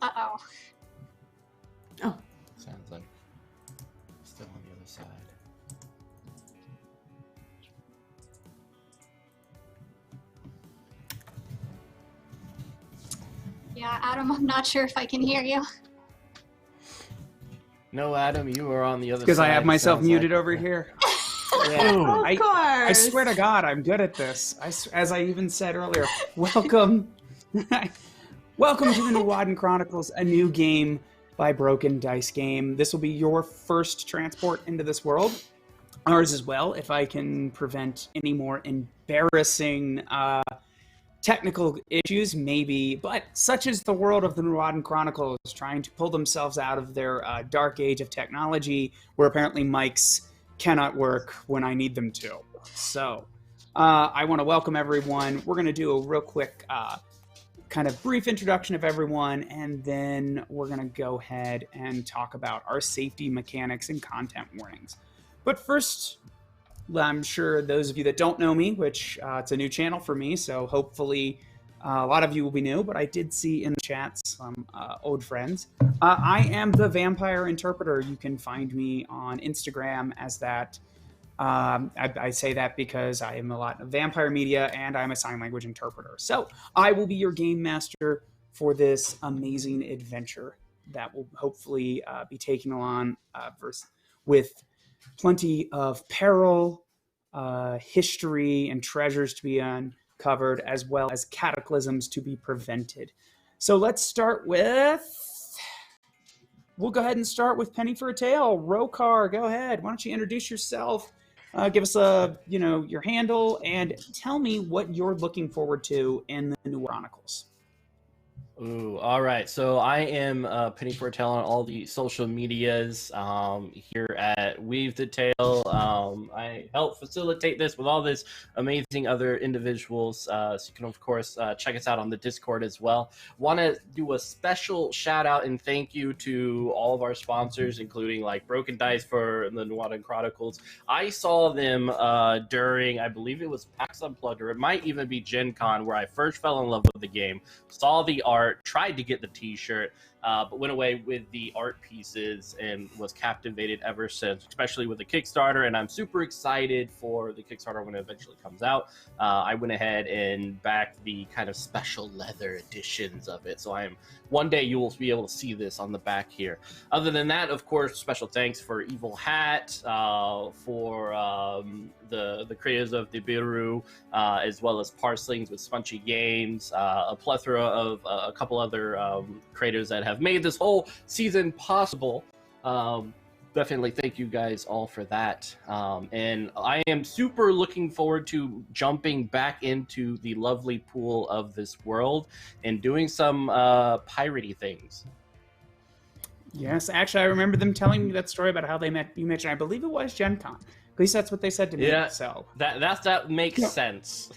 Uh-oh. Oh. Sounds like still on the other side. Yeah, Adam, I'm not sure if I can hear you. No, Adam, you are on the other side. Because I have myself Sounds muted like over here. Yeah. Boom. Of course. I swear to God, I'm good at this. As I even said earlier, welcome to the Nuadan Chronicles, a new game by Broken Dice Game. This will be your first transport into this world. Ours as well, if I can prevent any more embarrassing technical issues, maybe. But such is the world of the Nuadan Chronicles, trying to pull themselves out of their dark age of technology, where apparently mics cannot work when I need them to. So I want to welcome everyone. We're going to do a real quick kind of brief introduction of everyone, and then we're going to go ahead and talk about our safety mechanics and content warnings. But first, I'm sure those of you that don't know me, which it's a new channel for me, so hopefully a lot of you will be new, but I did see in the chat some old friends. I am the Vampire Interpreter. You can find me on Instagram as that. I say that because I am a lot of vampire media and I'm a sign language interpreter. So I will be your game master for this amazing adventure that will hopefully be taken on with plenty of peril, history, and treasures to be uncovered, as well as cataclysms to be prevented. So let's start with... We'll go ahead and start with Penny for a Tale. Rokar, go ahead. Why don't you introduce yourself? Give us your handle, and tell me what you're looking forward to in the Nuadan Chronicles. Ooh, all right. So I am Penny for a Tale on all the social medias here at Weave the Tale. I help facilitate this with all this amazing other individuals. So you can, of course, check us out on the Discord as well. Want to do a special shout out and thank you to all of our sponsors, including like Broken Dice for the Nuadan Chronicles. I saw them during, I believe it was PAX Unplugged, or it might even be Gen Con, where I first fell in love with the game, saw the art, tried to get the t-shirt, but went away with the art pieces and was captivated ever since, especially with the Kickstarter. And I'm super excited for the Kickstarter when it eventually comes out. I went ahead and backed the kind of special leather editions of it. So one day you will be able to see this on the back here. Other than that, of course, special thanks for Evil Hat, for the creators of the Biru, as well as Parslings with Spunchy Games, a plethora of a couple other creators that have made this whole season possible. Definitely thank you guys all for that. And I am super looking forward to jumping back into the lovely pool of this world and doing some piratey things. Yes, actually, I remember them telling me that story about how they met. You mentioned, I believe it was Gen Con. At least that's what they said to me. Yeah, so that makes sense.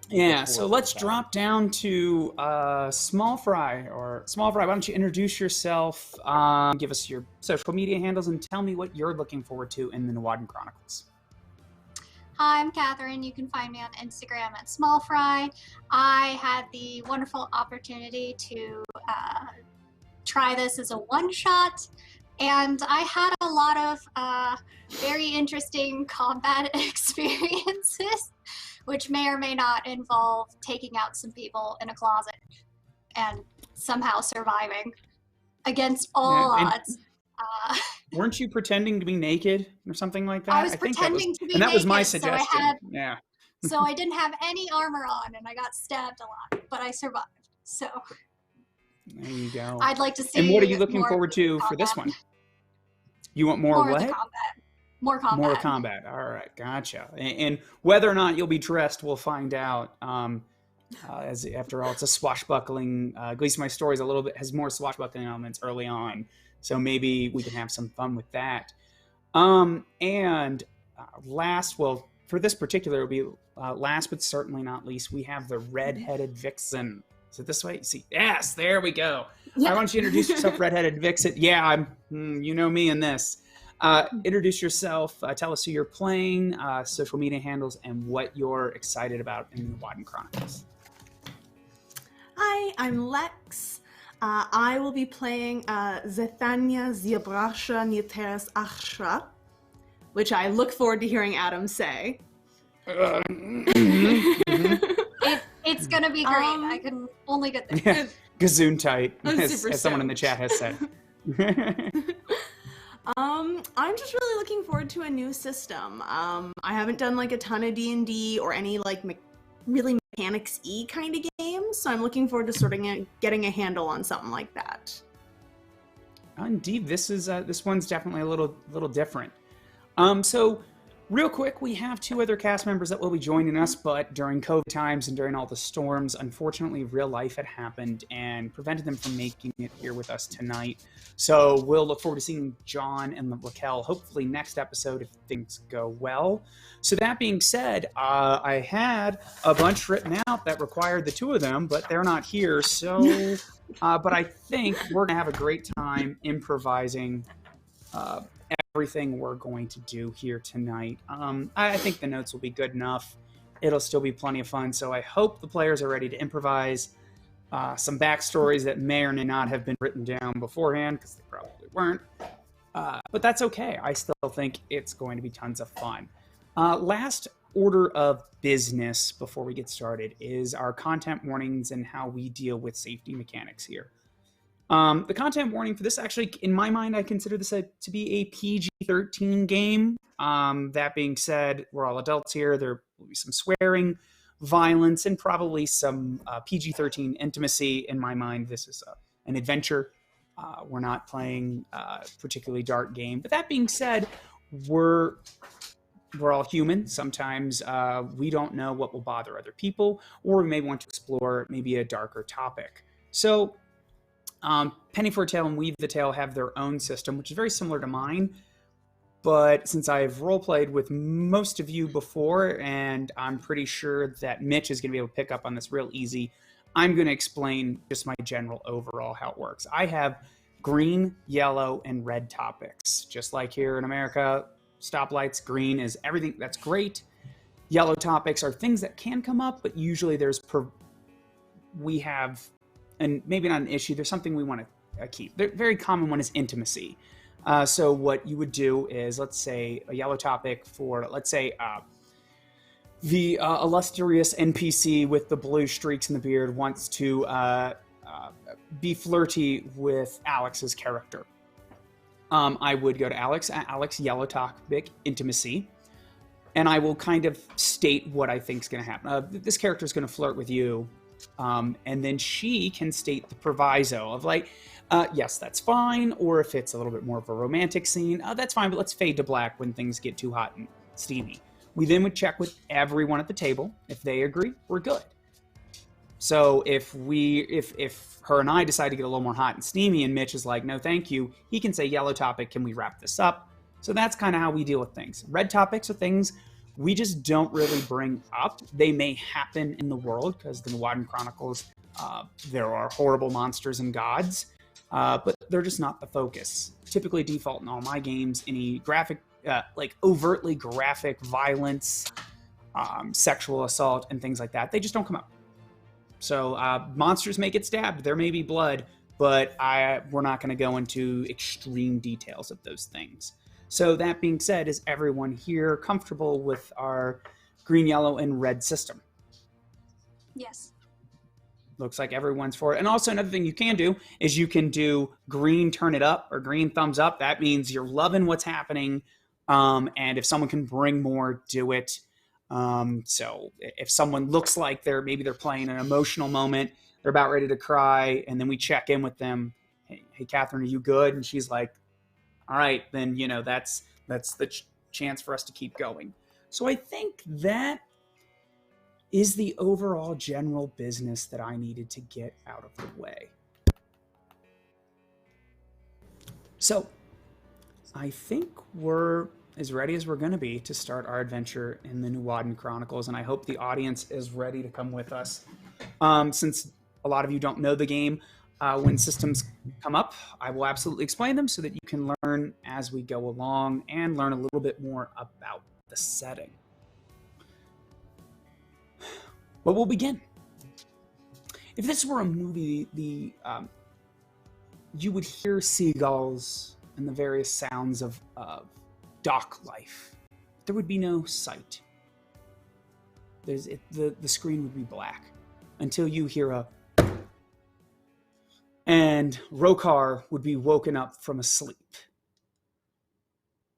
Yeah, so let's drop down to Small Fry. Why don't you introduce yourself, give us your social media handles, and tell me what you're looking forward to in the Nuadan Chronicles. Hi, I'm Catherine. You can find me on Instagram at smallfry. I had the wonderful opportunity to try this as a one-shot, and I had a lot of very interesting combat experiences, which may or may not involve taking out some people in a closet and somehow surviving against all odds. Weren't you pretending to be naked or something like that? I was pretending to be naked, and that was my suggestion. So I didn't have any armor on, and I got stabbed a lot, but I survived. So there you go. I'd like to see. And what are you looking forward to for this one? You want more what? Of the combat. More combat. More combat. All right, gotcha. And whether or not you'll be dressed, we'll find out. As after all, it's a swashbuckling. At least my story has more swashbuckling elements early on, so maybe we can have some fun with that. And last, well, for this particular, it'll be last but certainly not least, we have the red-headed vixen. Is it this way? See, yes, there we go. I want you to introduce yourself, red-headed vixen. Yeah, you know me in this. Introduce yourself. Tell us who you're playing, social media handles, and what you're excited about in the Nuadan Chronicles. Hi, I'm Lex. I will be playing Zethania Ziabrasha Niteres Achra, which I look forward to hearing Adam say. It's gonna be great. I can only get there. Yeah. Gazoon tight, I'm as super someone in the stoked. chat has said. I'm just really looking forward to a new system. I haven't done like a ton of D&D or any like really mechanics-y kind of games, so I'm looking forward to sort of getting a handle on something like that. Indeed, this one's definitely a little different. So real quick, we have two other cast members that will be joining us, but during COVID times and during all the storms, unfortunately, real life had happened and prevented them from making it here with us tonight. So we'll look forward to seeing John and Raquel hopefully next episode if things go well. So that being said, I had a bunch written out that required the two of them, but they're not here. So, but I think we're gonna have a great time improvising everything we're going to do here tonight. I think the notes will be good enough. It'll still be plenty of fun. So I hope the players are ready to improvise some backstories that may or may not have been written down beforehand, because they probably weren't. But that's okay. I still think it's going to be tons of fun. Last order of business before we get started is our content warnings and how we deal with safety mechanics here. The content warning for this, actually, in my mind, I consider this to be a PG-13 game. That being said, we're all adults here. There will be some swearing, violence, and probably some PG-13 intimacy. In my mind, this is an adventure. We're not playing a particularly dark game. But that being said, we're all human. Sometimes we don't know what will bother other people, or we may want to explore maybe a darker topic. So Penny for a Tale and Weave the Tale have their own system, which is very similar to mine. But since I've role-played with most of you before, and I'm pretty sure that Mitch is going to be able to pick up on this real easy, I'm going to explain just my general overall how it works. I have green, yellow, and red topics. Just like here in America, stoplights, green is everything that's great. Yellow topics are things that can come up, but usually we have, and maybe not an issue, there's something we want to keep. The very common one is intimacy. So what you would do is, let's say, a yellow topic for, let's say, the illustrious NPC with the blue streaks in the beard wants to be flirty with Alex's character. I would go to Alex, yellow topic, intimacy, and I will kind of state what I think is going to happen. This character is going to flirt with you, and then she can state the proviso of like, yes, that's fine, or if it's a little bit more of a romantic scene, that's fine, but let's fade to black when things get too hot and steamy. We then would check with everyone at the table. If they agree, we're good. So if her and I decide to get a little more hot and steamy and Mitch is like, no, thank you, he can say, yellow topic, can we wrap this up? So that's kind of how we deal with things. Red topics are things we just don't really bring up. They may happen in the world because the Nuadan Chronicles, there are horrible monsters and gods, but they're just not the focus. Typically default in all my games, any graphic, like overtly graphic violence, sexual assault, and things like that, they just don't come up. So monsters may get stabbed, there may be blood, but we're not going to go into extreme details of those things. So that being said, is everyone here comfortable with our green, yellow, and red system? Yes. Looks like everyone's for it. And also another thing you can do is you can do green turn it up or green thumbs up. That means you're loving what's happening. And if someone can bring more, do it. So if someone looks like they're playing an emotional moment, they're about ready to cry, and then we check in with them. Hey, Catherine, are you good? And she's like, all right, then, that's the chance for us to keep going. So I think that is the overall general business that I needed to get out of the way. So I think we're as ready as we're going to be to start our adventure in the Nuadan Chronicles, and I hope the audience is ready to come with us. Since a lot of you don't know the game, when systems come up, I will absolutely explain them so that you can learn as we go along and learn a little bit more about the setting. But we'll begin. If this were a movie, the you would hear seagulls and the various sounds of dock life. There would be no sight. The screen would be black until you hear a... And Rokar would be woken up from a sleep.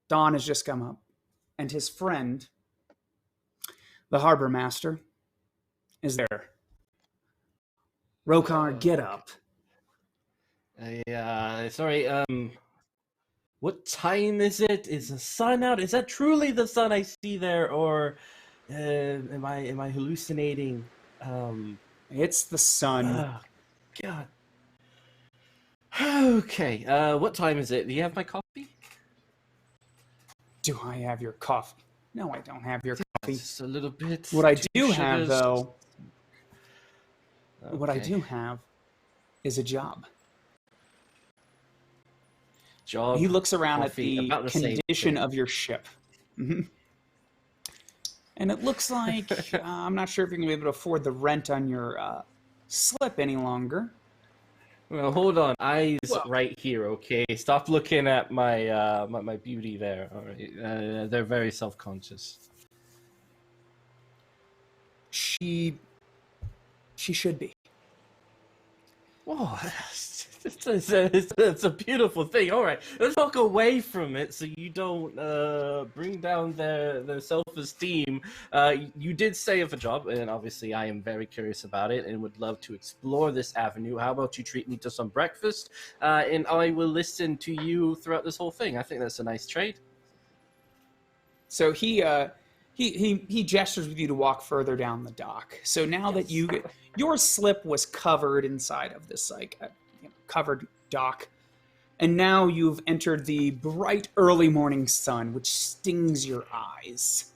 Dawn has just come up, and his friend, the harbor master, is there. Rokar, get up. Sorry, what time is it? Is the sun out? Is that truly the sun I see there, or am I hallucinating? It's the sun. Oh, God. Okay, what time is it? Do you have my coffee? Do I have your coffee? No, I don't have your coffee. Just a little bit. What I Two do sugars. have, though, what I Okay. do have is a job. Job. He looks around coffee, at about the the same condition thing. of your ship. And it looks like, I'm not sure if you're going to be able to afford the rent on your slip any longer. Well, hold on. Eyes Well- right here, okay? Stop looking at my my beauty there. All right, they're very self-conscious. She should be. Whoa, it's a beautiful thing. All right, let's walk away from it so you don't bring down their self-esteem. You did say of a job, and obviously I am very curious about it and would love to explore this avenue. How about you treat me to some breakfast, and I will listen to you throughout this whole thing. I think that's a nice trade. So he gestures with you to walk further down the dock. So now that your slip was covered inside of this covered dock, and now you've entered the bright early morning sun, which stings your eyes.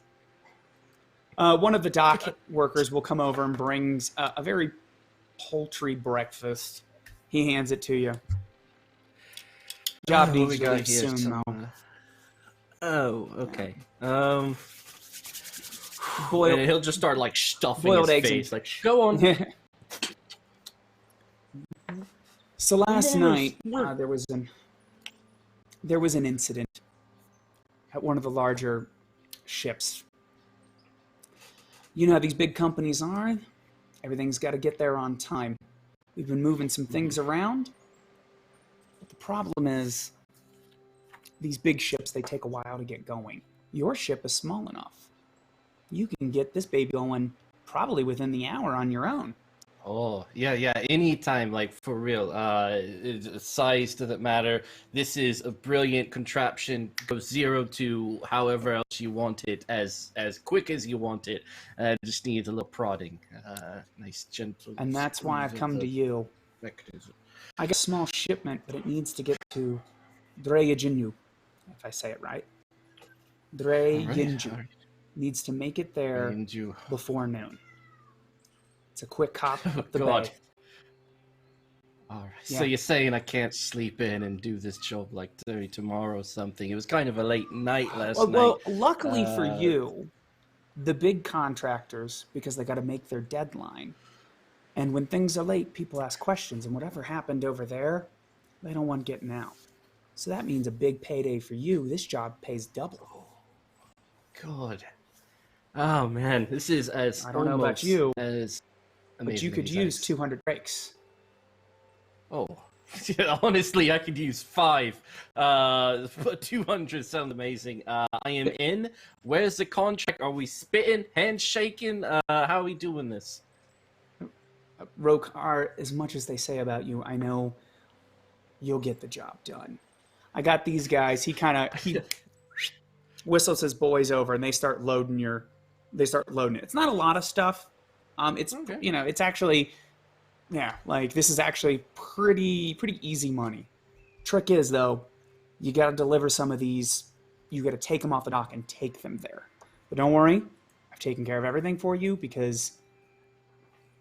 One of the dock workers will come over and brings a very paltry breakfast. He hands it to you. Job needs to leave soon, though. Oh, okay. Boiled, And he'll just start like stuffing boiled his eggs face. Like, go on. So last Morris, night there was an incident at one of the larger ships. You know how these big companies are? Everything's got to get there on time. We've been moving some things around. But the problem is these big ships, they take a while to get going. Your ship is small enough. You can get this baby going probably within the hour on your own. Oh, yeah, anytime, like, for real. Size doesn't matter. This is a brilliant contraption. Goes 0 to however else you want it, as quick as you want it. Just needs a little prodding. Nice, gentle... And that's why I've come to you. Mechanism. I got a small shipment, but it needs to get to Draeyinju, if I say it right. Draeyinju. Alright. Needs to make it there Draeyinju. before noon. It's a quick hop Oh, up the God. bay. All right. Yeah. So you're saying I can't sleep in and do this job like tomorrow or something? It was kind of a late night last night. Well, luckily for Uh, you, the big contractors, because they got to make their deadline, and when things are late, people ask questions, and whatever happened over there, they don't want getting out. So that means a big payday for you. This job pays double. God. Oh man, this is as I don't know about almost you, as amazing. But you could as use ice. 200 breaks. Oh, yeah, honestly, I could use 5. But 200 sounds amazing. I am in. Where's the contract? Are we spitting, handshaking? How are we doing this? Rokar, as much as they say about you, I know you'll get the job done. I got these guys. He whistles his boys over, and they start loading it. It's not a lot of stuff. It's Okay. it's actually, this is actually pretty easy money. Trick is though, you got to deliver some of these. You got to take them off the dock and take them there. But don't worry, I've taken care of everything for you, because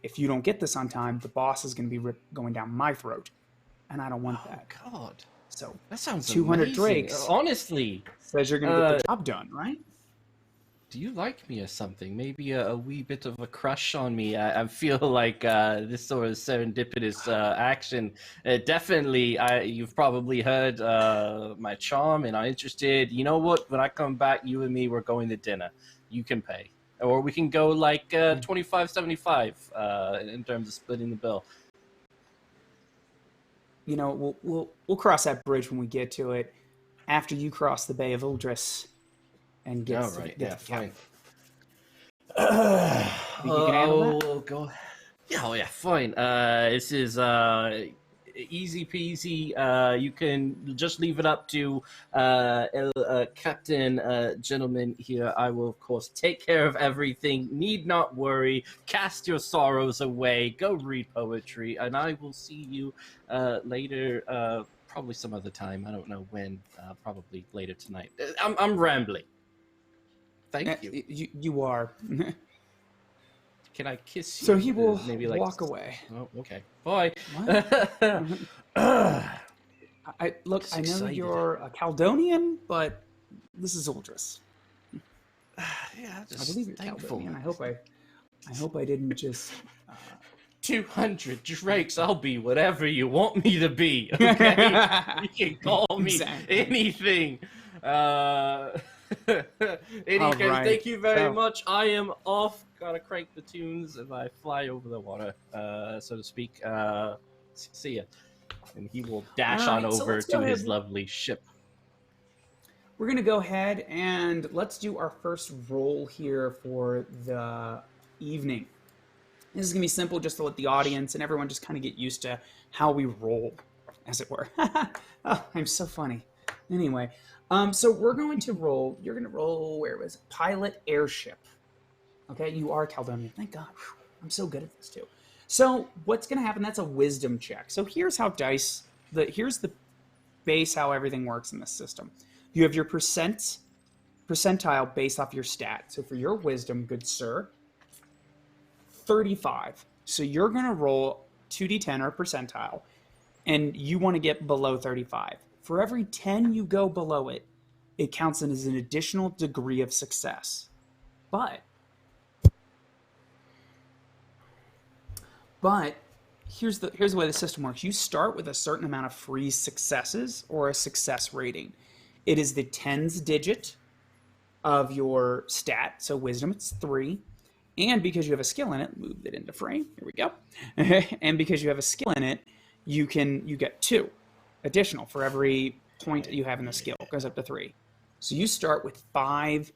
if you don't get this on time, the boss is going to be going down my throat, and I don't want that. God, So that sounds 200 amazing. drakes. Honestly, says you're going to get the job done, right? do you like me or something? Maybe a wee bit of a crush on me. I feel like this sort of serendipitous action. Definitely, you've probably heard my charm and are interested. You know what? When I come back, you and me, we're going to dinner. You can pay. Or we can go like 25-75 in terms of splitting the bill. You know, we'll cross that bridge when we get to it. After you cross the Bay of Uldris and get All right, yeah, fine. Think you can handle that? Go. Yeah, oh yeah, fine. This is easy peasy. You can just leave it up to Captain Gentleman here. I will, of course, take care of everything. Need not worry. Cast your sorrows away. Go read poetry, and I will see you later. Probably some other time. I don't know when. Probably later tonight. I'm rambling. Thank you. You are. Can I kiss you? So he will maybe walk away. Oh, okay. Bye. I know excited. you're a Caledonian, but this is Uldris. Yeah, I believe you're Caledonian. I hope I didn't just. 200 drakes. I'll be whatever you want me to be. Okay, you can call me anything. Anyways, right. Thank you very much. I am off. Gotta crank the tunes as I fly over the water, so to speak. See ya. And he will dash on over to his lovely ship. We're gonna go ahead and let's do our first roll here for the evening. This is gonna be simple, just to let the audience and everyone just kind of get used to how we roll, as it were. Oh, I'm so funny. Anyway. So we're going to roll. You're going to roll. Where was it? Pilot airship. Okay, you are Caledonian. Thank God. I'm so good at this too. So what's going to happen? That's a wisdom check. So here's how dice. Here's the base how everything works in this system. You have your percentile based off your stat. So for your wisdom, good sir, 35. So you're going to roll 2d10 or percentile, and you want to get below 35. For every 10 you go below it, it counts as an additional degree of success. But here's the way the system works. You start with a certain amount of free successes or a success rating. It is the tens digit of your stat. So wisdom, it's 3. And because you have a skill in it, move it into frame. Here we go. And because you have a skill in it, you get 2. Additional for every point that you have in the skill. It goes up to 3. So you start with 5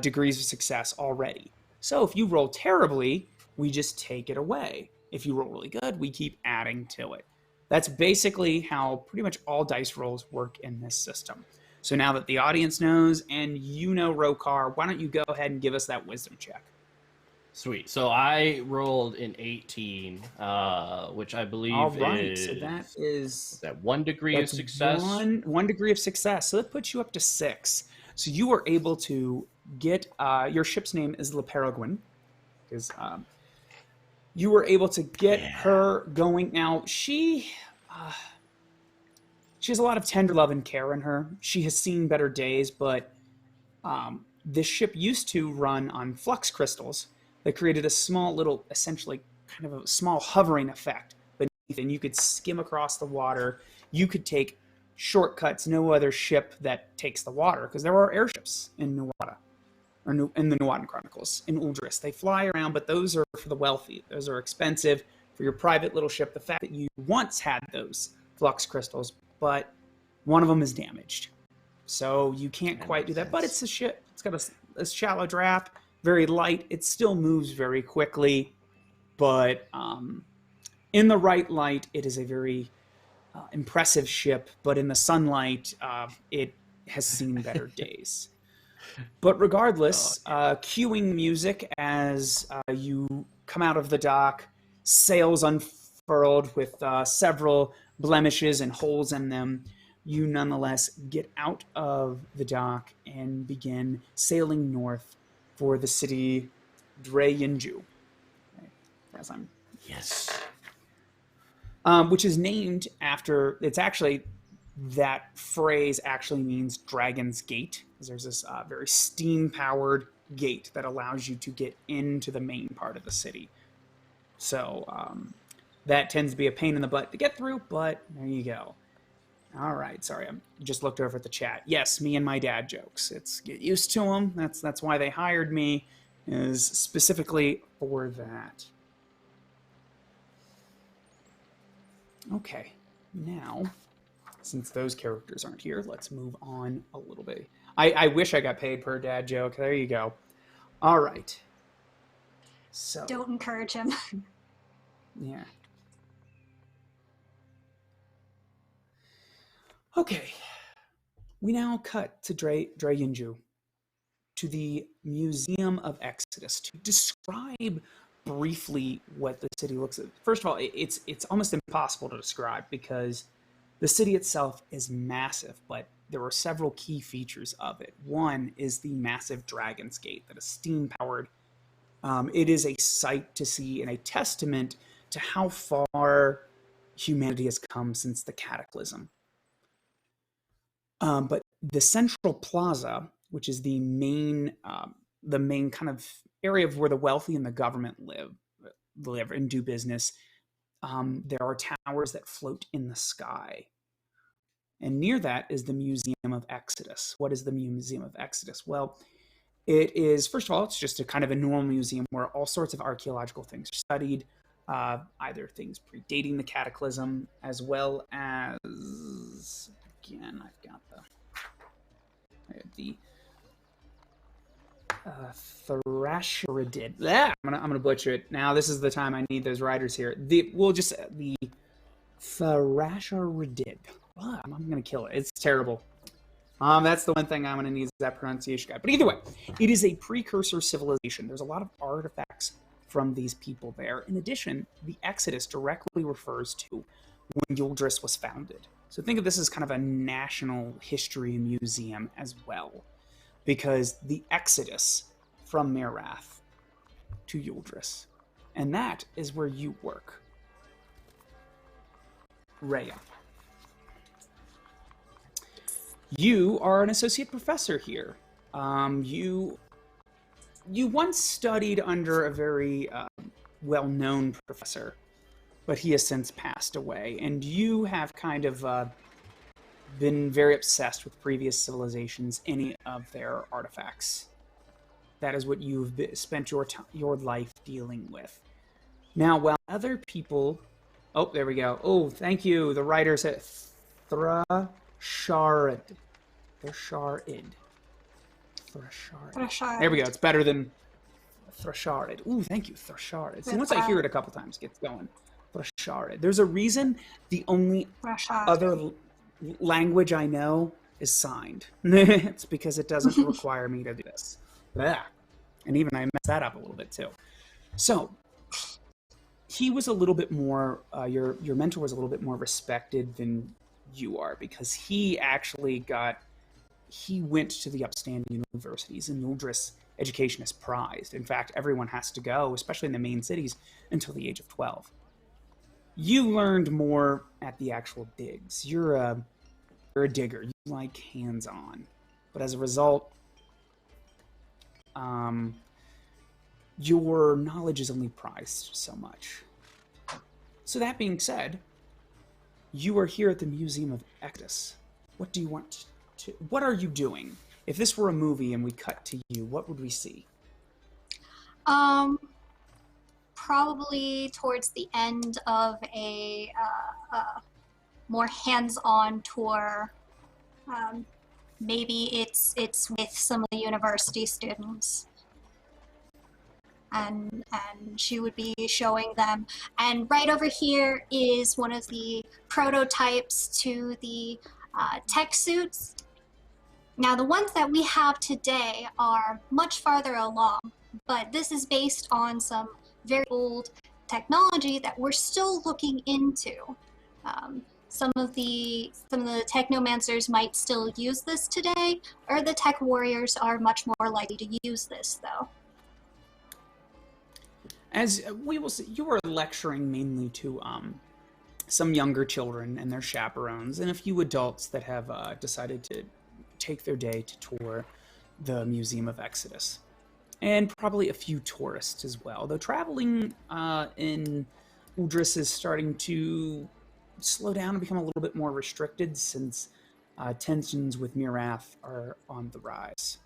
degrees of success already. So if you roll terribly, we just take it away. If you roll really good, we keep adding to it. That's basically how pretty much all dice rolls work in this system. So now that the audience knows and you know Rokar, why don't you go ahead and give us that wisdom check? Sweet. So I rolled an 18, which I believe is... So that is... that 1 degree of success? One degree of success. So that puts you up to 6. So you were able to get... your ship's name is Le Peregrine. Because you were able to get her going. Now, she has a lot of tender love and care in her. She has seen better days, but this ship used to run on flux crystals that created a small little, essentially kind of a small hovering effect beneath, and you could skim across the water. You could take shortcuts. No other ship that takes the water, because there are airships in Nuada, or in the Nuadan Chronicles, in Uldris. They fly around, but those are for the wealthy. Those are expensive for your private little ship. The fact that you once had those flux crystals, but one of them is damaged. So you can't quite do that. But it's a ship. It's got a shallow draft, very light. It still moves very quickly. But in the right light, it is a very impressive ship. But in the sunlight, it has seen better days. But regardless, cueing music as you come out of the dock, sails unfurled with several blemishes and holes in them, you nonetheless get out of the dock and begin sailing north for the city Draeyinju. Yes. Which is named after, it's actually that phrase actually means Dragon's Gate, because there's this very steam-powered gate that allows you to get into the main part of the city. So that tends to be a pain in the butt to get through, but there you go. All right, sorry, I just looked over at the chat. Yes, me and my dad jokes. It's get used to them. That's why they hired me, is specifically for that. Okay, now, since those characters aren't here, let's move on a little bit. I wish I got paid per dad joke. There you go. All right. So Don't encourage him. yeah. Okay. We now cut to Draeyinju, to the Museum of Exodus, to describe briefly what the city looks like. First of all, it's almost impossible to describe because the city itself is massive, but there are several key features of it. One is the massive Dragon's Gate that is steam-powered. It is a sight to see and a testament to how far humanity has come since the cataclysm. But the central plaza, which is the main kind of area of where the wealthy and the government live and do business, there are towers that float in the sky. And near that is the Museum of Exodus. What is the Museum of Exodus? Well, it is, first of all, it's just a kind of a normal museum where all sorts of archaeological things are studied, either things predating the cataclysm, as well as, again, I've got the Thrasheridid. I'm gonna butcher it. Now this is the time I need those writers here. The Thrasheridid. I'm gonna kill it. It's terrible. That's the one thing I'm gonna need is that pronunciation guy. But either way, it is a precursor civilization. There's a lot of artifacts from these people there. In addition, the Exodus directly refers to when Yuldris was founded. So think of this as kind of a national history museum as well, because the Exodus from Merath to Yuldris, and that is where you work. Rhea. You are an associate professor here. You once studied under a very well-known professor, but he has since passed away, and you have kind of been very obsessed with previous civilizations, any of their artifacts. That is what you've spent your life dealing with. Now, while other people... Oh, there we go. Oh, thank you. The writer said Thrasharid. There we go. It's better than Thrasharid. Ooh, thank you, Thrasharid. See, once I hear it a couple times, it gets going. Thrasharid. There's a reason the only other language I know is signed. It's because it doesn't require me to do this. And even I messed that up a little bit too. So he was a little bit more, your mentor was a little bit more respected than you are, because he went to the upstanding universities, and Yuldris education is prized. In fact, everyone has to go, especially in the main cities, until the age of 12. You learned more at the actual digs. You're a digger. You like hands-on. But as a result, your knowledge is only prized so much. So that being said, you are here at the Museum of Exodus. What do you want to... What are you doing? If this were a movie and we cut to you, what would we see? Probably towards the end of a more hands-on tour. Maybe it's with some of the university students, and she would be showing them. And right over here is one of the prototypes to the tech suits. Now, the ones that we have today are much farther along, but this is based on some very old technology that we're still looking into. Some of the technomancers might still use this today, or the tech warriors are much more likely to use this, though. As we will see, you are lecturing mainly to some younger children and their chaperones, and a few adults that have decided to take their day to tour the Museum of Exodus. And probably a few tourists as well, though traveling in Udris is starting to slow down and become a little bit more restricted since tensions with Mirath are on the rise.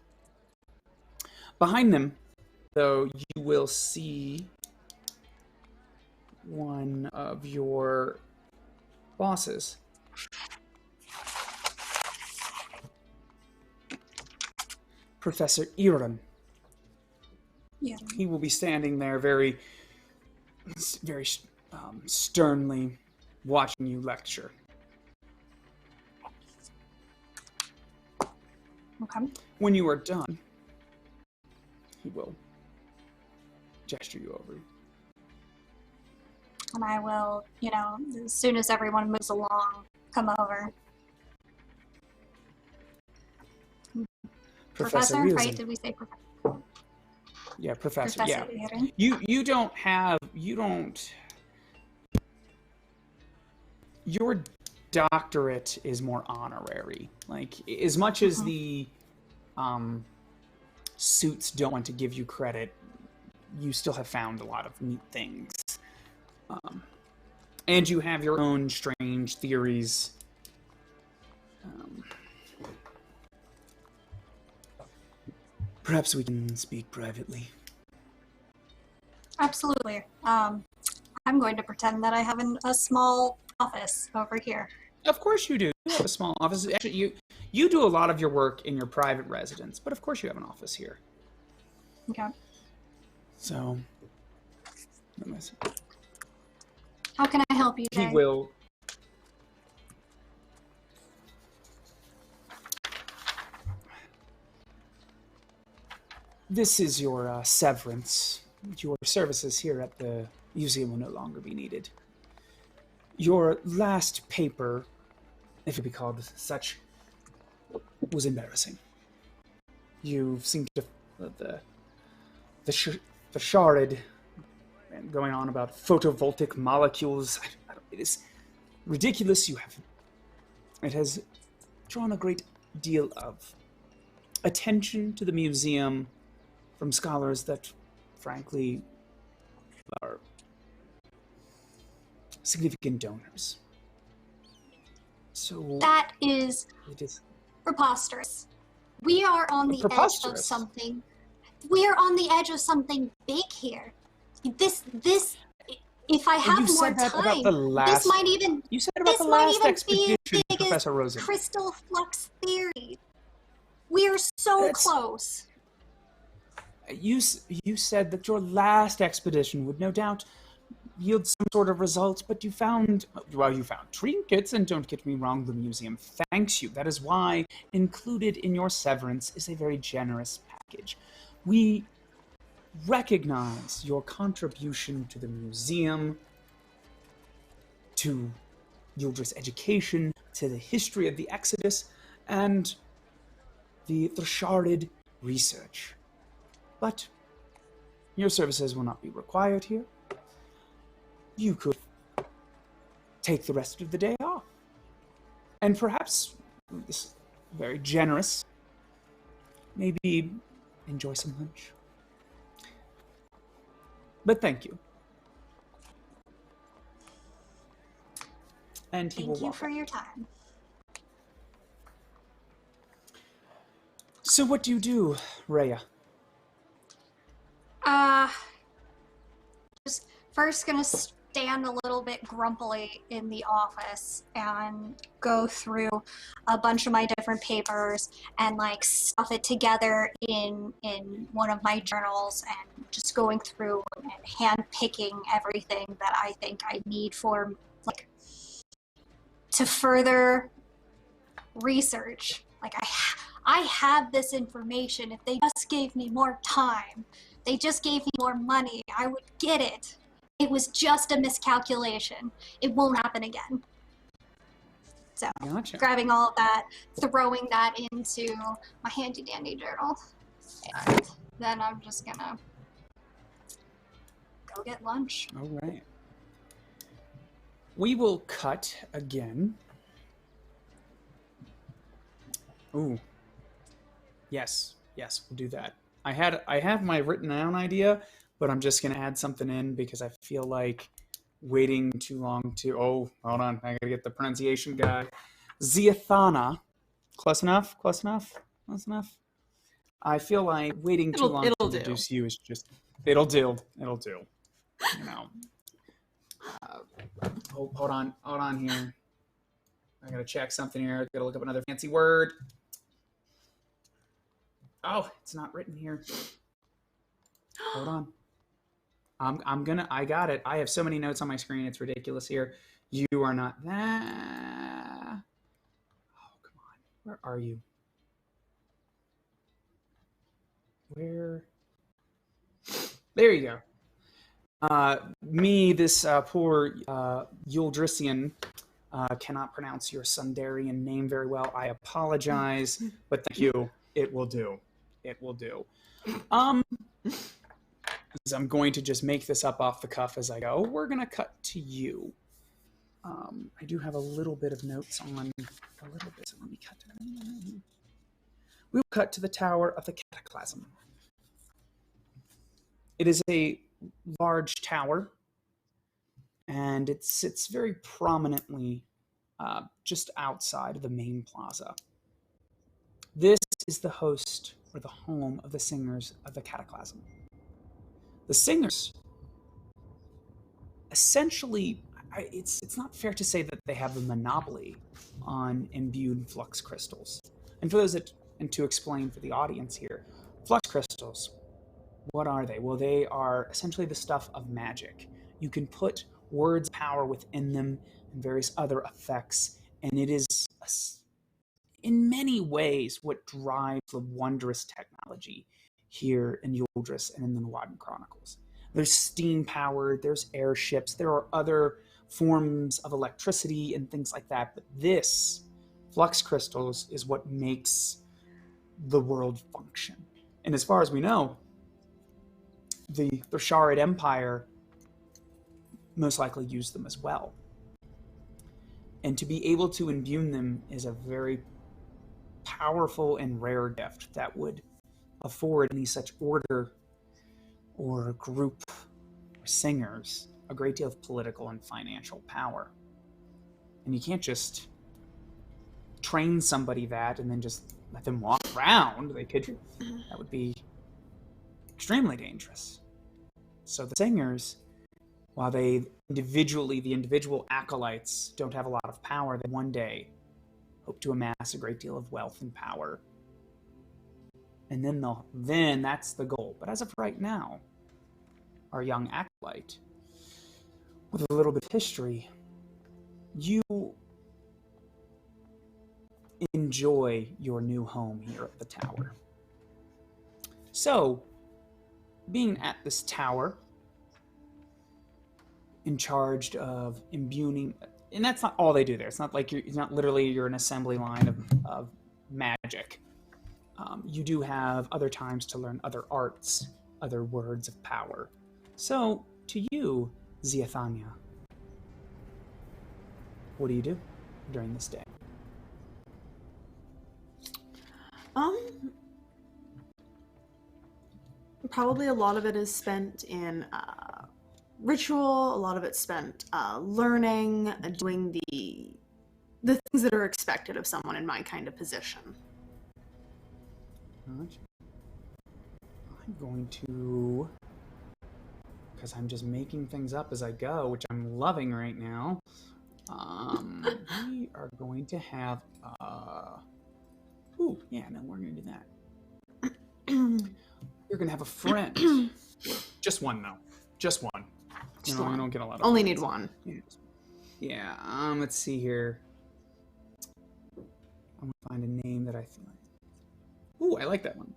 Behind them, though, you will see one of your bosses. Professor Iran. Yeah. He will be standing there very sternly watching you lecture. Okay. When you are done, he will gesture you over. And I will, as soon as everyone moves along, come over. Professor, Riesen. right? Did we say professor? Yeah, Professor. Professor Yeah. Aaron. You don't. Your doctorate is more honorary. Like, as much as the suits don't want to give you credit, you still have found a lot of neat things. And you have your own strange theories. Perhaps we can speak privately. Absolutely. I'm going to pretend that I have a small office over here. Of course you do. You have a small office. Actually, you do a lot of your work in your private residence, but of course you have an office here. Okay. So, How can I help you he today? will. This is your severance. Your services here at the museum will no longer be needed. Your last paper, if it be called such, was embarrassing. You seem to the shard and going on about photovoltaic molecules. It is ridiculous. It has drawn a great deal of attention to the museum from scholars that, frankly, are significant donors. So That is it is preposterous. We are on the edge of preposterous. something. We are on the edge of something big here. This. If I have you more said that time, about the last. this might even. You said about This the might last even expedition, be as big as Professor Rosen. crystal flux theory. We are so That's- close. You said that your last expedition would no doubt yield some sort of results, but you found trinkets, and don't get me wrong, the museum thanks you. That is why included in your severance is a very generous package. We recognize your contribution to the museum, to Yildris education, to the history of the Exodus, and the sharded research. But your services will not be required here. You could take the rest of the day off. And perhaps, this is very generous, maybe enjoy some lunch. But thank you. And he will Thank you walk for out. your time. So what do you do, Rhea? Just first gonna stand a little bit grumpily in the office and go through a bunch of my different papers and stuff it together in one of my journals and just going through and hand picking everything that I think I need for to further research. I have this information. If they just gave me more time, they just gave me more money, I would get it. It was just a miscalculation. It won't happen again. So, Gotcha. grabbing all of that, throwing that into my handy dandy journal. And then I'm just gonna go get lunch. All right. we will cut again. Ooh. Yes, we'll do that. I have my written down idea, but I'm just gonna add something in because I feel like waiting too long to. Oh, hold on, I gotta get the pronunciation guy. Ziathana. Close enough. I feel like waiting too long to introduce you is just. It'll do. You know. Hold on here. I gotta check something here. I gotta look up another fancy word. Oh, it's not written here. Hold on. I got it. I have so many notes on my screen. It's ridiculous here. You are not that. Oh, come on. Where are you? Where? There you go. This poor Yuldrisian cannot pronounce your Sundarian name very well. I apologize, but thank you. It will do. I'm going to just make this up off the cuff as I go. We're going to cut to you. I do have a little bit of notes on a little bit, so let me cut to them. We'll cut to the Tower of the Cataclysm. It is a large tower, and it sits very prominently just outside of the main plaza. This is the host or the home of the singers of the Cataclysm. The singers, essentially, it's not fair to say that they have a monopoly on imbued flux crystals. And for those and to explain for the audience here, flux crystals, what are they? Well, they are essentially the stuff of magic. You can put words of power within them and various other effects, and it is in many ways what drives the wondrous technology here in Yuldris and in the Nuadan Chronicles. There's steam powered, there's airships, there are other forms of electricity and things like that, but this, flux crystals, is what makes the world function. And as far as we know, the Sharid Empire most likely used them as well. And to be able to imbue them is a very powerful and rare gift that would afford any such order or group or singers a great deal of political and financial power. And you can't just train somebody that and then just let them walk around. That would be extremely dangerous. So the singers, while the individual acolytes don't have a lot of power, they one day hope to amass a great deal of wealth and power. And then that's the goal. But as of right now, our young acolyte, with a little bit of history, you enjoy your new home here at the tower. So, being at this tower, in charge of imbuing, and that's not all they do there. It's not like it's not literally you're an assembly line of magic. You do have other times to learn other arts, other words of power. So, to you, Ziathania, what do you do during this day? Probably a lot of it is spent in ritual. A lot of it's spent learning, doing the things that are expected of someone in my kind of position. I'm going to, because I'm just making things up as I go, which I'm loving right now. We are going to have we're going to do that. You're going to have a friend. Just one, though. Just one. Just one. one. I don't get a lot of Only friends. need one. Yeah. Let's see here. I'm going to find a name that I feel like. Ooh, I like that one.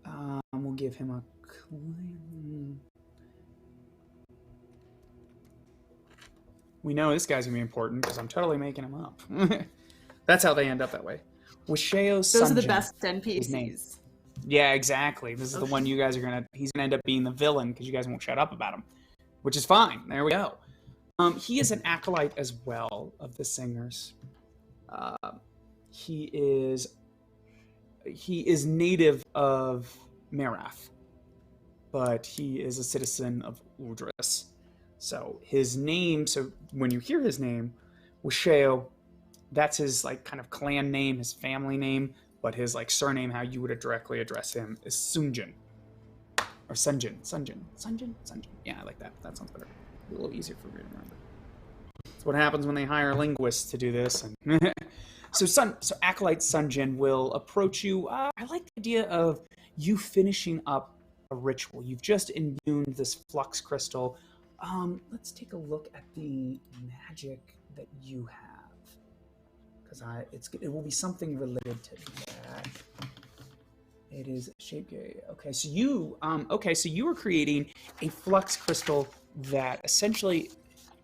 Okay. We'll give him a claim. We know this guy's going to be important because I'm totally making him up. That's how they end up that way. Wisheo Those Sunjin, are the best his name. NPCs. Yeah, exactly. This is the one you guys are he's gonna end up being the villain because you guys won't shut up about him. which is fine. There we go. He is an acolyte as well of the singers. He is native of Merath, but he is a citizen of Udris. So his name, so when you hear his name, Wisheo, that's his like kind of clan name, his family name, but his like surname, how you would directly address him, is Sunjin. Or Sunjin. Yeah, I like that. That sounds better. A little easier for me to remember. That's what happens when they hire linguists to do this. And so Acolyte Sunjin will approach you. I like the idea of you finishing up a ritual. You've just imbued this flux crystal. Let's take a look at the magic that you have, because it will be something related to that. It is shape. Okay, so you are creating a flux crystal that essentially,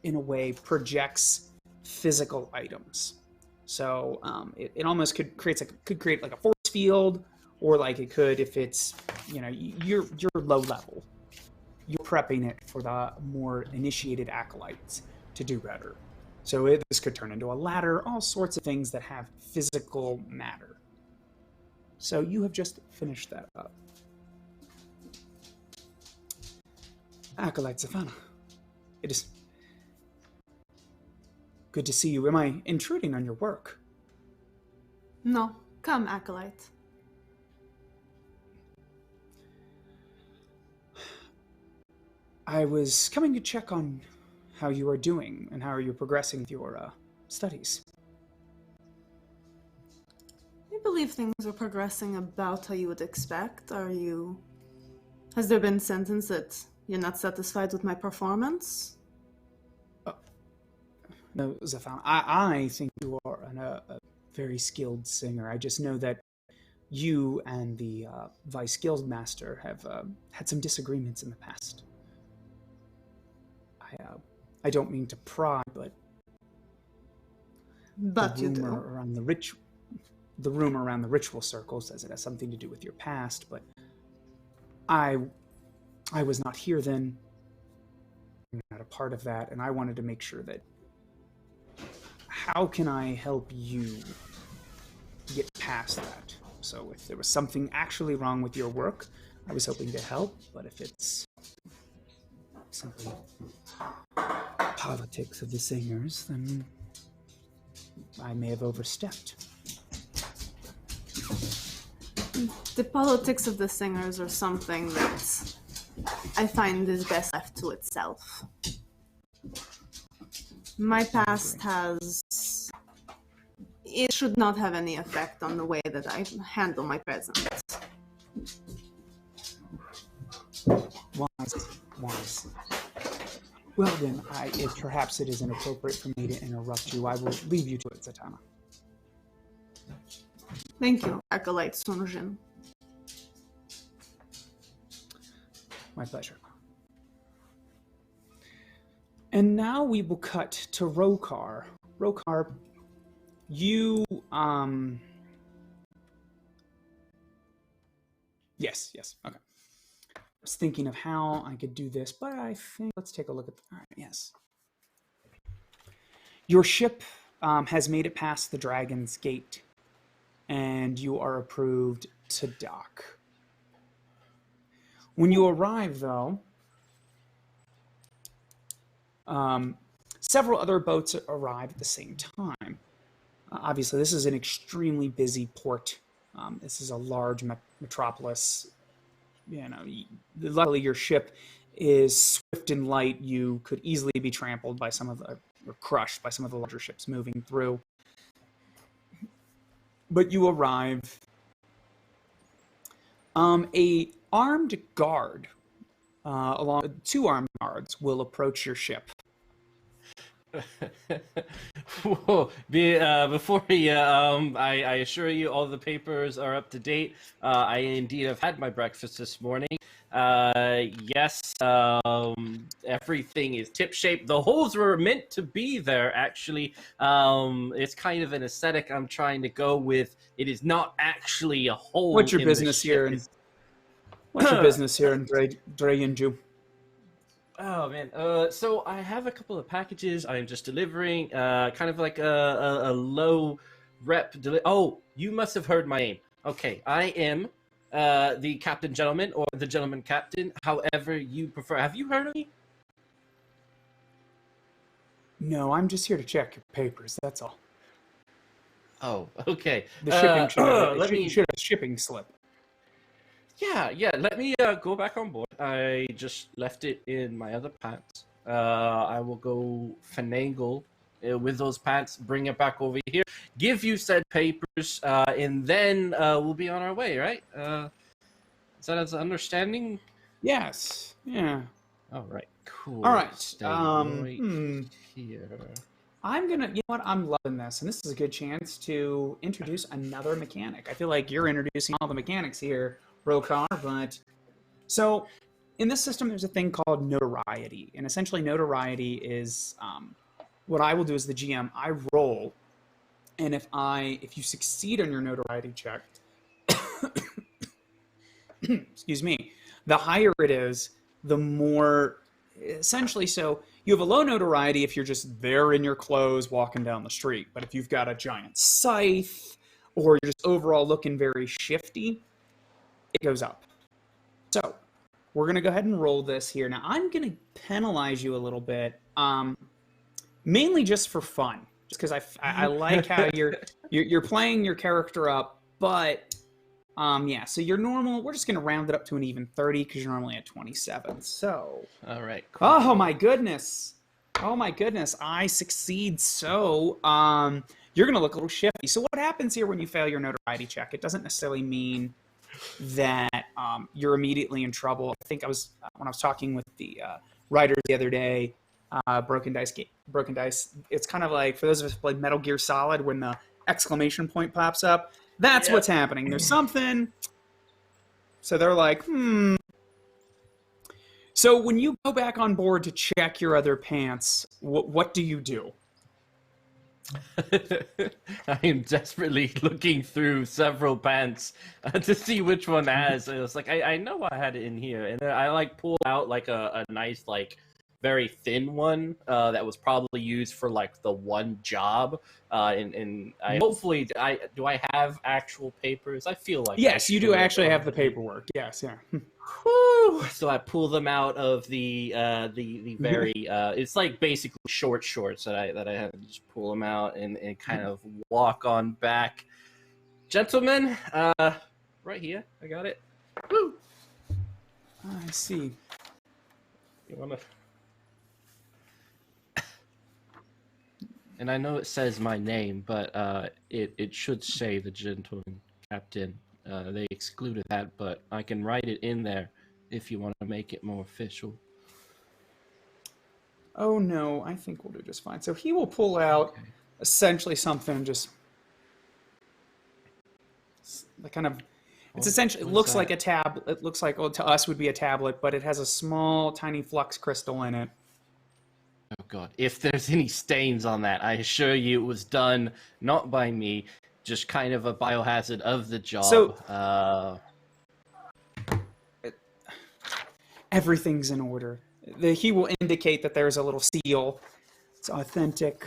in a way, projects physical items. So it almost could create like a force field, or like it could, if it's, you know, you're low level, you're prepping it for the more initiated acolytes to do better. So this could turn into a ladder, all sorts of things that have physical matter. So you have just finished that up. Acolyte Savannah, it is good to see you. Am I intruding on your work? No, come, Acolyte. I was coming to check on how you are doing and how you're progressing with your studies. I believe things are progressing about how you would expect. Has there been sentence that you're not satisfied with my performance? No, Zafan, I think you are a very skilled singer. I just know that you and the Vice Guild Master have had some disagreements in the past. I don't mean to pry, but you do. The rumor around the ritual circle says it has something to do with your past, but I was not here then. I'm not a part of that, and I wanted to make sure that, how can I help you get past that? So if there was something actually wrong with your work, I was hoping to help, but if it's simply politics of the singers, then I may have overstepped. The politics of the singers are something that I find is best left to itself. My past it should not have any effect on the way that I handle my present. Wise. Well then, perhaps it is inappropriate for me to interrupt you. I will leave you to it, Zatanna. Thank you, Acolyte Sunjin. My pleasure. And now we will cut to Rokar. Rokar, you, Yes, okay. I was thinking of how I could do this, but I think, let's take a look at, all right, yes. Your ship has made it past the Dragon's Gate, and you are approved to dock. When you arrive, though, several other boats arrive at the same time. Obviously, this is an extremely busy port. This is a large metropolis. You know, luckily your ship is swift and light. You could easily be trampled by or crushed by some of the larger ships moving through. But you arrive. A armed guard, along with 2 armed guards, will approach your ship. Whoa. Before you, I assure you all the papers are up to date. I indeed have had my breakfast this morning. Yes, everything is tip-shape. The holes were meant to be there, actually. It's kind of an aesthetic I'm trying to go with. It is not actually a hole. What's your business here? What's your business here in Draeyinju? Oh man. So I have a couple of packages I'm just delivering. Kind of like a low rep. Oh, you must have heard my name. Okay, I am the Captain Gentleman or the Gentleman Captain, however you prefer. Have you heard of me? No, I'm just here to check your papers. That's all. Oh, okay. The shipping let me. should have a shipping slip. Yeah. Let me go back on board. I just left it in my other pants. I will go finagle with those pants, bring it back over here, give you said papers, and then we'll be on our way, right? Is that as an understanding? Yes. Yeah. All right. Cool. All right. Stay right here. I'm gonna. You know what? I'm loving this, and this is a good chance to introduce another mechanic. I feel like you're introducing all the mechanics here, Rokar, but so in this system, there's a thing called notoriety, and essentially notoriety is what I will do as the GM. I roll, and if you succeed on your notoriety check, excuse me, the higher it is, the more essentially. So you have a low notoriety if you're just there in your clothes walking down the street, but if you've got a giant scythe or you're just overall looking very shifty, it goes up. So we're going to go ahead and roll this here. Now, I'm going to penalize you a little bit, mainly just for fun, just because I like how you're playing your character up. But, yeah, so your normal, we're just going to round it up to an even 30 because you're normally at 27. So. All right. Cool. Oh, my goodness. Oh, my goodness. I succeed. So, you're going to look a little shifty. So what happens here when you fail your notoriety check? It doesn't necessarily mean that you're immediately in trouble. I think when I was talking with the writers the other day, Broken Dice. It's kind of like for those of us who played Metal Gear Solid, when the exclamation point pops up. That's what's happening. There's something. So they're like, So when you go back on board to check your other pants, what do you do? I am desperately looking through several pants to see which one has. It was like I know I had it in here, and then I like pull out like a nice like very thin one that was probably used for like the one job. And I hopefully do I have actual papers? I feel like yes, you do actually have the paperwork. Yes, yeah. Whew. So I pull them out of the very it's like basically shorts that I have to just pull them out and kind of walk on back. Gentlemen, right here, I got it. Woo. I see. You wanna? And I know it says my name, but it should say the Gentleman Captain. They excluded that, but I can write it in there if you want to make it more official. Oh no, I think we'll do just fine. So he will pull out essentially something just kind of. It's essentially it looks like a tab. It looks like to us would be a tablet, but it has a small, tiny flux crystal in it. Oh god! If there's any stains on that, I assure you it was done not by me. Just kind of a biohazard of the job. So everything's in order. He will indicate that there's a little seal. It's authentic.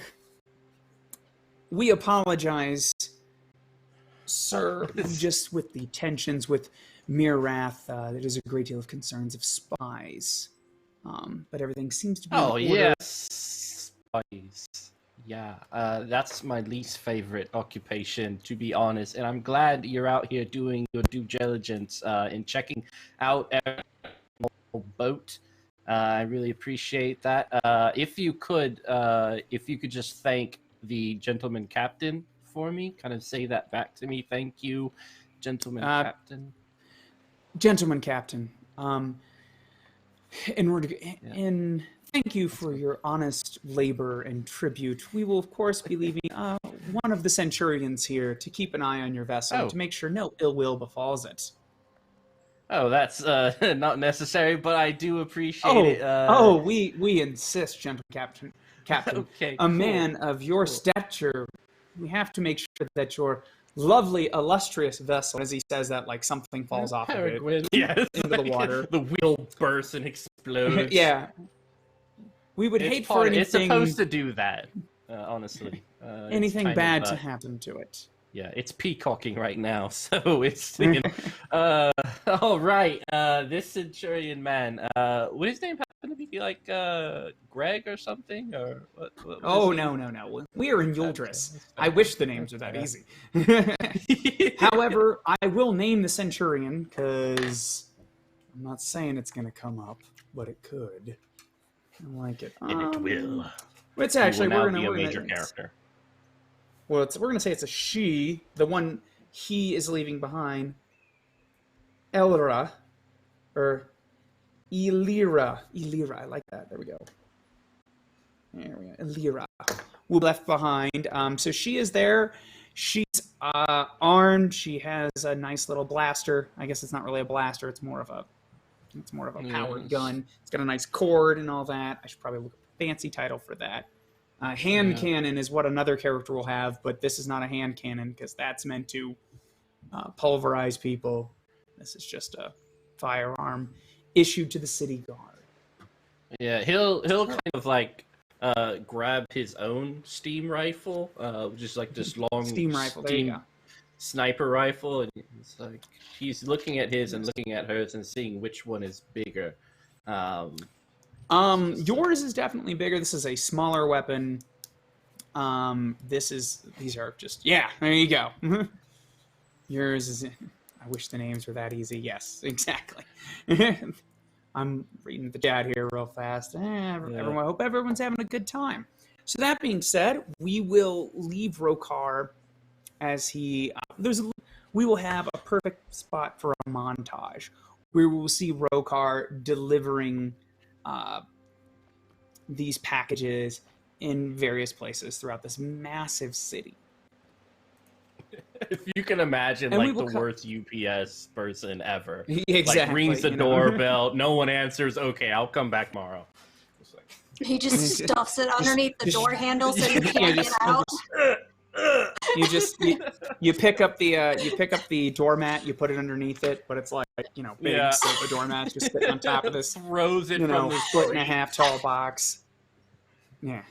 We apologize, sir, just with the tensions with Mirath. There's a great deal of concerns of spies. But everything seems to be in order. Yes, spies. Yeah, that's my least favorite occupation, to be honest. And I'm glad you're out here doing your due diligence and checking out every boat. I really appreciate that. If you could just thank the Gentleman Captain for me, kind of say that back to me. Thank you, Gentleman Captain. Gentleman Captain. Thank you for your honest labor and tribute. We will, of course, be leaving one of the centurions here to keep an eye on your vessel to make sure no ill will befalls it. Oh, that's not necessary, but I do appreciate it. We insist, Gentle Captain. Okay, a man of your stature, we have to make sure that your lovely, illustrious vessel, as he says that, like something falls off of it into the water. The wheel bursts and explodes. Yeah. We would hate for anything. It's supposed to do that, honestly. Anything bad to happen to it. Yeah, it's peacocking right now, so it's all right. This Centurion man, would his name happen to be like Greg or something, or what oh no, we are in Yuldris. Okay. I wish the names were that easy. However, I will name the Centurion because I'm not saying it's gonna come up, but it could. I like it. And it will. It's actually we're gonna be a major character. Well, we're gonna say it's a she. The one he is leaving behind. Elra, or Elira. I like that. There we go. Elira will be left behind. So she is there. She's armed. She has a nice little blaster. I guess it's not really a blaster. It's more of a powered gun. It's got a nice cord and all that. I should probably look up a fancy title for that. Hand cannon is what another character will have, but this is not a hand cannon because that's meant to pulverize people. This is just a firearm issued to the city guard. Yeah, he'll kind of like grab his own steam rifle, just like this long steam rifle. There you go. Sniper rifle, and it's like he's looking at his and looking at hers and seeing which one is bigger. Yours is definitely bigger. This is a smaller weapon. These are just, yeah, there you go. Yours is, I wish the names were that easy. Yes, exactly. I'm reading the chat here real fast. I hope everyone's having a good time. So that being said, we will leave Rokar as we will have a perfect spot for a montage where we will see Rokar delivering these packages in various places throughout this massive city. If you can imagine, like the worst UPS person ever. Exactly. Like rings the doorbell, no one answers. Okay, I'll come back tomorrow. He just stuffs it underneath the door handle so you can't get out. You pick up the doormat, you put it underneath it, but it's like big, so the doormat just sitting on top of this, throws it from the 1.5 tall box. Yeah.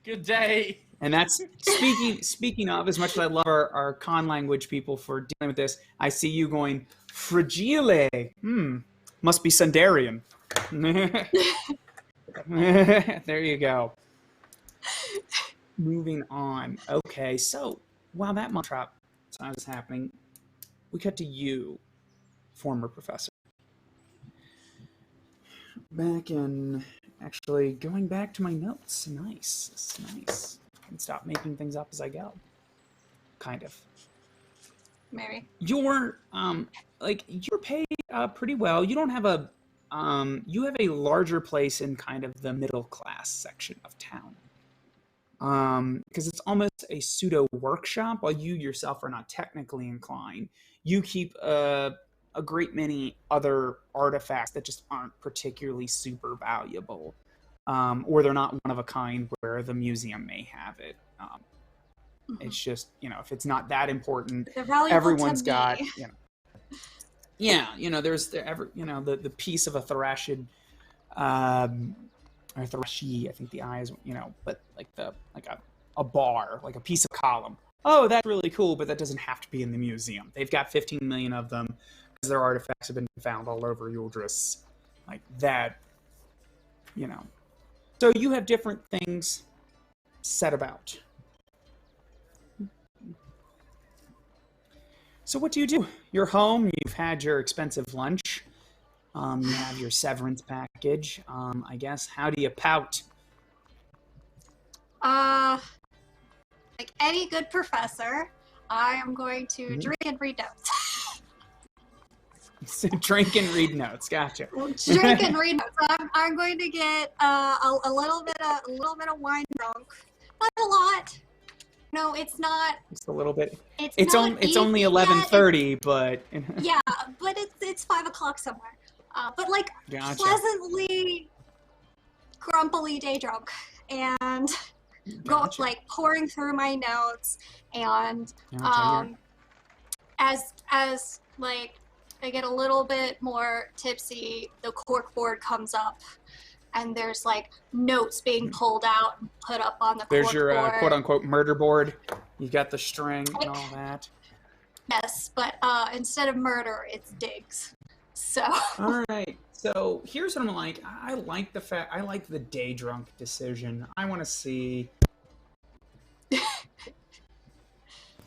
Good day. And that's speaking of, as much as I love our con language people for dealing with this, I see you going fragile. Must be Sundarian. There you go. Moving on. Okay, so while that montage is happening, we cut to you, former professor. Going back to my notes. Nice. I can stop making things up as I go. Kind of. Maybe. You're paid pretty well. You don't have you have a larger place in kind of the middle class section of town. Because it's almost a pseudo workshop. While you yourself are not technically inclined, you keep a great many other artifacts that just aren't particularly super valuable, or they're not one of a kind where the museum may have it. It's just, if it's not that important, everyone's got, there's the piece of a Thrashid, or Thrashi, I think the eye is, but like a bar, like a piece of column. Oh, that's really cool, but that doesn't have to be in the museum. They've got 15 million of them because their artifacts have been found all over Yuldris. Like that, So you have different things set about. So what do? You're home, you've had your expensive lunch. You have your severance package. I guess. How do you pout? Like any good professor, I am going to drink and read notes. Drink and read notes. Gotcha. Drink and read notes. I'm going to get a little bit of wine drunk, not a lot. No, it's not. Just a little bit. It's only 11:30, but yeah, but it's 5 o'clock somewhere. But gotcha. Pleasantly, grumpily day drunk, and Gotcha. Pouring through my notes, and as I get a little bit more tipsy, the cork board comes up, and there's like notes being pulled out and put up on the There's your corkboard. quote-unquote murder board. You got the string and all that. Yes, but instead of murder, it's digs. So. All right. So here's what I'm like. I like the day drunk decision. I want to see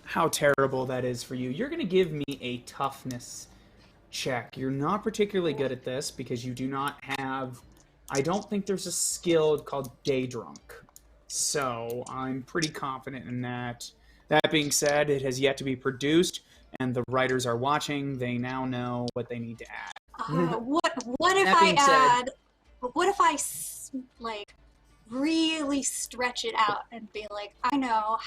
how terrible that is for you. You're going to give me a toughness check. You're not particularly good at this because you do not have... I don't think there's a skill called day drunk. So I'm pretty confident in that. That being said, it has yet to be produced, and the writers are watching. They now know what they need to add. What if what if I like really stretch it out and be like, I know.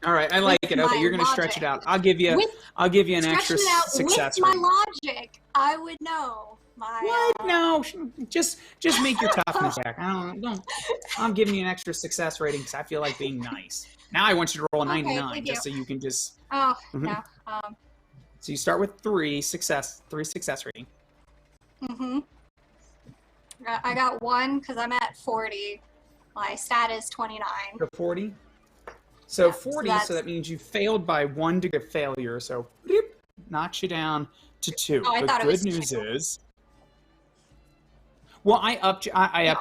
All right, I like it. Okay, you're gonna stretch it out. I'll give you an extra success. With my logic, I would know. What? No, just make your toughness check. I'm giving you an extra success rating because I feel like being nice. Now I want you to roll a 99 just so you can just. Oh no. So you start with three success rating. I got 1 because I'm at 40. My stat is 29. So 40. So yeah, 40. So that means you failed by 1 degree of failure. So knocks you down to 2. Oh, I thought the it was good news 2. is. Well, I upped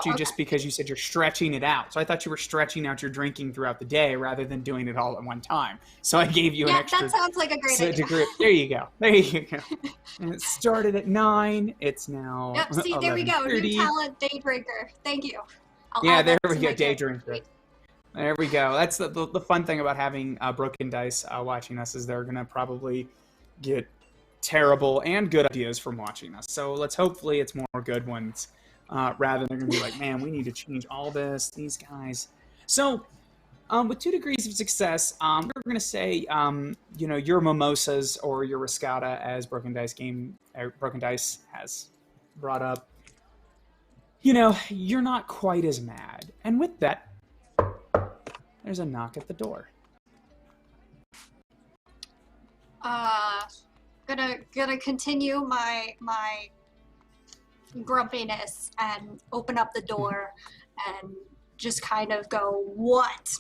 you just because you said you're stretching it out. So I thought you were stretching out your drinking throughout the day rather than doing it all at one time. So I gave you an extra. That sounds like a great idea. Degree. There you go. And it started at 9. It's now. Yep. See, there we go. 11:30. New talent, day drinker. Thank you. There we go. Day drinker. There we go. That's the fun thing about having Broken Dice watching us is they're gonna probably get terrible and good ideas from watching us. So hopefully it's more good ones. Rather than they're going to be like, man, we need to change all this, these guys. So, with 2 degrees of success, we're going to say, your mimosas or your riscata, as Broken Dice has brought up, you're not quite as mad. And with that, there's a knock at the door. Gonna continue my grumpiness and open up the door and just kind of go, what?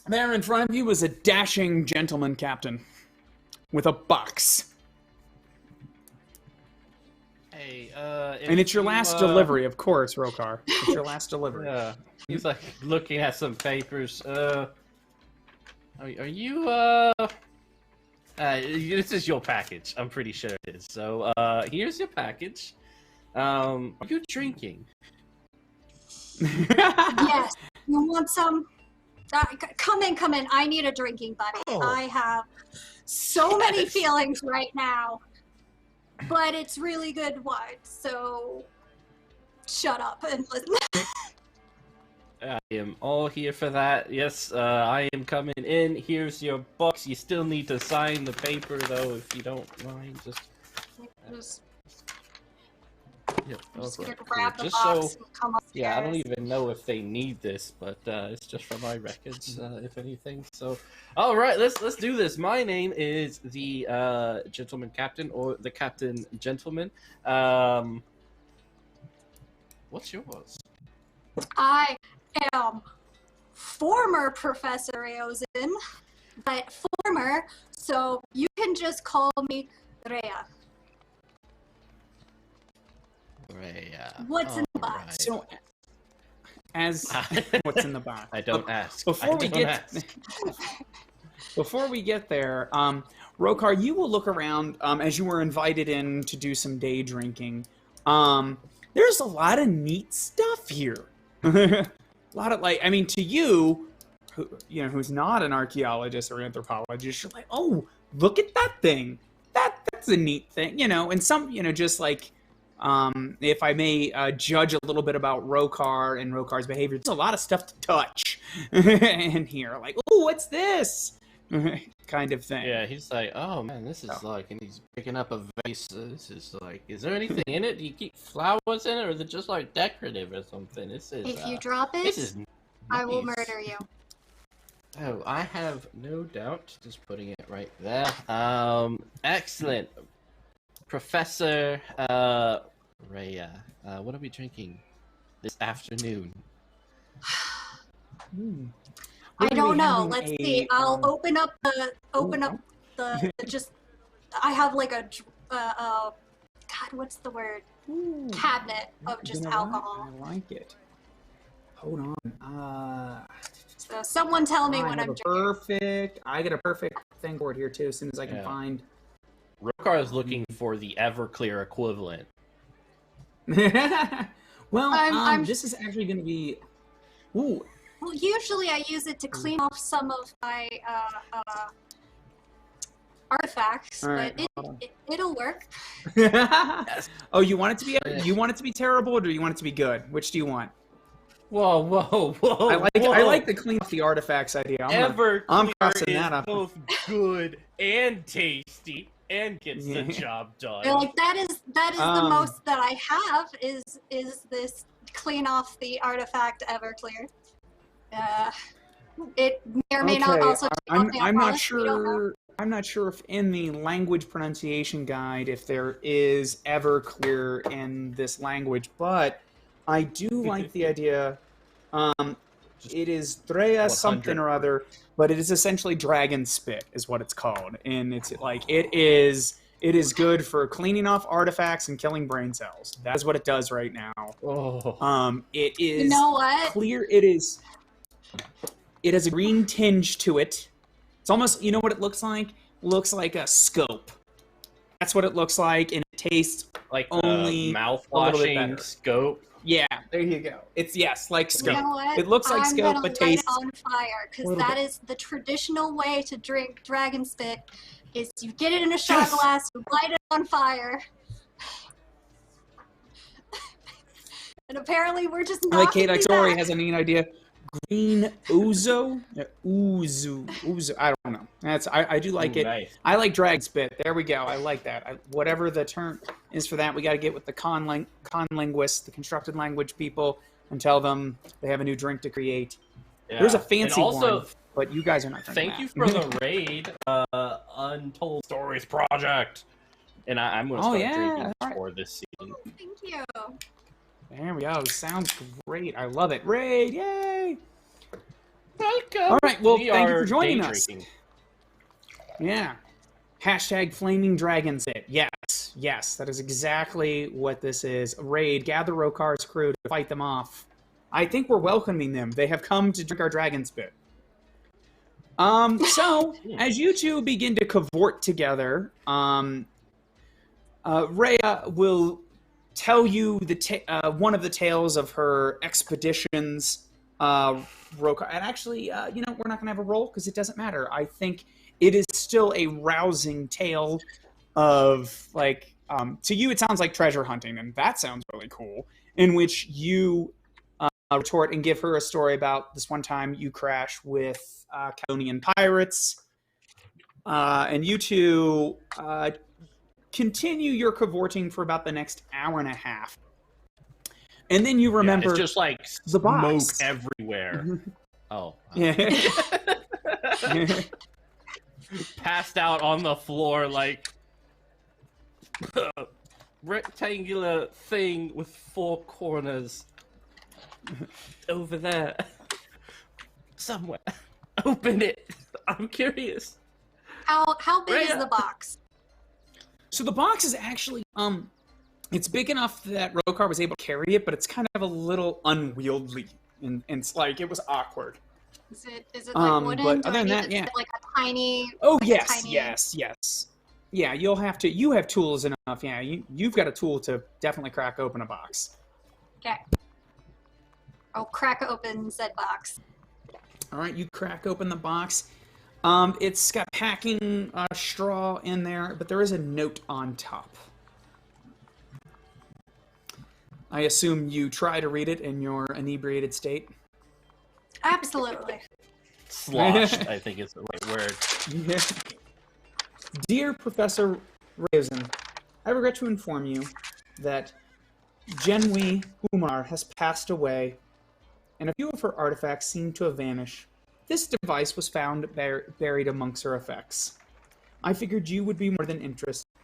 There in front of you was a dashing gentleman captain with a box. Hey, and it's your last delivery, of course, Rokar. It's your last delivery. Yeah. He's like looking at some papers. Are you this is your package. I'm pretty sure it is. So, here's your package. Are you drinking? Yes. You want some? Come in. I need a drinking buddy. Oh. I have so many feelings right now, but it's really good wine. So, shut up and listen. I am all here for that. Yes, I am coming in. Here's your box. You still need to sign the paper, though, if you don't mind. Just gonna grab the Just box so, and come upstairs. yeah, I don't even know if they need this, but it's just for my records, if anything. So, all right, let's do this. My name is the gentleman captain, or the captain gentleman. What's yours? I am former Professor Aozin, but former, so you can just call me Rhea. Rhea. What's in the box? Right. So, what's in the box? I don't ask. Before we get there, Rokar, you will look around as you were invited in to do some day drinking. There's a lot of neat stuff here. A lot of to you, who's not an archaeologist or anthropologist, you're like, oh, look at that thing. That's a neat thing, and some, just like. If I may judge a little bit about Rokar and Rokar's behavior, there's a lot of stuff to touch in here. Like, oh, what's this? Kind of thing. Yeah, he's like, oh man, this is like, and he's picking up a vase. This is like, is there anything in it? Do you keep flowers in it, or is it just like decorative or something? This is. If you drop it, I will murder you. Oh, I have no doubt. Just putting it right there. Excellent. Professor Rhea, what are we drinking this afternoon? I don't know. Let's see. I'll open up the just. I have like a God, what's the word? Cabinet of just alcohol. I like it. Hold on. So someone tell me when I'm drinking. I get a perfect thing for it here too. As soon as I can find. Rokar is looking for the Everclear equivalent. Well, this is actually going to be. Ooh. Well, usually I use it to clean off some of my artifacts, right, but it'll work. Oh, you want it to be terrible, or do you want it to be good? Which do you want? Whoa! I like the clean off the artifacts idea. I'm crossing that up. Both good and tasty, and gets the job done. Like that is the most that I have is this clean off the artifact Everclear. It may or may not also. I'm not sure. I'm not sure if in the language pronunciation guide if there is Everclear in this language, but I do like the idea. It is Dreya something or other, but it is essentially dragon spit, is what it's called, and it's like it is good for cleaning off artifacts and killing brain cells. That's what it does right now. It is. You know what? Clear. It is. It has a green tinge to it. It's almost, you know what it looks like? Looks like a scope. That's what it looks like, and it tastes like only mouth-washing scope. Yeah, there you go. It's like scope. You know what? It looks like scope, but tastes on fire, because that is the traditional way to drink dragon spit. Is you get it in a shot glass, you light it on fire, and apparently we're just not. Like Kate Tori has a neat idea. Green ouzo? Ouzo. I don't know. I do like it. Nice. I like drag spit. There we go. I like that. Whatever the term is for that, we got to get with the con linguists, the constructed language people, and tell them they have a new drink to create. Yeah. There's a fancy one, but you guys are not. Thank you for the raid, Untold Stories Project, and I'm going to start drinking for this season. Thank you. There we go. Sounds great. I love it. Raid, yay! Welcome. All right. Well, thank you for joining us. Yeah. Hashtag Flaming Dragons it. Yes. That is exactly what this is. Raid. Gather Rokar's crew to fight them off. I think we're welcoming them. They have come to drink our dragon spit. So, as you two begin to cavort together, Rhea will tell you one of the tales of her expeditions. Rokar, and actually, we're not going to have a roll because it doesn't matter. I think it is still a rousing tale of, like, to you it sounds like treasure hunting, and that sounds really cool, in which you retort and give her a story about this one time you crash with Caledonian pirates, and you two continue your cavorting for about the next hour and a half. And then you remember it's just like the smoke box everywhere. Oh. Yeah. Passed out on the floor like rectangular thing with 4 corners. Over there. Somewhere. Open it. I'm curious. How big is the box? So the box is actually it's big enough that Rokar was able to carry it, but it's kind of a little unwieldy, and it's like it was awkward. Is it like wooden? But other than that, yeah. Like a tiny. Oh yes. Yeah, you have tools enough. Yeah, you've got a tool to definitely crack open a box. Okay. I'll crack open said box. All right, you crack open the box. It's got packing straw in there, but there is a note on top. I assume you try to read it in your inebriated state? Absolutely. Sloshed, I think is the right word. Yeah. Dear Professor Raisin, I regret to inform you that Genwi Umar has passed away, and a few of her artifacts seem to have vanished. This device was found buried amongst her effects. I figured you would be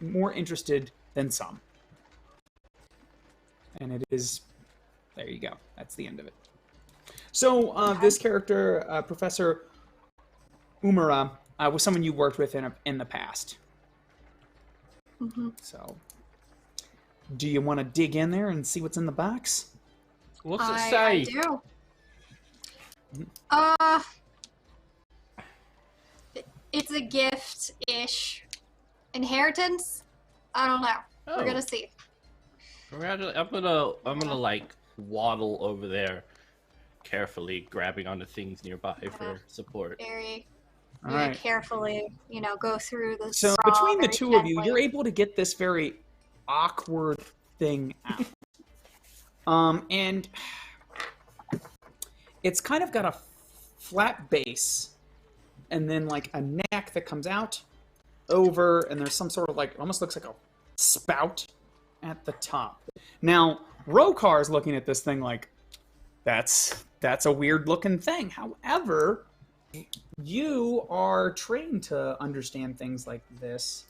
more interested than some. And it is... There you go. That's the end of it. So this character, Professor Umara, was someone you worked with in the past. Mm-hmm. So, do you want to dig in there and see what's in the box? What's it I say? do. It's a gift-ish. Inheritance? I don't know. Oh. We're gonna see. I'm gonna like waddle over there, carefully grabbing onto things nearby for support. Very All right. carefully, go through the So straw between the very two of you, gently. you're able to get this very awkward thing out. And it's kind of got a flat base, and then like a neck that comes out over, and there's some sort of like, almost looks like a spout at the top. Now, Rokar is looking at this thing like, that's a weird looking thing. However, you are trained to understand things like this,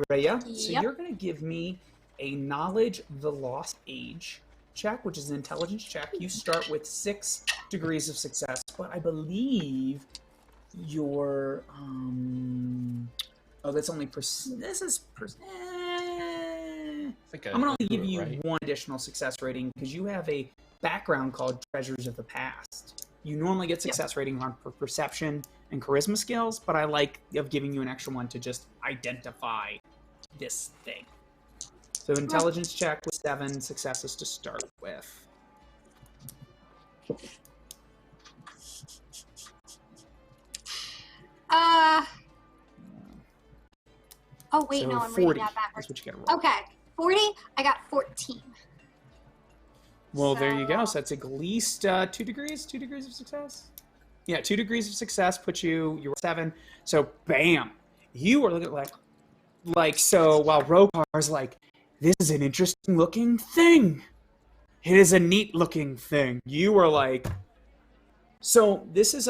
Rhea. So Yep. you're going to give me a knowledge of the lost age check, which is an intelligence check. You start with 6 degrees of success, but I believe your that's only this is I'm going to give you one additional success rating because you have a background called Treasures of the Past. You normally get success rating on perception and charisma skills, but I like of giving you an extra one to just identify this thing. So intelligence check with 7 successes to start with. Oh wait, So no, I'm 40 reading that backwards. is what you got to roll. Okay, 40. I got 14. Well, there you go. So that's at least 2 degrees of success. Yeah, 2 degrees of success puts you 7. So bam, you are looking like so. While Rokar's like, this is an interesting looking thing. It is a neat looking thing. You are like, so this is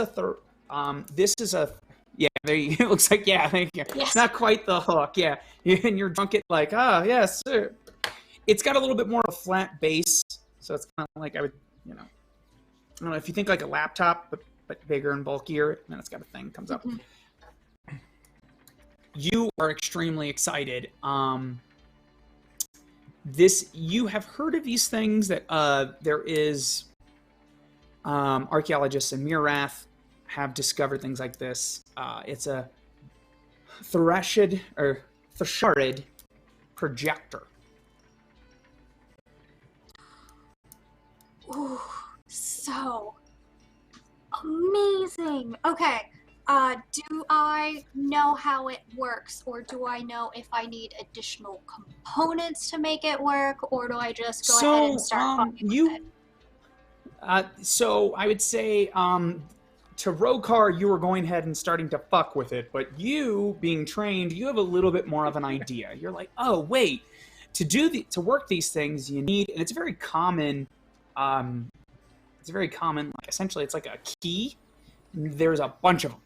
yeah. There you, it looks like thank you. Yes. Not quite the hook. Yeah, and you're drunk it like yes, sir. It's got a little bit more of a flat base. So it's kind of like I don't know if you think like a laptop, but bigger and bulkier, and then it's got a thing comes up. Mm-hmm. You are extremely excited. You have heard of these things that there is archaeologists in Mirath have discovered things like this. It's a Threshed projector. Ooh, so amazing. Okay, do I know how it works, or do I know if I need additional components to make it work, or do I just go ahead and start fucking with it? So I would say to Rokar, you were going ahead and starting to fuck with it, but you, being trained, you have a little bit more of an idea. You're like, oh wait, to work these things, you need, and it's very common. Like essentially, it's like a key. There's a bunch of them.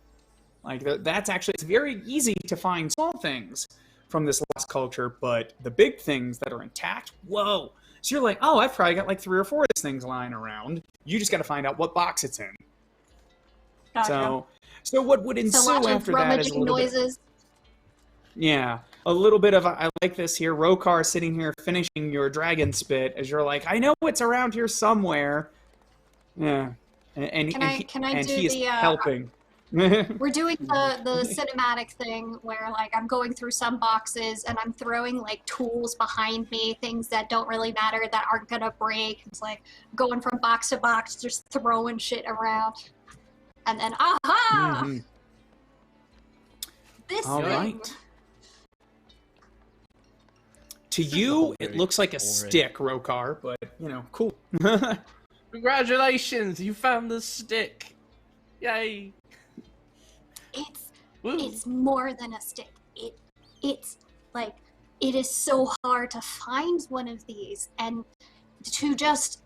Like that's actually, it's very easy to find small things from this lost culture, but the big things that are intact, whoa. So you're like, oh, I've probably got like 3 or 4 of these things lying around. You just got to find out what box it's in. Gotcha. So what would ensue after that is a little noises. A little bit of I like this here. Rokar sitting here finishing your dragon spit as you're like, I know it's around here somewhere. Yeah, and he is helping. We're doing the cinematic thing where like I'm going through some boxes and I'm throwing like tools behind me, things that don't really matter, that aren't gonna break. It's like going from box to box, just throwing shit around, and then aha! Mm-hmm. This All thing. right. To you, it looks like a stick, Rokar, but cool. Congratulations, you found the stick! Yay! It's more than a stick. It's like, it is so hard to find one of these, and to just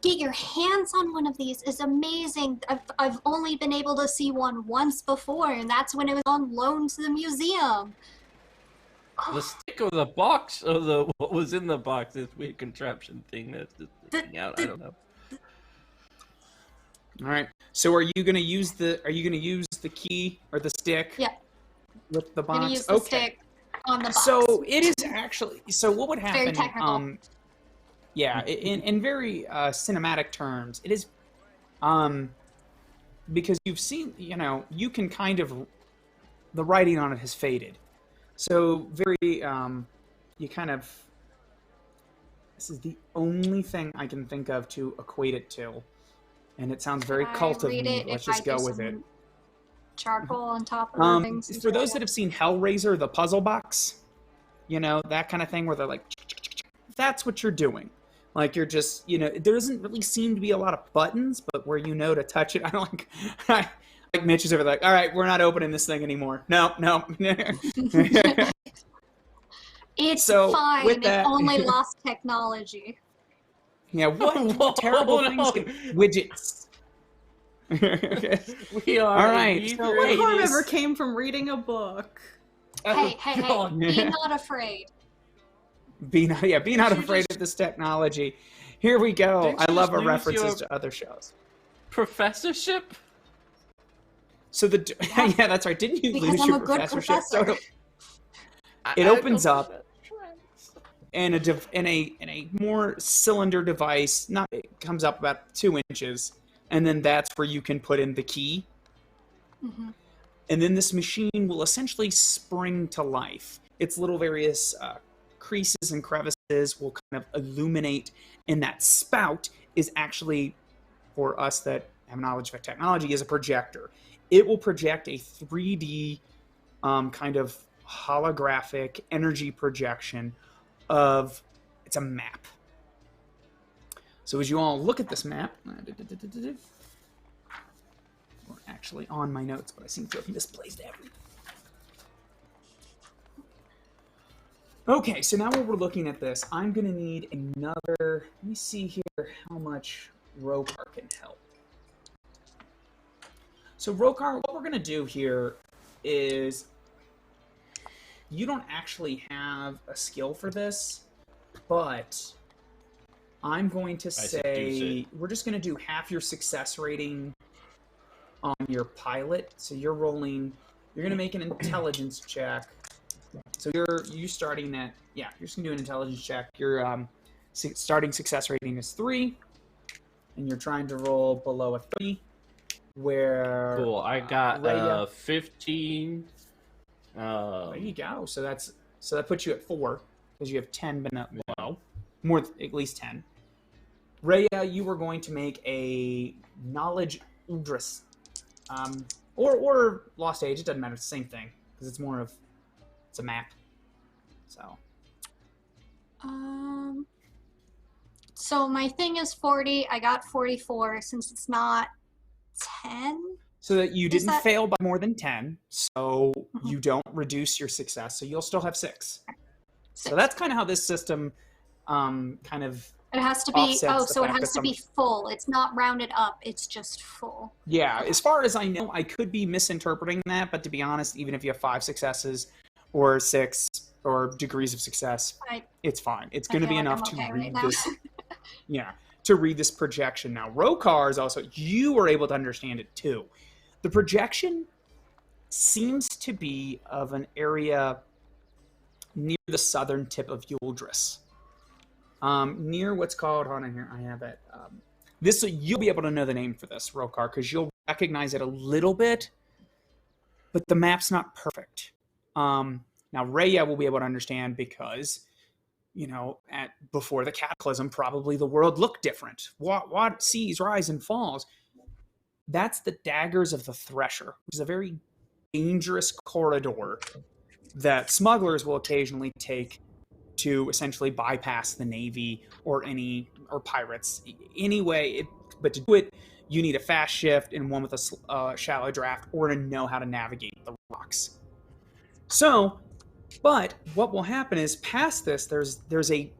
get your hands on one of these is amazing. I've only been able to see one once before, and that's when it was on loan to the museum. The stick of the box, or the what was in the box? This weird contraption thing that's just sticking out. I don't know. All right. So are you going to use the key or the stick? Yeah. With the box. I'm gonna use the stick on the box. So it is actually. So what would happen? Very technical. Yeah. In very cinematic terms, it is. Because you've seen, you can kind of. The writing on it has faded. So very. You kind of. This is the only thing I can think of to equate it to. And it sounds very cult of me. Let's just go with it. Charcoal on top of things. For those that have seen Hellraiser, the puzzle box, that kind of thing where they're like, that's what you're doing. Like you're just, there doesn't really seem to be a lot of buttons, but where to touch it. I don't like Mitch is over like, all right, we're not opening this thing anymore. No. It's fine. It only lost technology. Yeah, what terrible things can widgets. We are all right. So what harm ever came from reading a book? Hey! Be not afraid. Be not afraid of this technology. Here we go. I love our references to other shows. Professorship. So yeah, that's right. Didn't you lose your professorship? So it opens up. And a more cylinder device, it comes up about 2 inches, and then that's where you can put in the key. Mm-hmm. And then this machine will essentially spring to life. Its little various creases and crevices will kind of illuminate, and that spout is actually, for us that have knowledge of technology, is a projector. It will project a 3D kind of holographic energy projection it's a map. So as you all look at this map, we're actually on my notes, but I seem to have misplaced everything. Okay, so now while we're looking at this, I'm going to need another, let me see here how much Rokar can help. So Rokar, what we're going to do here is you don't actually have a skill for this, but I'm going to say we're just going to do half your success rating on your pilot. So you're going to make an intelligence check. So you're starting at, you're just going to do an intelligence check. Your starting success rating is 3, and you're trying to roll below a 3. Where cool, I got 15. There you go. So that puts you at 4 because you have 10, but not more, at least 10. Rhea, you were going to make a knowledge Uldris, or Lost Age. It doesn't matter. It's the same thing because it's a map. So. So my thing is 40. I got 44 since it's not 10. So that you didn't fail by more than 10, so you don't reduce your success, so you'll still have 6. So that's kind of how this system kind of it has to be, so it has to be full. It's not rounded up, it's just full. Yeah, as far as I know, I could be misinterpreting that, but to be honest, even if you have 5 successes or 6 or degrees of success, it's fine. It's going to be enough to read this. To read this projection. Now, Rokar is also, you were able to understand it too. The projection seems to be of an area near the southern tip of Uldris. Near what's called, hold on here, I have it. You'll be able to know the name for this, Rokar, because you'll recognize it a little bit, but the map's not perfect. Now, Rhea will be able to understand because, before the cataclysm, probably the world looked different. What seas rise and falls. That's the Daggers of the Thresher, which is a very dangerous corridor that smugglers will occasionally take to essentially bypass the Navy or pirates. Anyway, but to do it, you need a fast shift and one with a shallow draft, or to know how to navigate the rocks. So, but what will happen is past this, there's a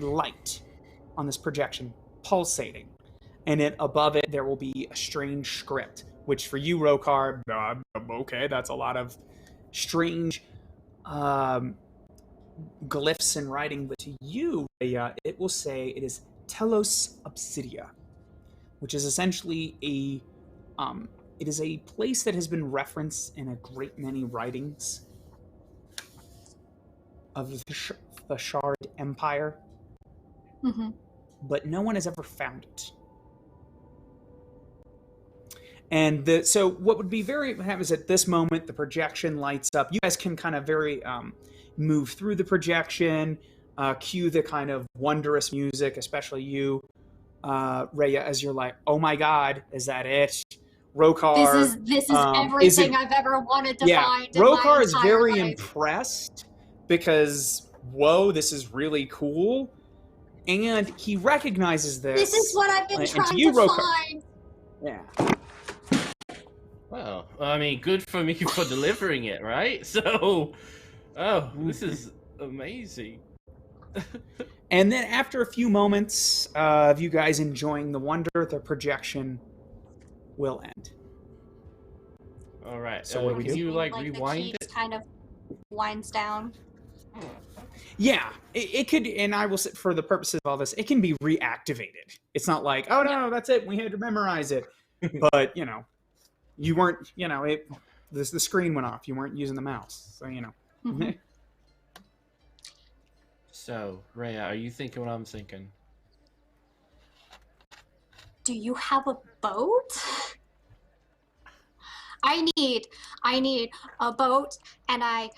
light on this projection pulsating. And above it, there will be a strange script, which for you, Rokar, okay, that's a lot of strange glyphs and writing, but to you, Rhea, it will say it is Telos Obsidia, which is essentially it is a place that has been referenced in a great many writings of the Shard Empire, but no one has ever found it. And so what would be very happens at this moment, the projection lights up. You guys can kind of very move through the projection, cue the kind of wondrous music, especially you, Rhea, as you're like, oh my god, is that it? Rokar. This is everything I've ever wanted to find. Rokar is very life. impressed because, whoa, this is really cool. And he recognizes this. This is what I've been trying to find. Yeah. Well, I mean, good for me for delivering it, right? So, this is amazing. And then after a few moments of you guys enjoying the wonder, the projection will end. All right. So what do we can do? you like the rewind keys it? kind of winds down. Yeah, it could, and I will say, for the purposes of all this, it can be reactivated. It's not like, oh no, that's it, we had to memorize it. But, you know, you weren't, you know, the screen went off. You weren't using the mouse, so, you know. So, Rhea, are you thinking what I'm thinking? Do you have a boat? I need a boat, and I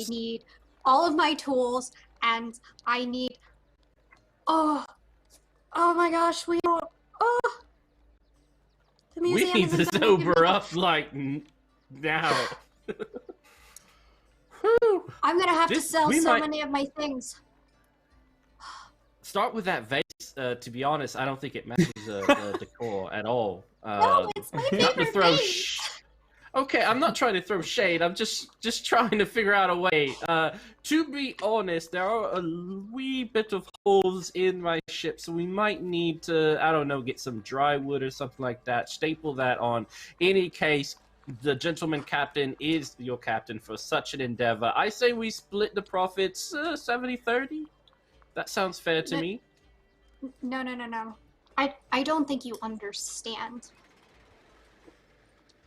need all of my tools, and I need. Oh my gosh, we don't. Oh, the museum We need to isn't gonna give sober me- up like now. I'm gonna have to This- sell we so might- many of my things. Start with that vase. To be honest, I don't think it matches the decor at all. No, it's my Not to favorite throw. thing. Okay, I'm not trying to throw shade. I'm just trying to figure out a way. To be honest, there are a wee bit of holes in my ship, so we might need to, I don't know, get some dry wood or something like that. Staple that on. Any case, the gentleman captain is your captain for such an endeavor. I say we split the profits 70-30. That sounds fair to me. No. I don't think you understand.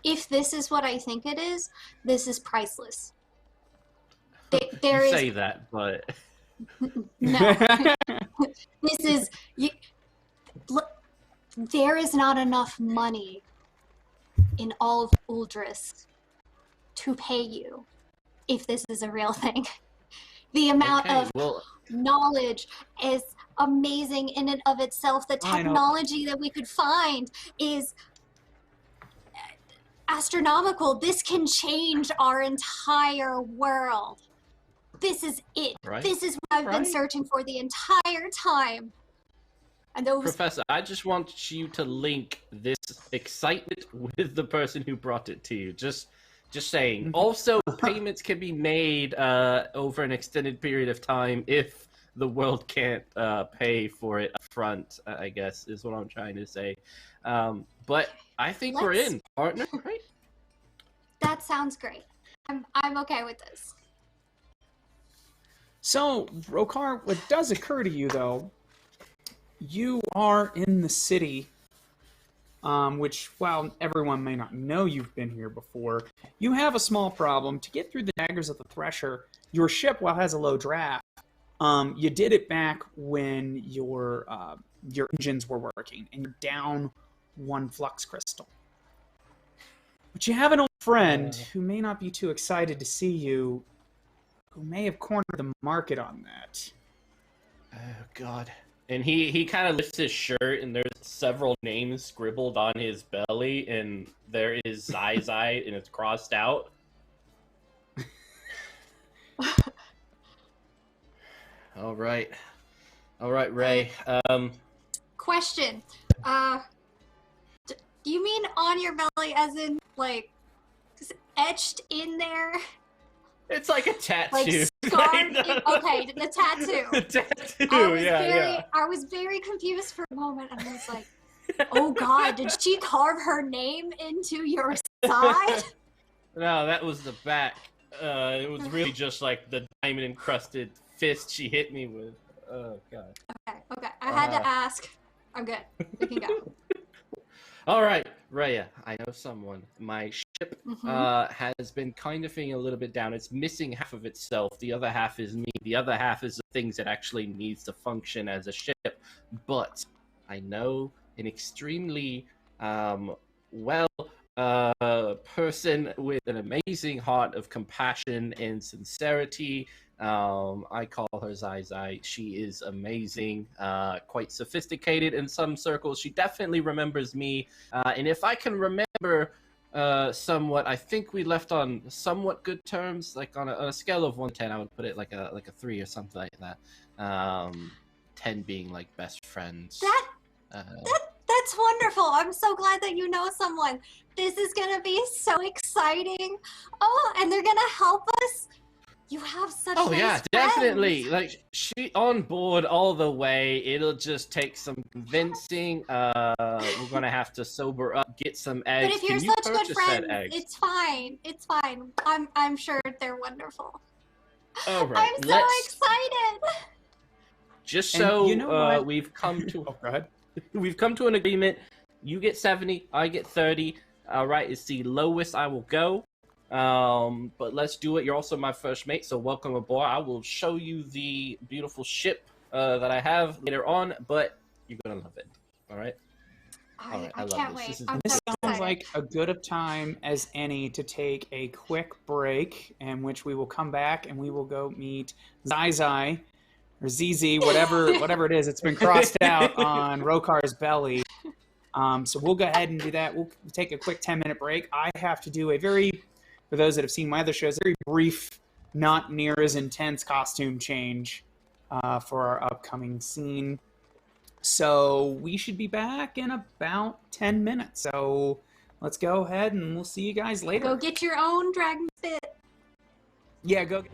If this is what I think it is, this is priceless. There You is say that, but no. This is there is not enough money in all of Uldris to pay you if this is a real thing. The amount of knowledge is amazing in and of itself. The technology that we could find is astronomical. This can change our entire world. This is it. Right. This is what I've been searching for the entire time. And those Professor, I just want you to link this excitement with the person who brought it to you. Just saying. Also, payments can be made over an extended period of time if the world can't pay for it up front, I guess, is what I'm trying to say. But I think we're in, partner, right? That sounds great. I'm okay with this. So, Rokar, what does occur to you, though, you are in the city, which, while everyone may not know you've been here before, you have a small problem. To get through the daggers of the Thresher, your ship, while has a low draft, you did it back when your engines were working, and you're down one flux crystal. But you have an old friend who may not be too excited to see you, who may have cornered the market on that. Oh, God. And he kind of lifts his shirt, and there's several names scribbled on his belly, and there is Zai, and it's crossed out. All right, Ray. Question. Do you mean on your belly as in, like, etched in there? It's like a tattoo. Like scarred? Okay, the tattoo. The tattoo, yeah. I was very confused for a moment, and I was like, oh God, did she carve her name into your side? No, that was the back. It was really just like the diamond encrusted fist she hit me with. Oh god. Okay. I had to ask. I'm good. We can go. All right, Raya, I know someone. My ship has been kind of feeling a little bit down. It's missing half of itself. The other half is me. The other half is the things that actually needs to function as a ship. But I know an extremely person with an amazing heart of compassion and sincerity. I call her Zai Zai. She is amazing, quite sophisticated in some circles. She definitely remembers me. And if I can remember somewhat, I think we left on somewhat good terms. Like on a scale of 1 to 10, I would put it like a 3 or something like that. 10 being like best friends. That's wonderful. I'm so glad that you know someone. This is gonna be so exciting. Oh, and they're gonna help us. You have such nice friends. Definitely. Like she on board all the way. It'll just take some convincing. We're gonna have to sober up, get some eggs. But if you're such good friends, it's fine. It's fine. I'm sure they're wonderful. All right, I'm so excited. Just so you know we've come to. Oh, go ahead. We've come to an agreement. You get 70, I get 30. All right, it's the lowest I will go. But let's do it. You're also my first mate, so welcome aboard. I will show you the beautiful ship that I have later on, but you're gonna love it. All right. All right, I love can't this. wait. This sounds like a good of time as any to take a quick break, in which we will come back and we will go meet Zai Zai. Or ZZ, whatever it is, it's been crossed out on Rokar's belly. So we'll go ahead and do that. We'll take a quick 10-minute break. I have to do for those that have seen my other shows, very brief, not near as intense costume change for our upcoming scene. So we should be back in about 10 minutes. So let's go ahead and we'll see you guys later. Go get your own dragon spit. Yeah, go.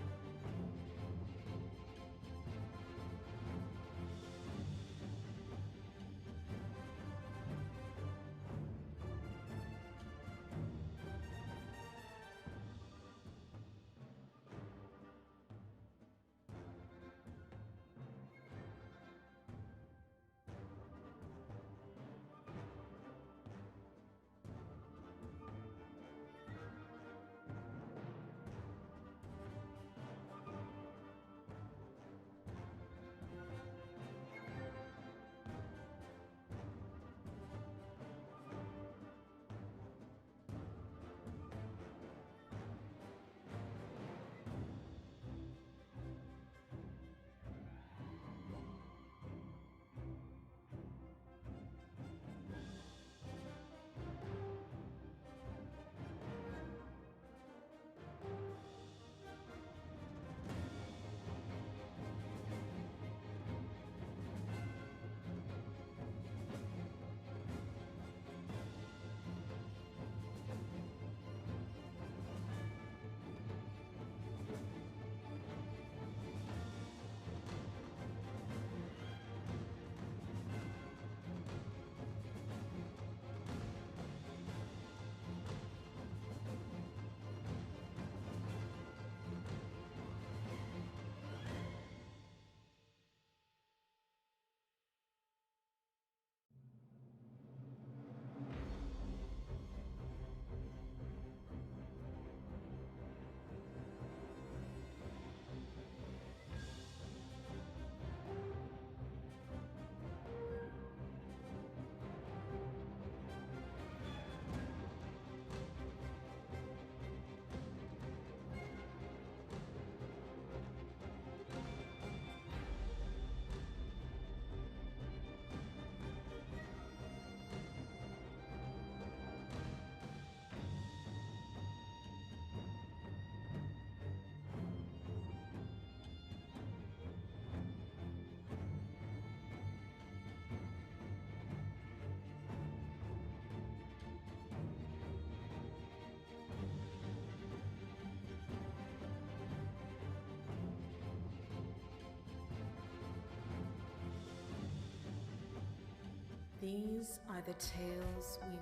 These are the tales we weave.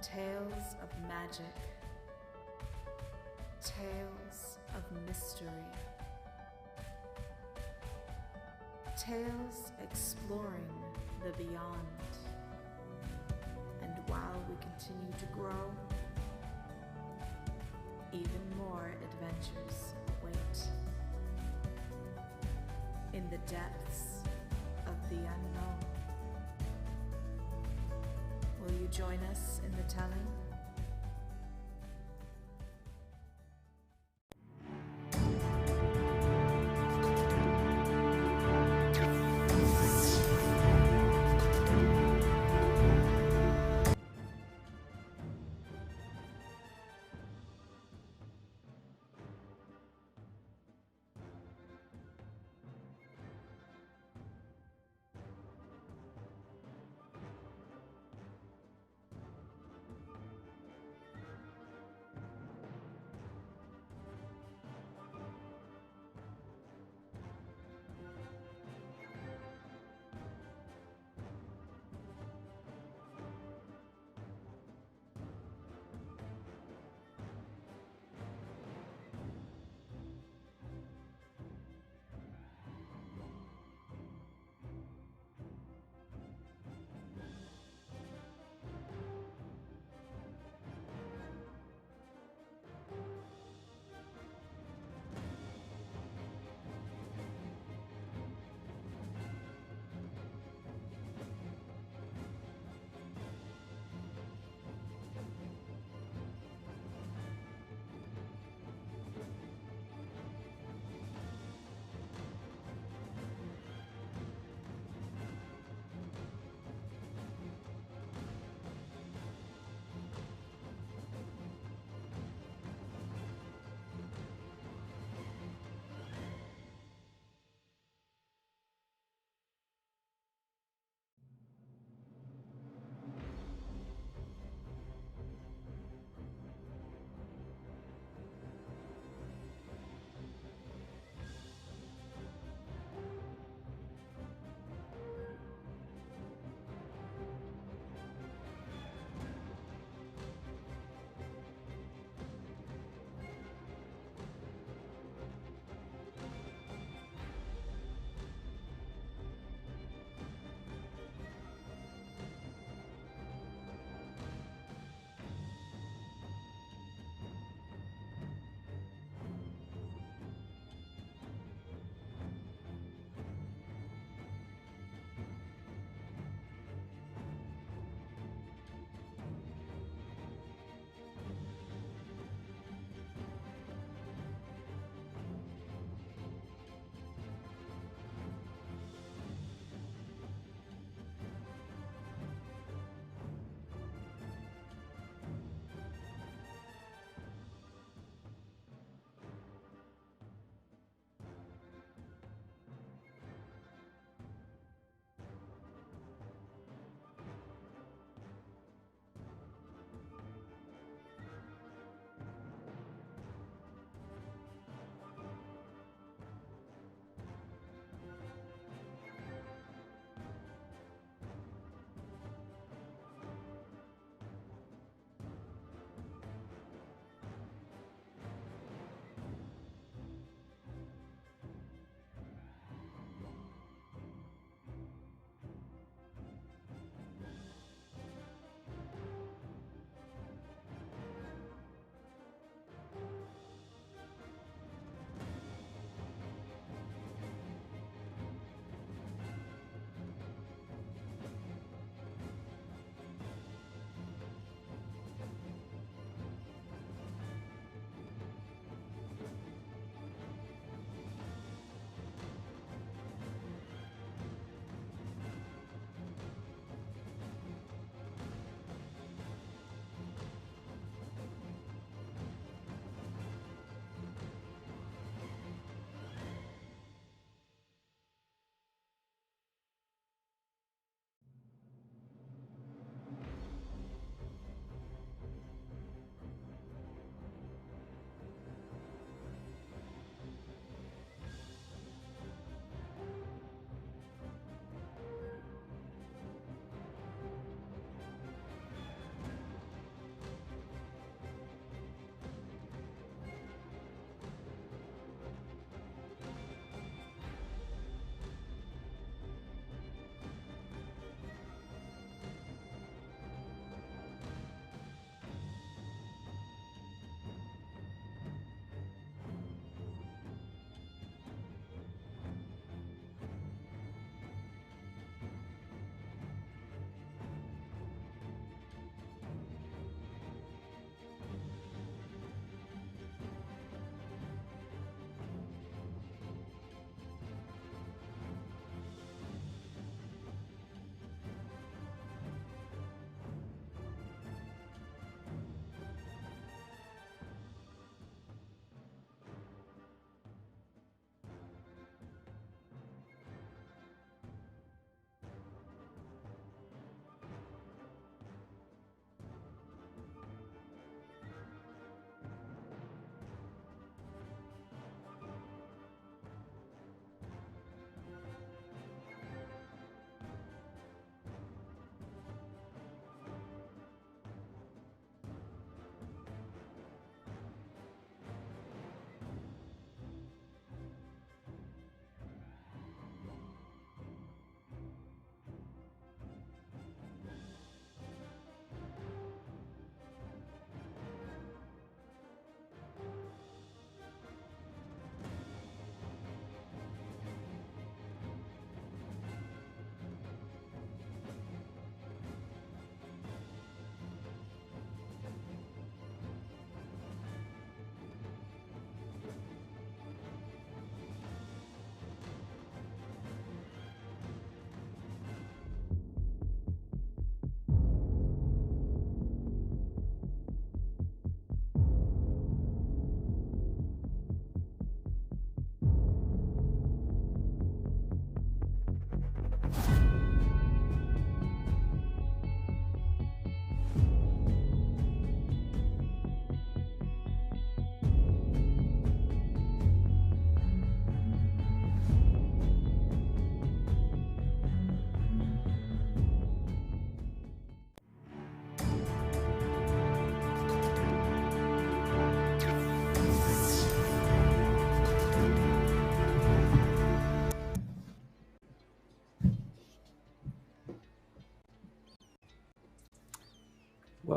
Tales of magic, Tales of mystery. Tales exploring the beyond. And while we continue to grow, even more adventures await. In the depths of the unknown. Will you join us in the telling?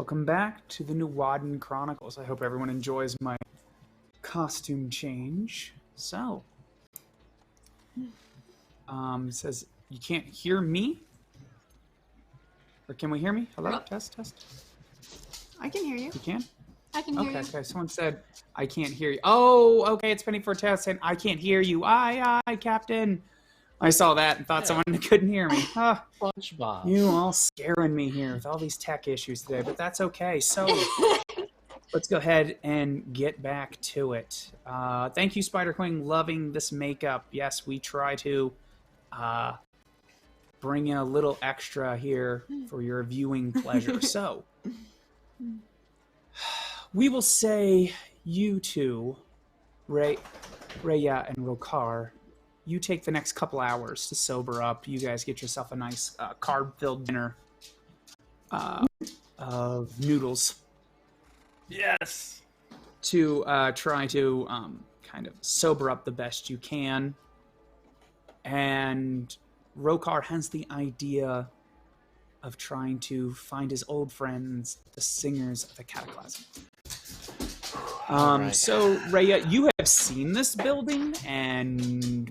Welcome back to the Nuadan Chronicles. I hope everyone enjoys my costume change. So, it says you can't hear me? Or can we hear me? Hello? Test. I can hear you. You can? I can hear you. Okay, someone said, I can't hear you. Oh, okay, it's Penny Fortel saying, I can't hear you. Aye, Captain. I saw that and thought someone couldn't hear me. SpongeBob. You all scaring me here with all these tech issues today, but that's okay. So, let's go ahead and get back to it. Thank you, Spider Queen. Loving this makeup. Yes, we try to bring in a little extra here for your viewing pleasure. So, we will say you two, Raya and Rokar, you take the next couple hours to sober up. You guys get yourself a nice carb-filled dinner of noodles. Yes. To try to kind of sober up the best you can. And Rokar has the idea of trying to find his old friends, the singers of the Cataclysm. Right. So, Raya, you have seen this building,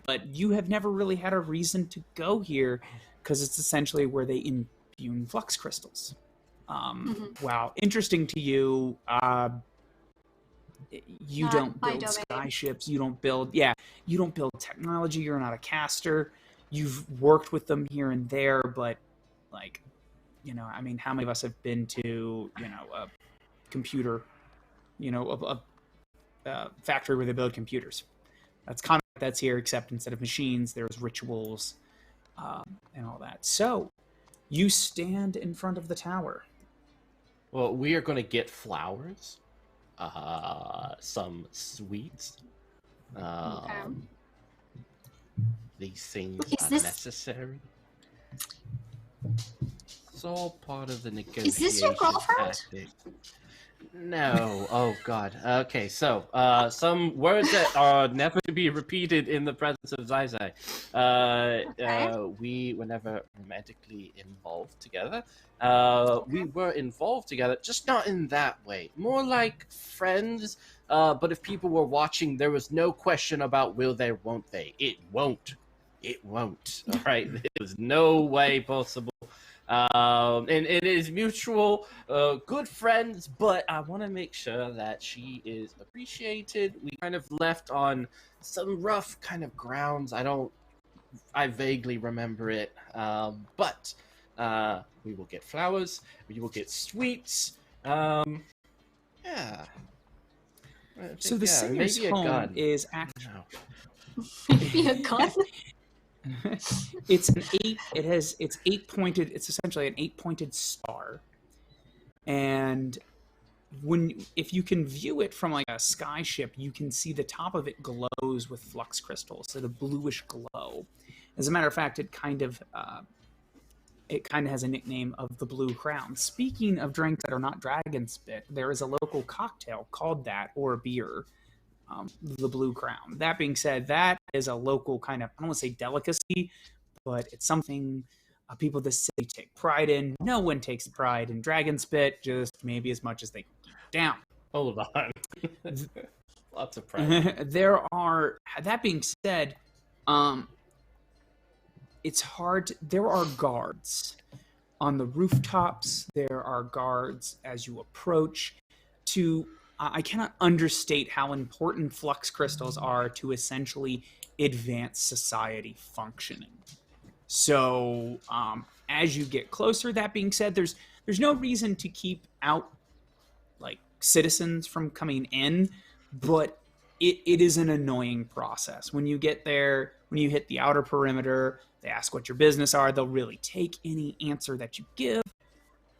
but you have never really had a reason to go here because it's essentially where they impugn flux crystals. Wow, interesting to you. You don't build skyships. You don't build technology. You're not a caster. You've worked with them here and there, but I mean, how many of us have been to, a computer, a factory where they build computers? That's kind of like that's here, except instead of machines, there's rituals and all that. So, you stand in front of the tower. Well, we are going to get flowers, some sweets. These things are necessary. It's all part of the negotiation. Is this your girlfriend? Tactic. No. Oh, God. Okay, so some words that are never to be repeated in the presence of Zai. We were never romantically involved together. We were involved together, just not in that way. More like friends. But if people were watching, there was no question about will they, won't they. It won't. It won't. All right? There's no way possible. And it is mutual, good friends, but I want to make sure that she is appreciated. We kind of left on some rough kind of grounds. I vaguely remember it, but we will get flowers, we will get sweets, yeah. So the singer's home is actually... Maybe a gun? It's essentially an 8-pointed star. And if you can view it from like a sky ship, you can see the top of it glows with flux crystals, so the bluish glow. As a matter of fact, it kind of has a nickname of the Blue Crown. Speaking of drinks that are not dragon spit, there is a local cocktail called that, or a beer, the Blue Crown. That being said, that is a local kind of, I don't want to say delicacy, but it's something people of the city take pride in. No one takes pride in dragon spit, just maybe as much as they can keep down. Hold on. Lots of pride. That being said, it's hard. There are guards on the rooftops. There are guards as you approach. I cannot understate how important flux crystals are to essentially advance society functioning. So, as you get closer, that being said, there's no reason to keep out citizens from coming in, but it is an annoying process. When you get there, when you hit the outer perimeter, they ask what your business are. They'll really take any answer that you give.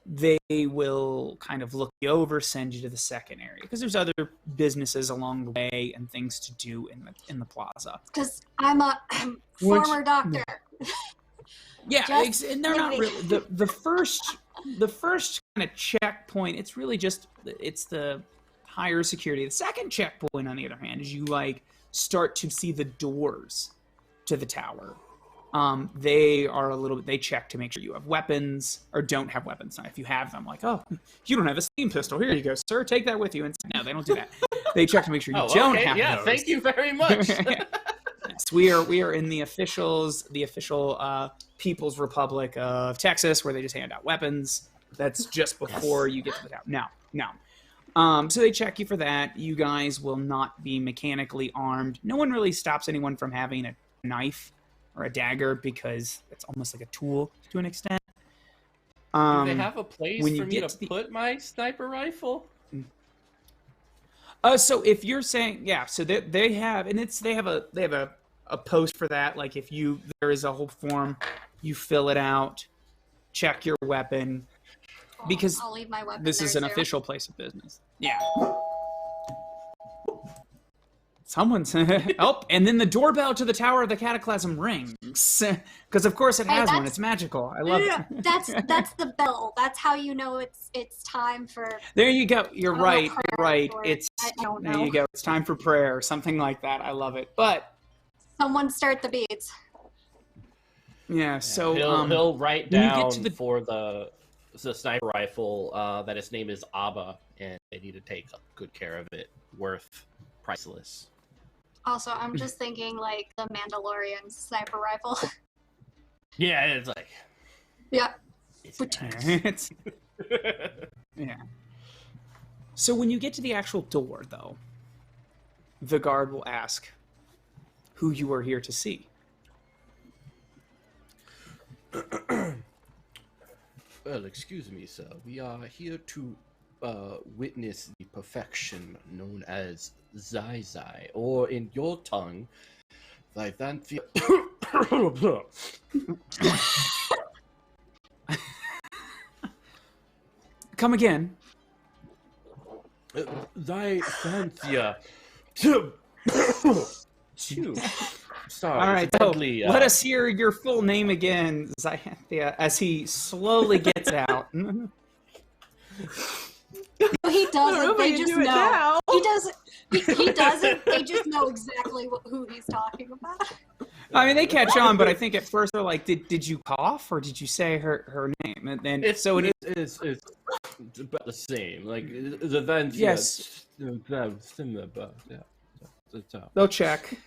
They will kind of look you over, send you to the second area, because there's other businesses along the way and things to do in the plaza. Because I'm a former doctor. Yeah, and they're not really the first kind of checkpoint. It's really just the higher security. The second checkpoint, on the other hand, is you start to see the doors to the tower. They are a little bit. They check to make sure you have weapons or don't have weapons. Now, if you have them, like, oh, you don't have a steam pistol. Here you go, sir. Take that with you. And no, they don't do that. They check to make sure you don't have those. Thank you very much. Yes, we are in the official People's Republic of Texas, where they just hand out weapons. That's just before you get to the town. No. So they check you for that. You guys will not be mechanically armed. No one really stops anyone from having a knife or a dagger because it's almost like a tool to an extent. Do they have a place when for you me get to to put my sniper rifle? So if you're saying, yeah, so they have a post for that. Like if there is a whole form, you fill it out, check your weapon, because I'll leave my weapon this is an there, too. official place of business. Yeah. Someone's and then the doorbell to the Tower of the Cataclysm rings because of course it has one. It's magical. I love it. That's the bell. That's how you know it's time for. There you go. You're right. You're right. I don't know. There you go. It's time for prayer, something like that. I love it. But Someone start the beads. yeah. So he'll write down to the... for the sniper rifle that its name is Abba, and they need to take good care of it. Worth priceless. Also, I'm just thinking like the Mandalorian sniper rifle. Yeah, it's like. Yeah. It's yeah. So when you get to the actual door, though, the guard will ask who you are here to see. Well, excuse me, sir. We are here to witness the perfection known as Zai Zai, or in your tongue, Lythanthia. Come again. Lythanthia. Sorry. All right, so deadly, let us hear your full name again, Zyanthia, as he slowly gets out. He doesn't. They just know. Now. He doesn't. He doesn't. They just know exactly who he's talking about. I mean, they catch on, but I think at first they're like, "Did you cough or did you say her name?" And then It's so it it's about the same. Like the event. Yes. Similar, but yeah. they'll check.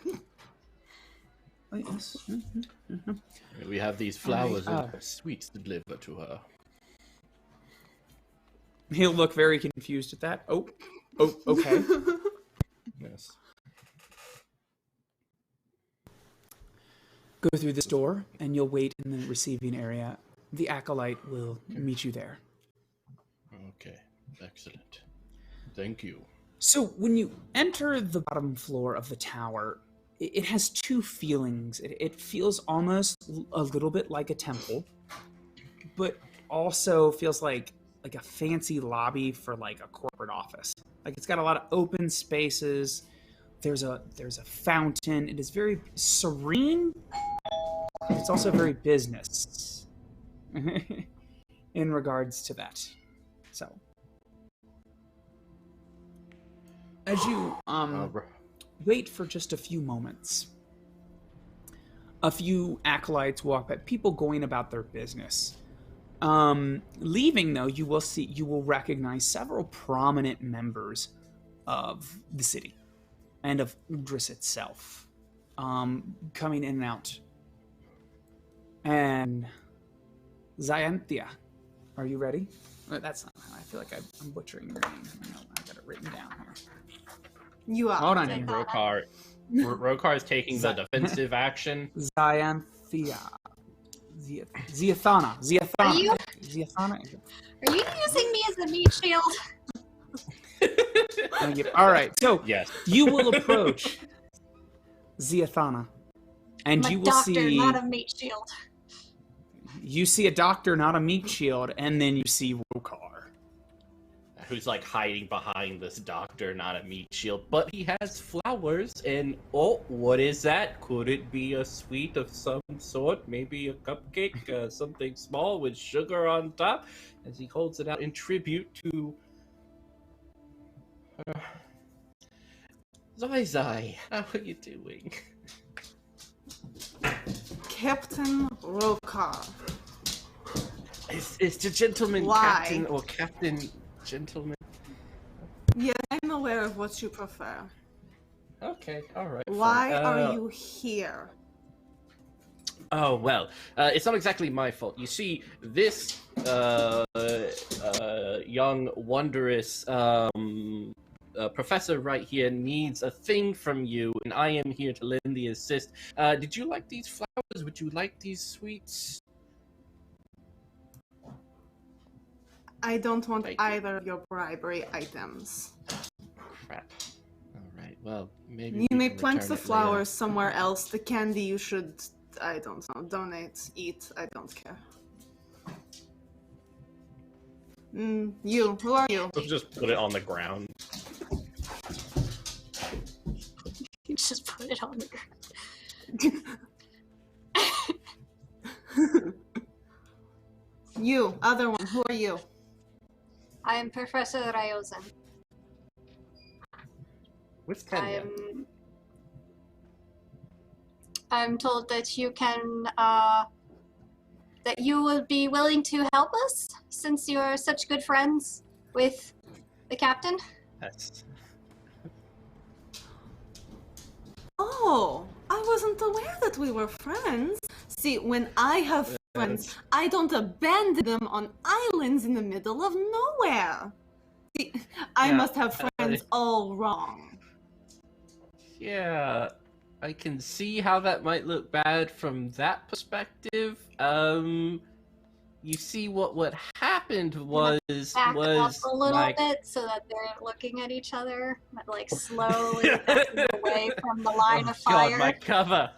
We have these flowers Alright, and sweets to deliver to her. He'll look very confused at that. Oh, okay. Yes. Go through this door, and you'll wait in the receiving area. The acolyte will meet you there. Okay. Excellent. Thank you. So when you enter the bottom floor of the tower, it has two feelings. It feels almost a little bit like a temple, but also feels like a fancy lobby for like a corporate office. Like it's got a lot of open spaces. There's a fountain. It is very serene. It's also very business in regards to that. So as you wait for just a few moments, a few acolytes walk by, people going about their business. Leaving though, you will recognize several prominent members of the city and of Udris itself, coming in and out. And Zyanthia, are you ready? That's not. I feel like I'm butchering your name. I got it written down here. You are. Hold on. Rokar is taking the defensive action. Zyanthia. Ziathana. Are you using me as a meat shield? All right. So Yes. you will approach Ziathana, and I'm you a will doctor, see. not a meat shield. You see a doctor, not a meat shield, and then you see Rokar. Who's like hiding behind this doctor, not a meat shield, but he has flowers. And what is that? Could it be a sweet of some sort? Maybe a cupcake, something small with sugar on top? As he holds it out in tribute to Zai Zai. How are you doing? Captain Rokar. It's the gentleman Why? captain or captain gentleman. Yes, I'm aware of what you prefer. Okay, all right. Why fine. are you here? Oh well, it's not exactly my fault. You see, this young wondrous professor right here needs a thing from you, and I am here to lend the assist. Did you like these flowers? Would you like these sweets? I don't want Thank you. either of your bribery items. Crap. All right. Well, maybe You we may can plant return the it later. flowers somewhere else. The candy you should, I don't know, donate, eat. I don't care. You, who are you? Let's just put it on the ground. You just put it on the ground. You, other one, who are you? I am Professor Ryozen. What's Kenya? I'm told that you can, that you would be willing to help us since you are such good friends with the captain. That's... Oh, I wasn't aware that we were friends. See, when I have friends, I don't abandon them on islands in the middle of nowhere. See, I must have friends all wrong. Yeah, I can see how that might look bad from that perspective. You see, what happened was Back up a little like... bit so that they're looking at each other, like slowly backing away from the line of fire. God, my cover.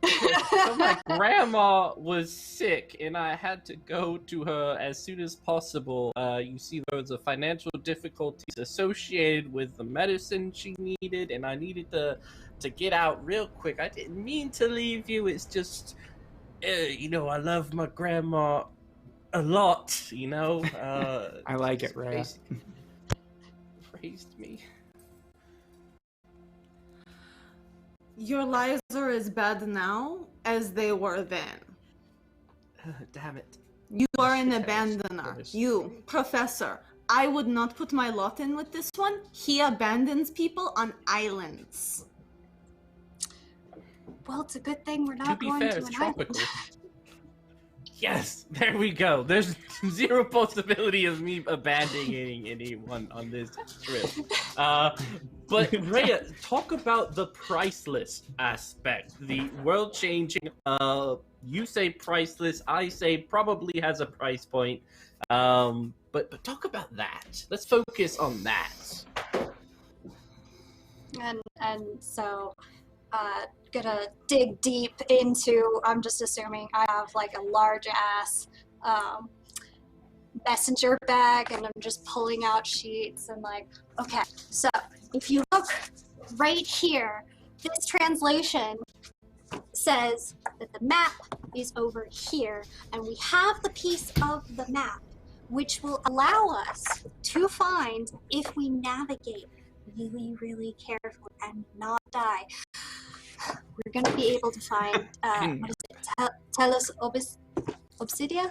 So my grandma was sick, and I had to go to her as soon as possible. You see, there was a financial difficulties associated with the medicine she needed, and I needed to get out real quick. I didn't mean to leave you. It's just, you know, I love my grandma a lot. You know, I like it, Rhea. Raised me. Your lives are as bad now as they were then. Damn it. You are an Yes, abandoner. yes. You, Professor. I would not put my lot in with this one. He abandons people on islands. Well, it's a good thing we're To not be going fair, to it's an tropical. island. Yes, there we go. There's zero possibility of me abandoning anyone on this trip. But Rhea, talk about the priceless aspect, the world-changing. You say priceless, I say probably has a price point. But talk about that. Let's focus on that. And so, gonna dig deep into, I'm just assuming I have like a large ass messenger bag, and I'm just pulling out sheets and like, okay, so if you look right here, this translation says that the map is over here, and we have the piece of the map which will allow us to find, if we navigate really, really carefully and not die, we're going to be able to find, what is it, Telos Obsidia?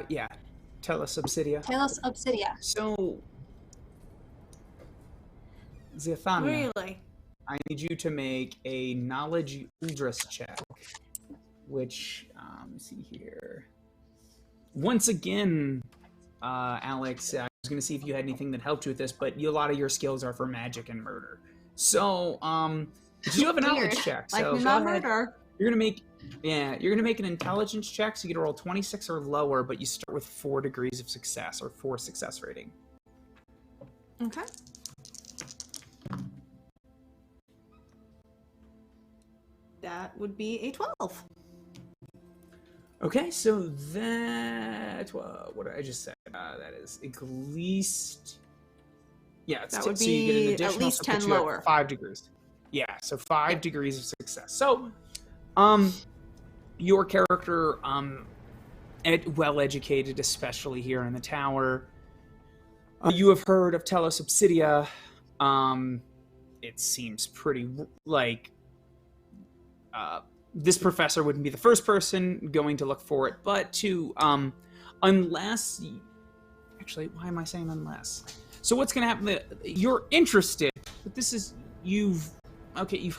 Yeah. Telos Obsidia. Telos Obsidia. So, Zephania, Really? I need you to make a knowledge Uldris check, which, let's see here. Once again, Alex, I was going to see if you had anything that helped you with this, but a lot of your skills are for magic and murder. So, you do have a knowledge check. Like So me go not ahead. murder. You're gonna make an intelligence check, so you get to roll 26 or lower, but you start with 4 degrees of success, or 4 success rating. Okay. That would be a 12. Okay, so that, what did I just say? That is at least, yeah, it's That would so you get an be additional, at least so it puts 10 you at lower. 5 degrees. Yeah, so 5 degrees of success. So, your character, well-educated, especially here in the tower. You have heard of Telos Obsidia. It seems pretty, like, this professor wouldn't be the first person going to look for it, but unless... Actually, why am I saying unless? So what's going to happen? You're interested, but this is... You've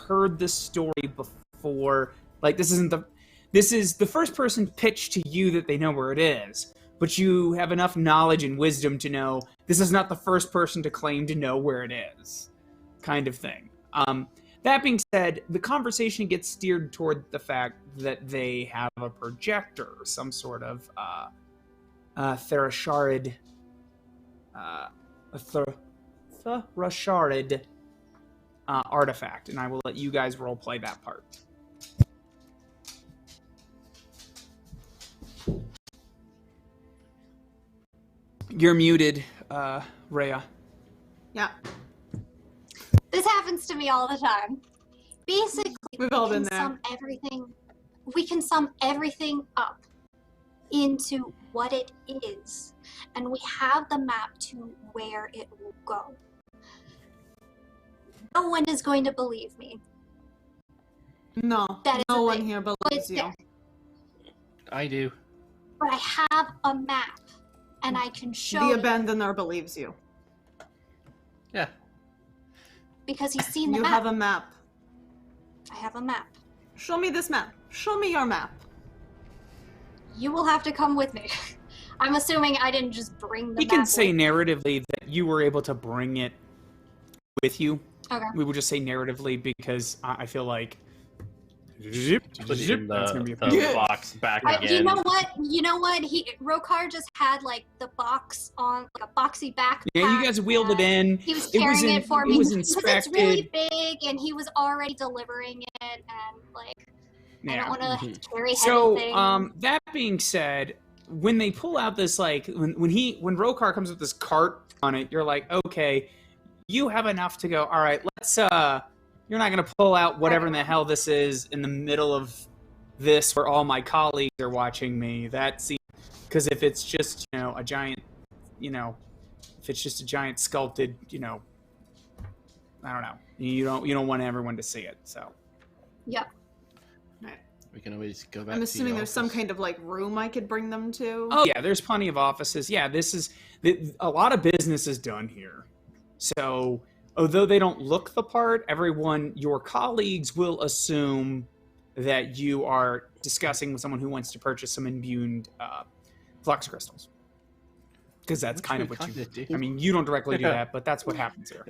heard this story before. Like, this is the first person pitched to you that they know where it is, but you have enough knowledge and wisdom to know this is not the first person to claim to know where it is, kind of thing. That being said, the conversation gets steered toward the fact that they have a projector, some sort of Therasharid artifact, and I will let you guys roleplay that part. You're muted, Rhea. Yeah. This happens to me all the time. Basically, We've all been there. We can sum everything up into what it is, and we have the map to where it will go. No one is going to believe me. No, That is no the one thing. here It's believes you. there. I do. But I have a map, and I can show The you abandoner believes you. Yeah. because he's seen the You map. have a map. I have a map. Show me this map. Show me your map. You will have to come with me. I'm assuming I didn't just bring the We map. can say with- narratively that you were able to bring it with you. Okay. We will just say narratively because I feel like Put it in that's gonna be a the box back again. You know what? Rokar just had like the box on, like a boxy backpack. Yeah, you guys wheeled it and in. He was It was carrying in- it for it me was because it's really inspected. big, and he was already delivering it, and like I don't want to carry So, heavy things. that being said, when they pull out this, like, when Rokar comes with this cart on it, you're like, okay, you have enough to go, all right, let's, you're not going to pull out whatever in the hell this is in the middle of this where all my colleagues are watching me. That seems, because if it's just, a giant, if it's just a giant sculpted, I don't know, you don't want everyone to see it, so. Yep. We can always go back. I'm to assuming the there's some office. kind of like room I could bring them to. Oh yeah, there's plenty of offices. Yeah, this is a lot of business is done here. So although they don't look the part, your colleagues will assume that you are discussing with someone who wants to purchase some imbued flux crystals. Because that's Which kind we of what kinda you. do. I mean, you don't directly do that, but that's what happens here.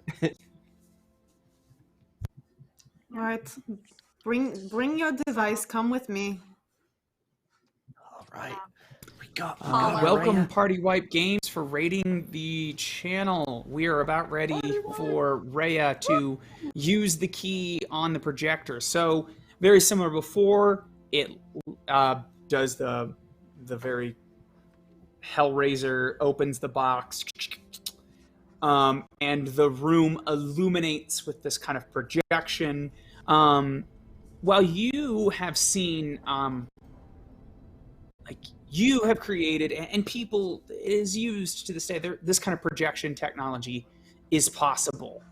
All right, bring your device. Come with me. All right. We got. Follow. Welcome, Rhea. Party Wipe Games, for raiding the channel. We are about ready for Rhea to use the key on the projector. So, very similar before, it does the very Hellraiser, opens the box, and the room illuminates with this kind of projection. While you have seen, you have created, and people, it is used to this day, this kind of projection technology is possible.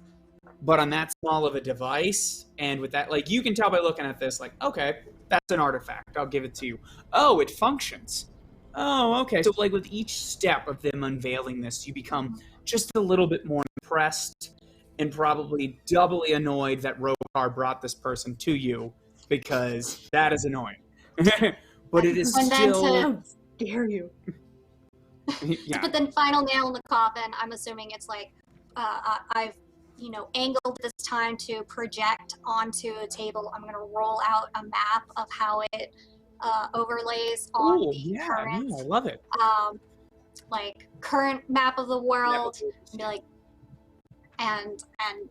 But on that small of a device, and with that, like, you can tell by looking at this, like, okay, that's an artifact, I'll give it to you. Oh, it functions. Oh, okay. So, like, with each step of them unveiling this, you become just a little bit more impressed and probably doubly annoyed that Rokar brought this person to you, because that is annoying. But it is And then still... How dare you? Yeah. But then final nail in the coffin, I'm assuming it's like I've angled this time to project onto a table. I'm going to roll out a map of how it overlays on Ooh, the yeah, current I love it. current map of the world, and be like, and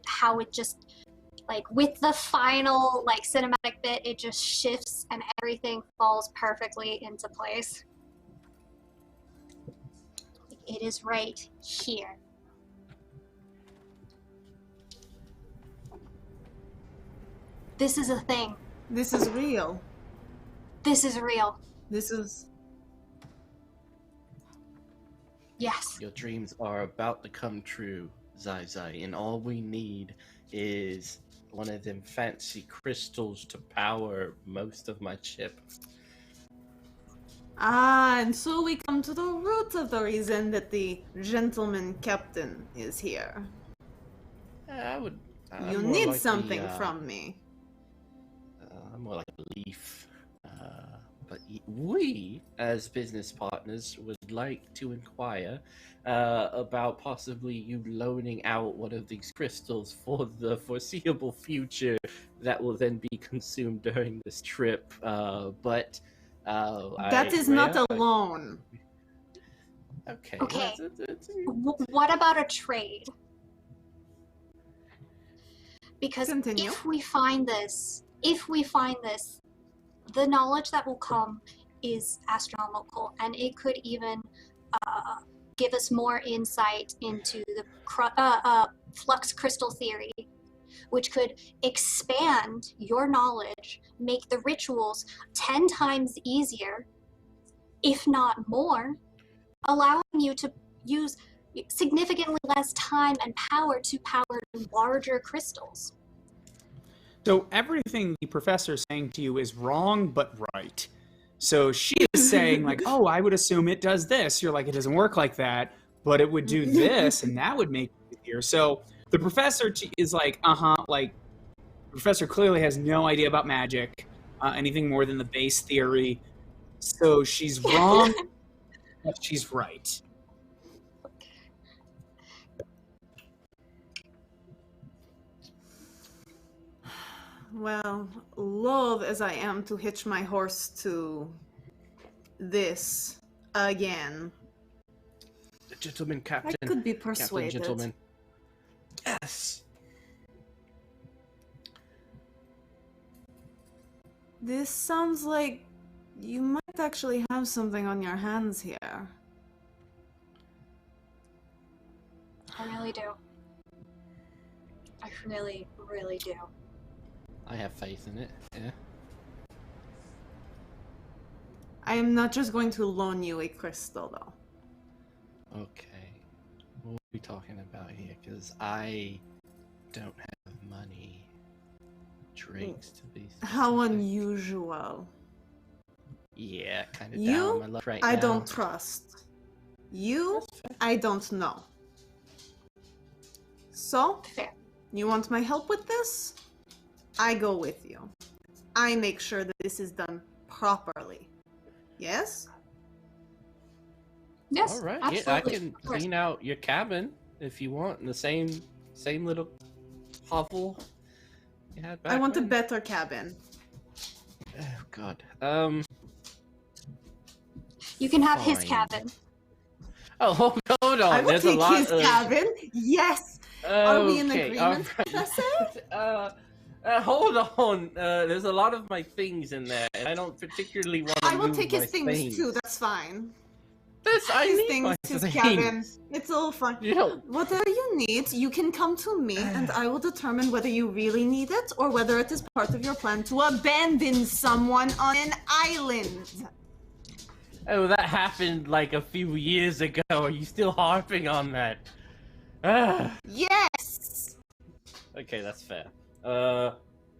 how it just, like, with the final like cinematic bit, it just shifts and everything falls perfectly into place. It is right here. This is a thing. This is real. This is real. This is. Yes. Your dreams are about to come true, Zai Zai, and all we need is one of them fancy crystals to power most of my ship. Ah, and so we come to the root of the reason that the gentleman captain is here. You more need like something from me. I'm more like a leaf. But we, as business partners, would like to inquire about possibly you loaning out one of these crystals for the foreseeable future that will then be consumed during this trip. That is not a loan. Okay. Okay. What about a trade? Because Continue. if we find this, the knowledge that will come is astronomical, and it could even give us more insight into the flux crystal theory, which could expand your knowledge, make the rituals 10 times easier, if not more, allowing you to use significantly less time and power to power larger crystals. So everything the professor is saying to you is wrong, but right. So she is saying, like, oh, I would assume it does this. You're like, it doesn't work like that, but it would do this, and that would make it easier. So the professor is like, like, the professor clearly has no idea about magic, anything more than the base theory. So she's wrong, but she's right. Well, loath as I am to hitch my horse to this again, The gentleman captain. I could be Captain, persuaded. gentleman. Yes. This sounds like you might actually have something on your hands here. I really do. I really, really do. I have faith in it. Yeah. I am not just going to loan you a crystal, though. Okay. What are we talking about here? Because I don't have money. Drinks to be specific. How unusual. Yeah, kind of You, down on my luck right I now. don't trust. You, I don't know. So, Fair. you want my help with this? I go with you. I make sure that this is done properly. Yes? Yes, All right. absolutely. Yeah, I can Of course. clean out your cabin if you want in the same little hovel you had back I want a when. better cabin. Oh God. You can have his Fine. cabin. Oh, hold on. I will There's a take lot his of... cabin. Yes. Are we in Okay, agreement, all Professor? Hold on. There's a lot of my things in there, and I don't particularly want to I will move take my his things things. too. That's fine. I His need things, my his things. cabin. It's all fine. You don't. Whatever you need, you can come to me, and I will determine whether you really need it or whether it is part of your plan to abandon someone on an island. Oh, that happened like a few years ago. Are you still harping on that? Ah. Yes. Okay, that's fair.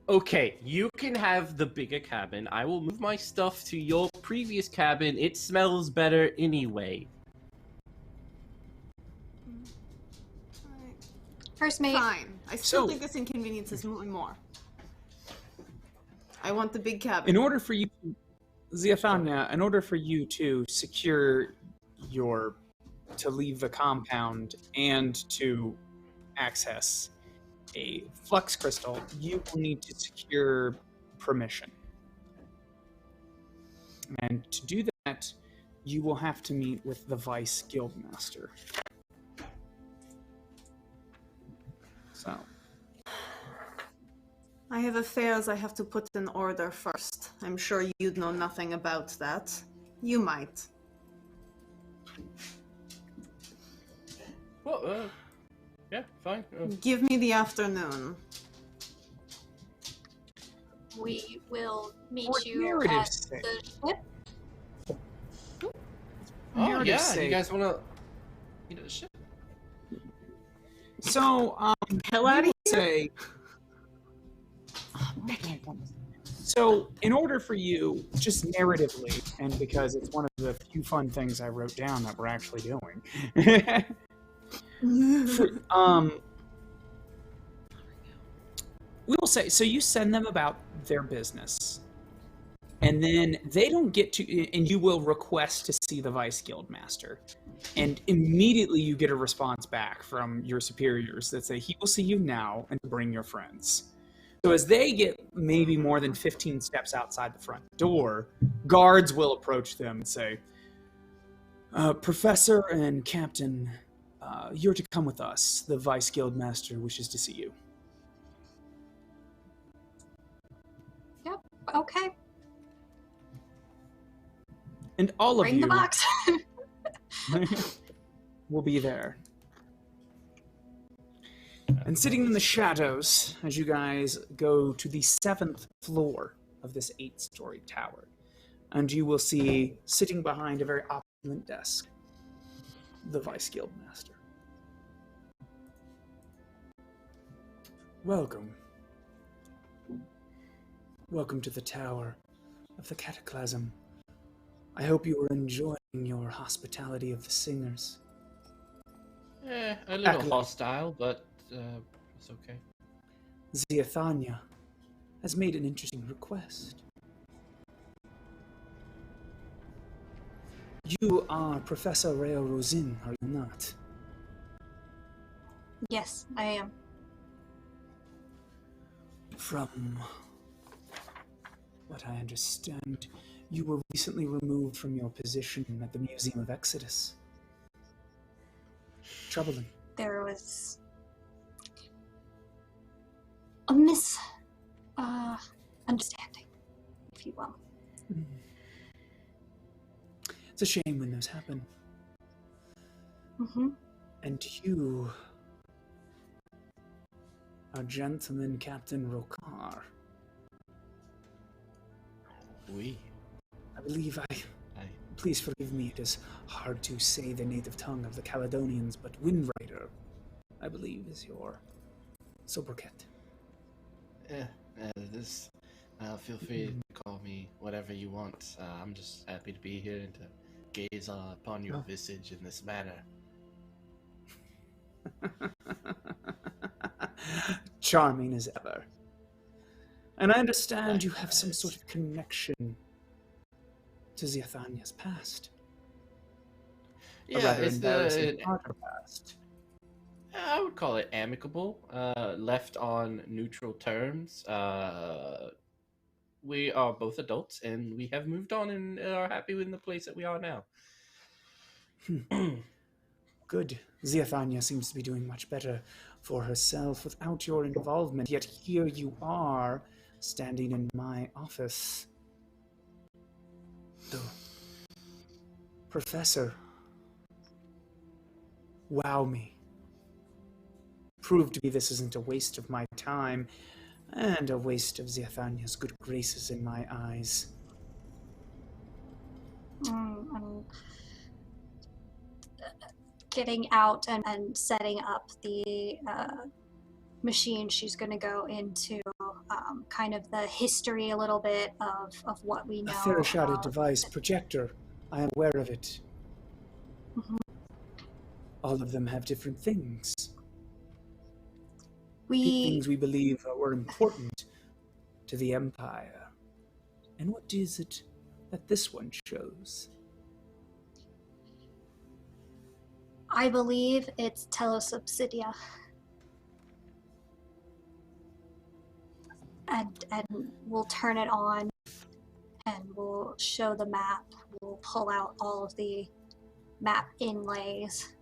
Okay, you can have the bigger cabin. I will move my stuff to your previous cabin. It smells better anyway. First mate. Fine. I still So- think this inconveniences me more. I want the big cabin. In order for you, Ziafania, in order for you to secure to leave the compound and to access a flux crystal, you will need to secure permission. And to do that, you will have to meet with the Vice Guildmaster. So, I have affairs I have to put in order first. I'm sure you'd know nothing about that. You might. Well, yeah, fine. Give me the afternoon. We will meet For you narrative's at sake. the ship. Oh narrative's yeah, sake. you guys wanna? You know, shit. So Hell out of we here. will say So, in order for you, just narratively, and because it's one of the few fun things I wrote down that we're actually doing, we will say, so you send them about their business, and then they don't get to, and you will request to see the Vice Guild Master, and immediately you get a response back from your superiors that say, he will see you now and bring your friends. So as they get maybe more than 15 steps outside the front door, guards will approach them and say, Professor and Captain, you're to come with us. The Vice Guild Master wishes to see you. Yep, okay. And all of Bring you the box. will be there. And sitting in the shadows as you guys go to the 7th floor of this 8-story tower. And you will see, sitting behind a very opulent desk, the Vice Guild Master. Welcome. Welcome to the Tower of the Cataclysm. I hope you are enjoying your hospitality of the singers. A little hostile, but it's okay. Ziathania has made an interesting request. You are Professor Rhea Rosin, are you not? Yes, I am. From what I understand, you were recently removed from your position at the Museum of Exodus. Troubling. There was a understanding, if you will. It's a shame when those happen. Mm-hmm. And you are Gentleman Captain Rokar. Oui. I believe please forgive me, it is hard to say the native tongue of the Caledonians, but Windrider, I believe, is your sobriquet. Feel free to call me whatever you want. I'm just happy to be here and to gaze upon your visage in this manner. Charming as ever. And I understand you have some sort of connection to Ziathania's past. Yeah, it's past. I would call it amicable. Left on neutral terms. We are both adults, and we have moved on and are happy with the place that we are now. Good. Ziathania seems to be doing much better for herself without your involvement, yet here you are, standing in my office. So, Professor, wow me. Prove to me this isn't a waste of my time, and a waste of Ziathania's good graces in my eyes. Getting out and setting up the machine, she's going to go into kind of the history a little bit of what we know. A ferro-shotted device, projector. I am aware of it. Mm-hmm. All of them have different things. Things we believe were important to the Empire. And what is it that this one shows? I believe it's telesubsidia. And we'll turn it on and we'll show the map. We'll pull out all of the map inlays.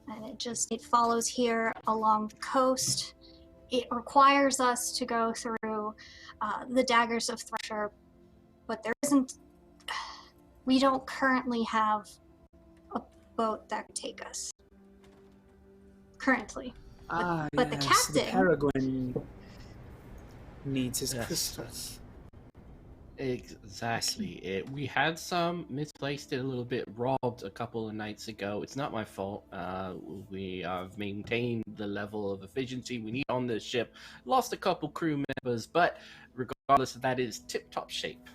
And it follows here along the coast. It requires us to go through the Daggers of Thresher, but we don't currently have a boat that could take us. Currently. But yes, the captain... the Peregrine needs his crystals. Exactly. We had some misplaced it a little bit, robbed a couple of nights ago. It's not my fault. We have maintained the level of efficiency we need on this ship. Lost a couple crew members, but regardless of that, it is tip-top shape.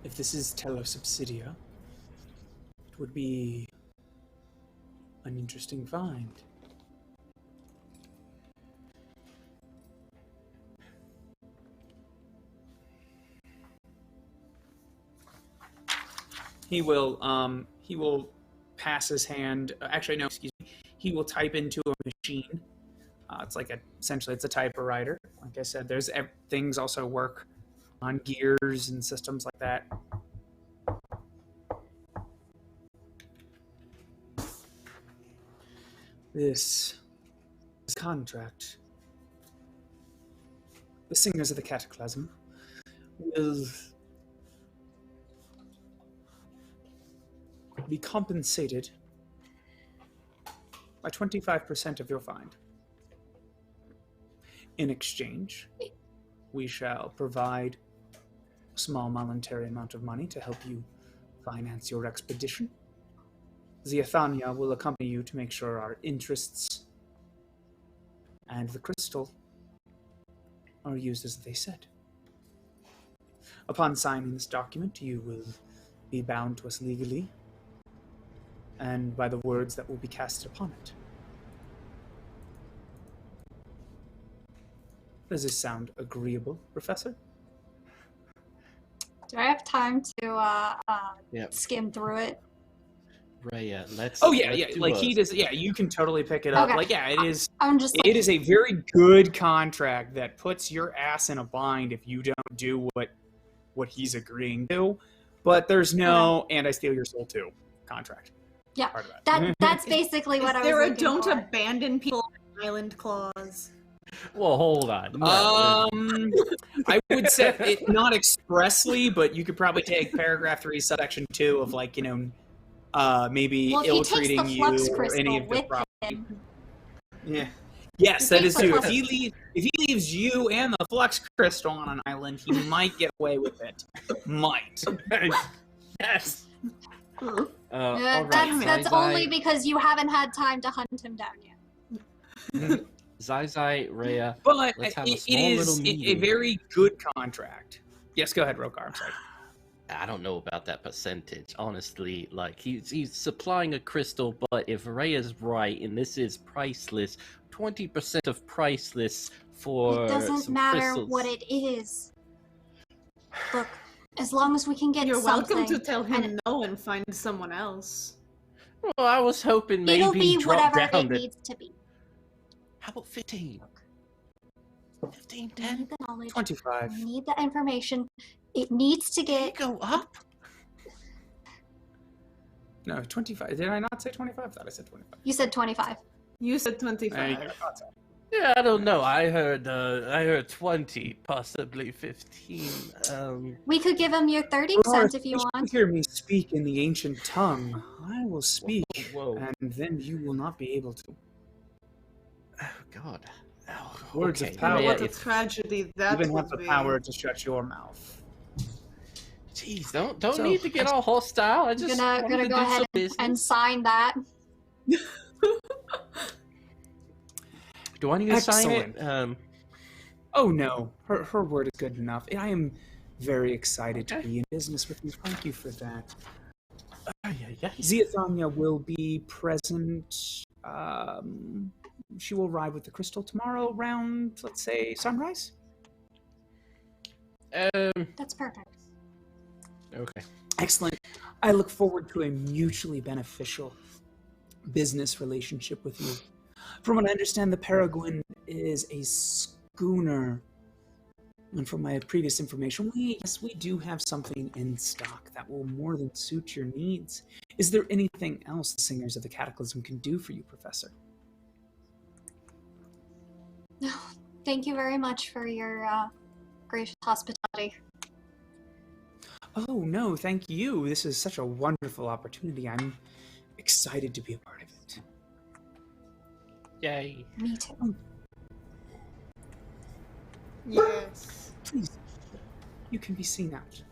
If this is Telosubsidia, it would be an interesting find. He will pass his hand. Actually, no, excuse me. He will type into a machine. It's like essentially it's a typewriter. Like I said, there's things also work on gears and systems like that. This contract, the Singers of the Cataclysm, will be compensated by 25% of your find. In exchange, we shall provide a small monetary amount of money to help you finance your expedition. Ziathania will accompany you to make sure our interests and the crystal are used as they said. Upon signing this document, you will be bound to us legally and by the words that will be casted upon it. Does this sound agreeable, Professor? Do I have time to skim through it? Right, let's. Oh yeah, let's Like he does. Yeah, you can totally pick it up. Okay. Like it is. It is a very good contract that puts your ass in a bind if you don't do what he's agreeing to. But there's no "and I steal your soul too" contract. Yeah, part of that. that's basically what I was looking Don't for. abandon people on island clause. Well, hold on. No. I would say it not expressly, but you could probably take paragraph 3, subsection 2 of maybe ill-treating you or any of the property. Yeah. Yes, that is true. If he leaves you and the flux crystal on an island, he might get away with it. Might. Yes. That's only because you haven't had time to hunt him down yet. Zai, Rhea, but let's have it is a very good contract. Yes, go ahead, Rokar. I'm sorry. I don't know about that percentage, honestly. Like he's supplying a crystal, but if Rhea's right and this is priceless, 20% of priceless for it doesn't some matter crystals. what it is. Look, as long as we can get You're something. welcome to tell him no and find someone else. Well, I was hoping maybe It'll be drop whatever down it to... needs to be. How about 15? 15, We 10? need the knowledge. 25. We need the information. It needs to Can you get. go up? No, 25. Did I not say 25? I thought I said 25. You said 25. You said 25. I thought so. Yeah, I don't know. I heard 20, possibly 15. We could give him your 30% if you want. Hear me speak in the ancient tongue. I will speak, Whoa. and then you will not be able to. Oh, God. Oh, Words of okay. power. Yeah, What a if- tragedy that Even would have the be. power to shut your mouth. Jeez, don't So, need to get all hostile. I just Gonna wanted to go do ahead some business. and sign that. Do I need to sign Excellent. it? Oh no, her word is good enough. I am very excited to be in business with you. Thank you for that. Ziathania will be present. She will arrive with the crystal tomorrow around, let's say, sunrise. That's perfect. Okay. Excellent. I look forward to a mutually beneficial business relationship with you. From what I understand, the Peregrine is a schooner. And from my previous information, we do have something in stock that will more than suit your needs. Is there anything else the Singers of the Cataclysm can do for you, Professor? No, thank you very much for your gracious hospitality. Oh, no, thank you. This is such a wonderful opportunity. I'm excited to be a part of it. Yay. Me too. Yes. Please, you can be seen out.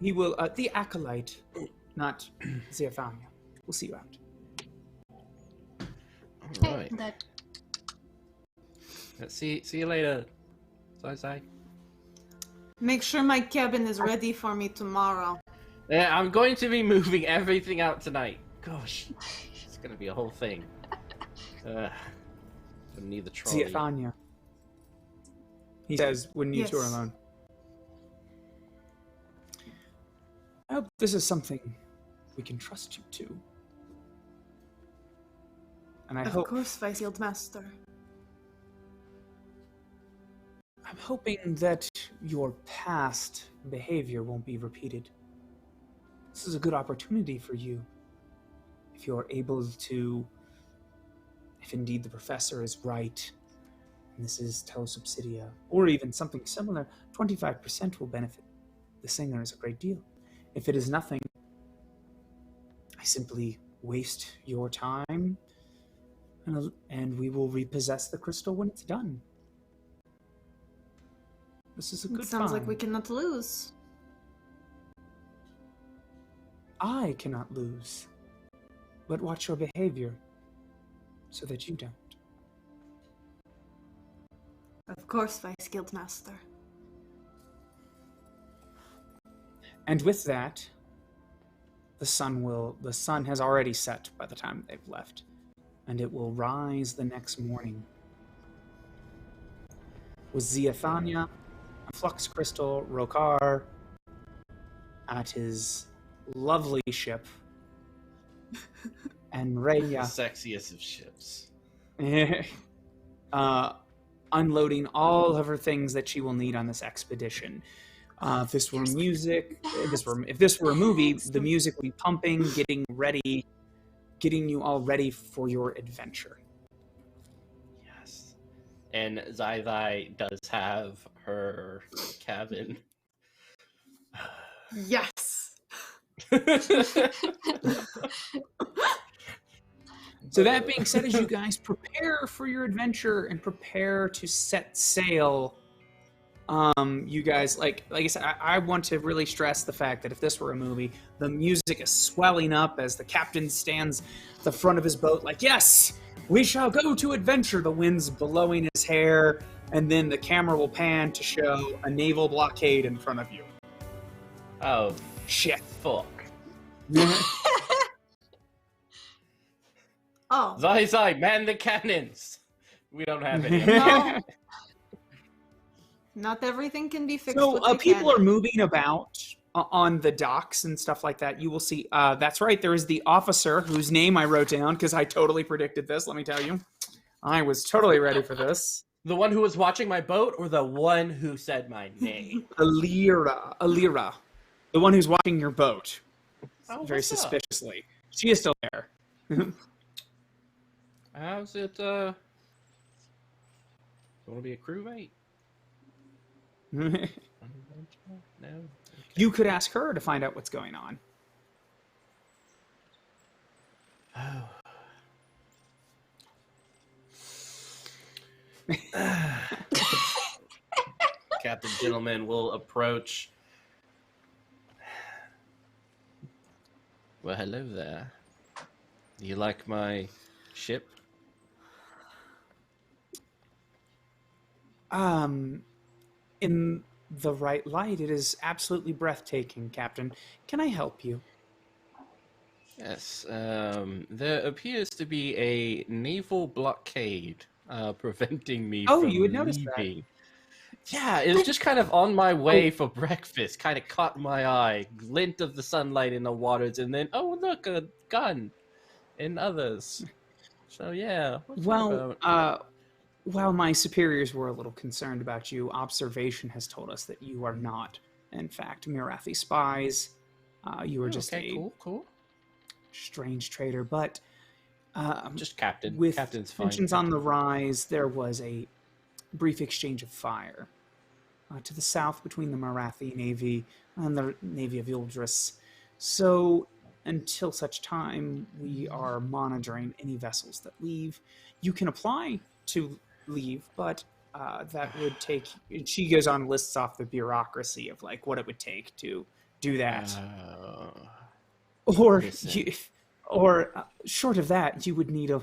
He will, the acolyte, not Zephania, will see you out. All right. That See you later. Zai. Make sure my cabin is ready for me tomorrow. Yeah, I'm going to be moving everything out tonight. Gosh, it's gonna be a whole thing. Gonna need the trolley. Zephania. He says when you two are Yes. alone. I hope this is something we can trust you to. And Of course, Vice Guild Master. I'm hoping that your past behavior won't be repeated. This is a good opportunity for you. If you're able to, if indeed the professor is right, and this is telesubsidia, or even something similar, 25% will benefit the singers a great deal. If it is nothing, I simply waste your time, and we will repossess the crystal when it's done. This is a good It sounds like find. we cannot lose. I cannot lose, but watch your behavior so that you don't. Of course, Vice Guild Master. And with that, the sun has already set by the time they've left, and it will rise the next morning. With Zephania, Flux Crystal, Rokar, at his lovely ship, and The Raya sexiest of ships. unloading all of her things that she will need on this expedition. If this were music, if this were a movie, the music would be pumping, getting you all ready for your adventure. Yes. And Zai does have her cabin. Yes. So that being said, as you guys prepare for your adventure and prepare to set sail, you guys, like I said, I want to really stress the fact that if this were a movie, the music is swelling up as the captain stands at the front of his boat like, yes, we shall go to adventure. The wind's blowing his hair, and then the camera will pan to show a naval blockade in front of you. Oh, Shit. fuck. Oh. Zai, man the cannons! We don't have any. No. Not everything can be fixed So with the people are cannon. moving about on the docks and stuff like that. You will see, that's right, there is the officer whose name I wrote down because I totally predicted this, let me tell you. I was totally ready for this. The one who was watching my boat or the one who said my name? Alira. The one who's watching your boat. Oh, Very what's up? suspiciously. She is still there. How's it, want to be a crewmate? No? Okay. You could ask her to find out what's going on. Oh. Captain Gentleman will approach. Well, hello there. You like my ship? In the right light, it is absolutely breathtaking, Captain. Can I help you? Yes. There appears to be a naval blockade preventing me Oh, from you would notice that. leaving. Yeah, it was just kind of on my way for breakfast. Kind of caught my eye. Glint of the sunlight in the waters, and then, oh, look, a gun. And others. So, yeah. what's that Well, about? while my superiors were a little concerned about you, observation has told us that you are not, in fact, Mirathi spies. You are just okay, a cool. strange trader, but Just captain. with Captain's fine. tensions on the rise, there was a brief exchange of fire to the south between the Marathi Navy and the Navy of Yildris. So until such time, we are monitoring any vessels that leave. You can apply to leave, but that would take. She goes on, lists off the bureaucracy of like what it would take to do that. Or listen. short of that, you would need a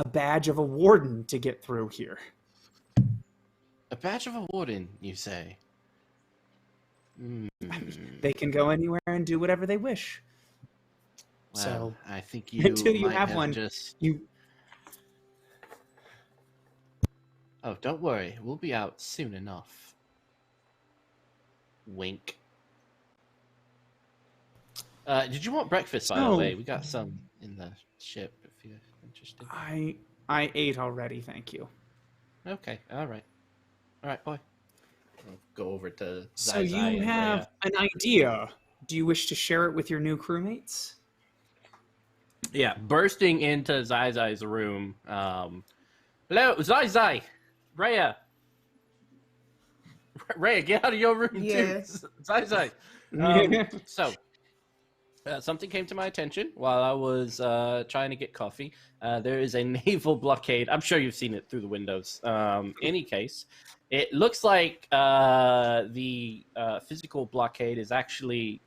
badge of a warden to get through here. A badge of a warden, you say? They can go anywhere and do whatever they wish. Well, So I think you until you might have one, just... you. Oh, don't worry. We'll be out soon enough. Wink. Did you want breakfast, by the way? We got some in the ship, if you're interested. I ate already, thank you. Okay, all right. All right, boy. I'll go over to So Zai Zai you and have an idea. Do you wish to share it with your new crewmates? Yeah, bursting into Zai Zai's room. Hello, Zai Zai! Rhea! Rhea, get out of your room, Yes. too! Zai Zai! Something came to my attention while I was trying to get coffee. There is a naval blockade. I'm sure you've seen it through the windows. Any case, it looks like the physical blockade is actually...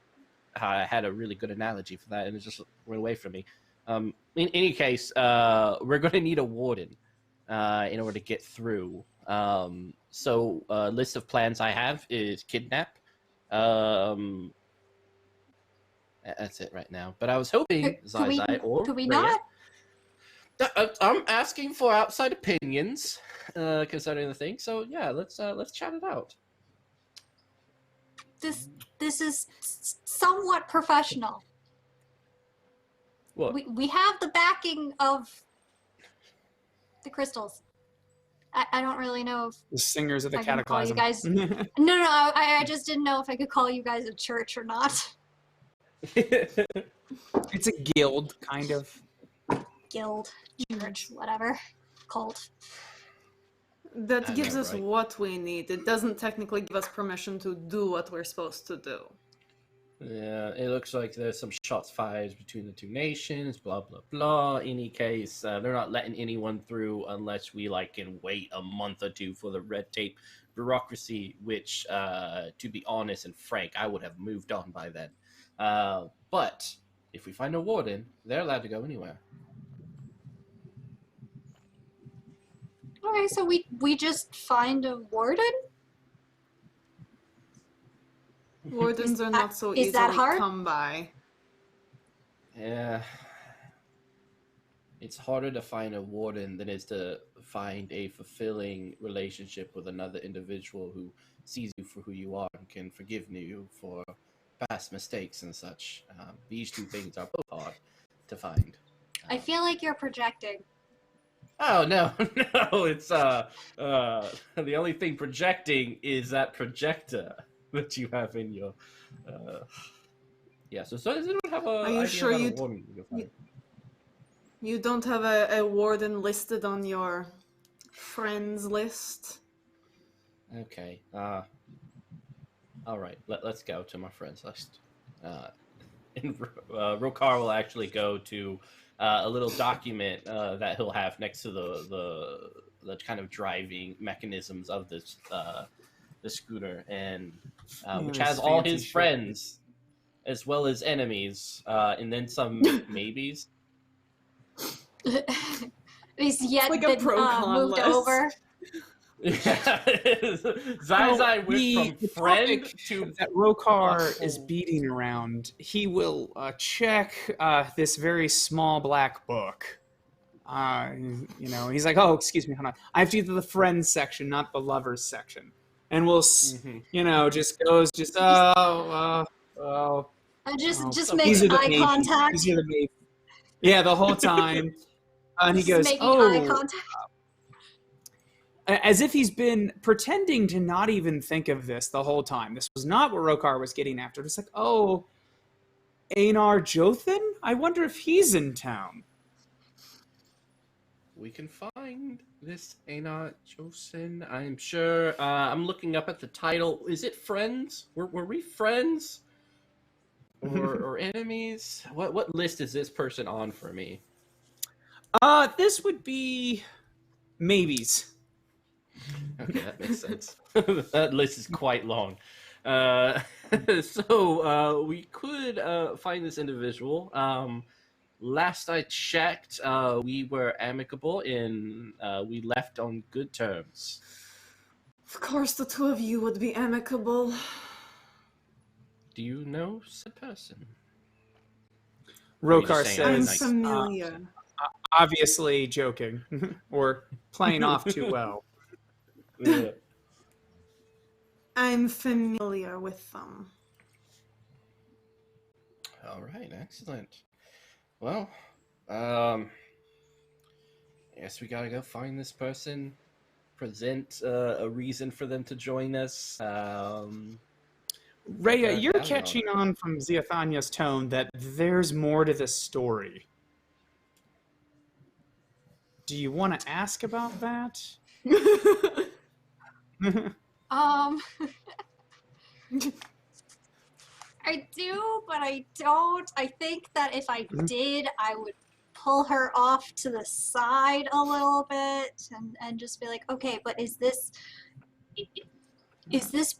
I had a really good analogy for that, and it just went away from me. In any case, we're going to need a warden in order to get through. So, list of plans I have is kidnap. That's it right now. But I was hoping Zai Zai or Could we Rhea- not? I'm asking for outside opinions concerning the thing. So yeah, let's chat it out. This is somewhat professional. What? We have the backing of the crystals. I don't really know if The singers of the I can call you cataclysm. guys. No, I just didn't know if I could call you guys a church or not. It's a guild, kind of. Guild, church, whatever, cult. That I gives know, us right? what we need. It doesn't technically give us permission to do what we're supposed to do. Yeah, it looks like there's some shots fired between the two nations, blah, blah, blah. Any case, they're not letting anyone through unless we, can wait a month or two for the red tape bureaucracy, which, to be honest and frank, I would have moved on by then. But if we find a warden, they're allowed to go anywhere. Okay, so we just find a warden? Wardens are not so is that easily hard? come by. Yeah. It's harder to find a warden than it is to find a fulfilling relationship with another individual who sees you for who you are and can forgive you for past mistakes and such. These two things are both hard to find. I feel like you're projecting. Oh no, no! It's the only thing projecting is that projector that you have in your. Yeah. So does anyone have a? Are you idea sure about a you- warden you can find? You don't have a warden listed on your friends list? Okay. All right. Let's go to my friends list. And Rokar will actually go to a little document that he'll have next to the kind of driving mechanisms of this the scooter, and which has all fancy his shit. friends as well as enemies, and then some maybes. He's yet like a been pro-con moved list. over. Zai Zai went the from friend topic to that Rokar is Oh. beating around. He will check this very small black book. He's like, "Oh, excuse me, hold on. I have to get to the friends section, not the lovers section." And we'll, just goes, just Just so makes these are the eye maybes. contact. These are the maybes. Yeah, the whole time. And he Just goes, making "Oh," eye contact. as if he's been pretending to not even think of this the whole time. This was not what Rokar was getting after. It's like, "Oh, Einar Jothan? I wonder if he's in town." We can find this Einar Jothan. I'm sure. I'm looking up at the title. Is it friends? Were we friends? Or enemies? What list is this person on for me? This would be maybes. Okay, that makes sense. That list is quite long. So we could find this individual. Last I checked, we were amicable and we left on good terms. Of course, the two of you would be amicable. Do you know said person? Rokar saying I'm says, familiar. obviously joking or playing off too well. Yeah. I'm familiar with them. All right, excellent. Well, I guess we gotta go find this person, present a reason for them to join us. Rhea, Okay, you're I don't know. catching on from Ziathania's tone that there's more to this story. Do you want to ask about that? I do, but I don't. I think that if I did, I would pull her off to the side a little bit and just be like, okay, but is this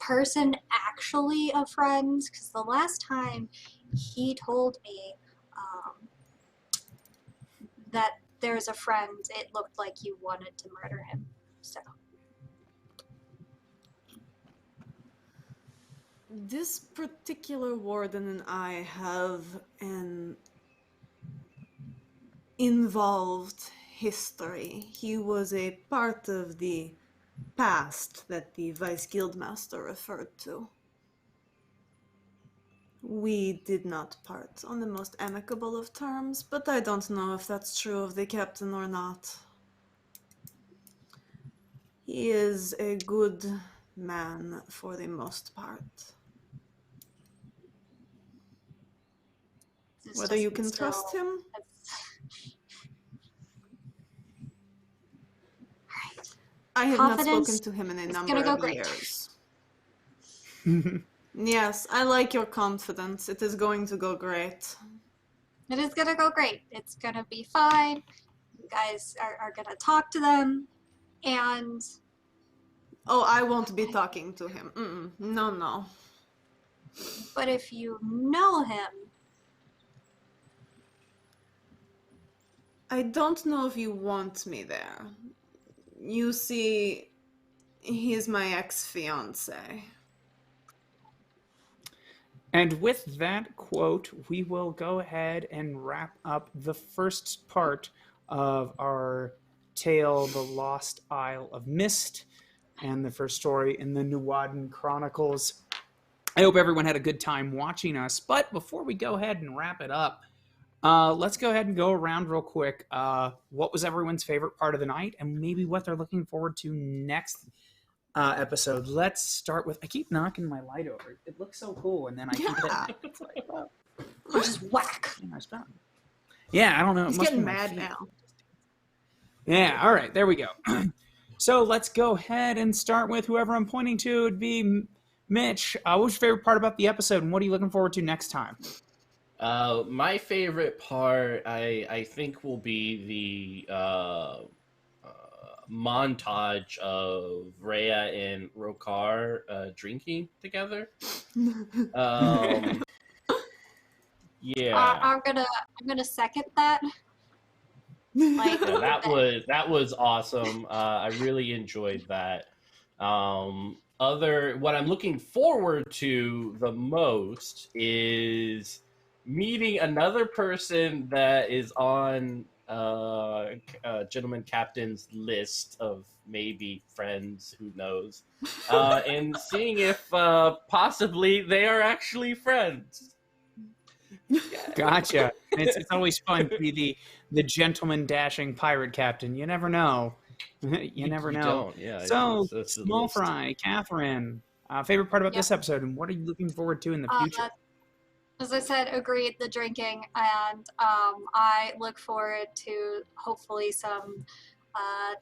person actually a friend? Because the last time he told me that there's a friend, it looked like you wanted to murder him. So. This particular warden and I have an involved history. He was a part of the past that the Vice Guildmaster referred to. We did not part on the most amicable of terms, but I don't know if that's true of the captain or not. He is a good man for the most part. This Whether you doesn't can trust still- him, Alright. I have not Confidence spoken to him in a is number gonna go of great. years. Yes, I like your confidence. It is going to go great. It is gonna go great. It's gonna be fine. You guys are gonna talk to them, and Oh, I won't be talking to him. No, no. but if you know him, I don't know if you want me there. You see, he's my ex-fiance. And with that quote, we will go ahead and wrap up the first part of our tale, The Lost Isle of Mist, and the first story in the Nuadan Chronicles. I hope everyone had a good time watching us, but before we go ahead and wrap it up, let's go ahead and go around real quick. What was everyone's favorite part of the night, and maybe what they're looking forward to next episode. Let's start with, I keep knocking my light over. It looks so cool, and then I keep hitting it. It's like, oh, just whack. nice button. Yeah, I don't know. It He's must getting be my mad feet. now. Yeah, all right, there we go. So let's go ahead and start with whoever I'm pointing to. Would be Mitch. What was your favorite part about the episode, and what are you looking forward to next time? My favorite part, I think, will be the montage of Rhea and Rokar drinking together. Yeah, I'm gonna second that. Like, yeah, that was awesome. I really enjoyed that. What I'm looking forward to the most is meeting another person that is on Gentleman Captain's list of maybe friends, who knows, and seeing if possibly they are actually friends. Gotcha. It's always fun to be the gentleman dashing pirate captain. You never know. You never know. Don't, yeah. So, that's the Small list. Fry, Catherine, favorite part about this episode, and what are you looking forward to in the future? As I said, agreed, the drinking, and I look forward to hopefully some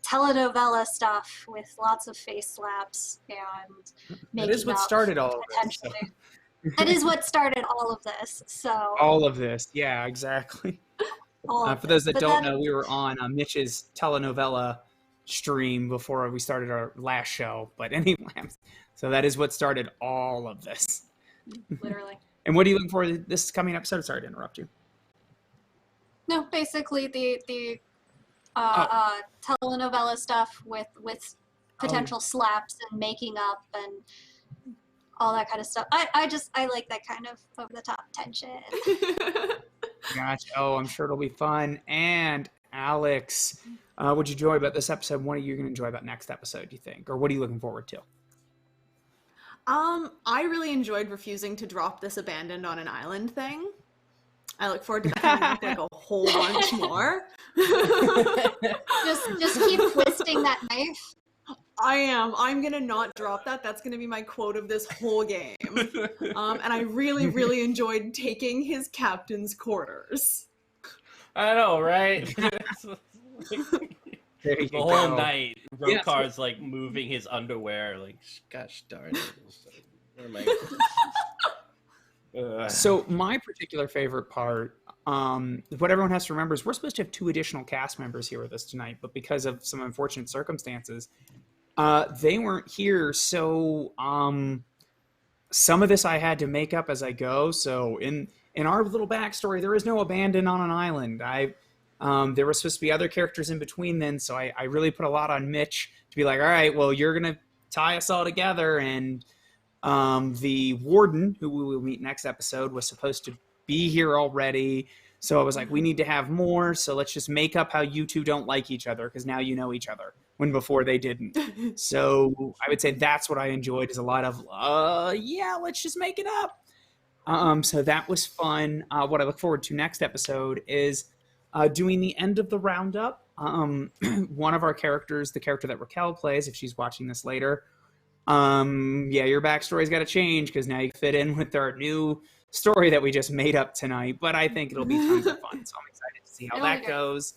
telenovela stuff with lots of face slaps and That making is what up, started all of this. So. potentially. That is what started all of this. So All of this, yeah, exactly. all of For those this. that But don't then- know, we were on Mitch's telenovela stream before we started our last show. But anyway, so that is what started all of this. Literally. And what are you looking for this coming episode? Sorry to interrupt you. No, basically the telenovela stuff with potential slaps and making up and all that kind of stuff. I like that kind of over the top tension. Gotcha. Oh, I'm sure it'll be fun. And Alex, what'd you enjoy about this episode? What are you going to enjoy about next episode, do you think? Or what are you looking forward to? I really enjoyed refusing to drop this abandoned on an island thing. I look forward to coming up like a whole bunch more. just keep twisting that knife. I am. I'm gonna not drop that. That's gonna be my quote of this whole game. And I really, really enjoyed taking his captain's quarters. I know, right? There you The whole go. night, Rokar's like moving his underwear, like, gosh darn it. Where am I? So my particular favorite part, what everyone has to remember is we're supposed to have 2 additional cast members here with us tonight, but because of some unfortunate circumstances, they weren't here. So some of this I had to make up as I go. So in our little backstory, there is no abandon on an island. There were supposed to be other characters in between then, so I really put a lot on Mitch to be like, all right, well, you're going to tie us all together. And the warden, who we will meet next episode, was supposed to be here already. So I was like, we need to have more, so let's just make up how you two don't like each other, because now you know each other, when before they didn't. So I would say that's what I enjoyed, is a lot of, yeah, let's just make it up. So that was fun. What I look forward to next episode is doing the end of the roundup. One of our characters, the character that Raquel plays, if she's watching this later, yeah, your backstory's got to change because now you fit in with our new story that we just made up tonight. But I think it'll be tons of fun, so I'm excited to see how that goes.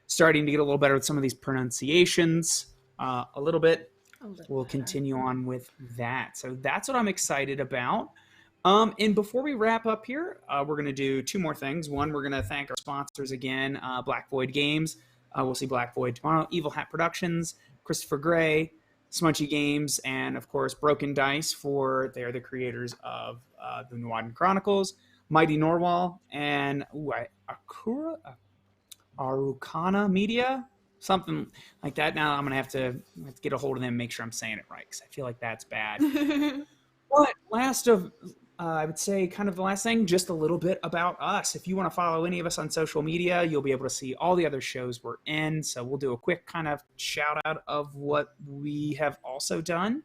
Starting to get a little better with some of these pronunciations, a little bit. We'll continue on with that. So that's what I'm excited about. And before we wrap up here, we're going to do 2 more things. One, we're going to thank our sponsors again, Black Void Games. We'll see Black Void tomorrow. Evil Hat Productions, Christopher Gray, Smudgy Games, and of course Broken Dice, for they're the creators of the Nuadan Chronicles, Mighty Norwal, and Arukana Media, something like that. Now I'm gonna have to get a hold of them and make sure I'm saying it right, because I feel like that's bad. But last of I would say kind of the last thing, just a little bit about us. If you want to follow any of us on social media, you'll be able to see all the other shows we're in. So we'll do a quick kind of shout out of what we have also done.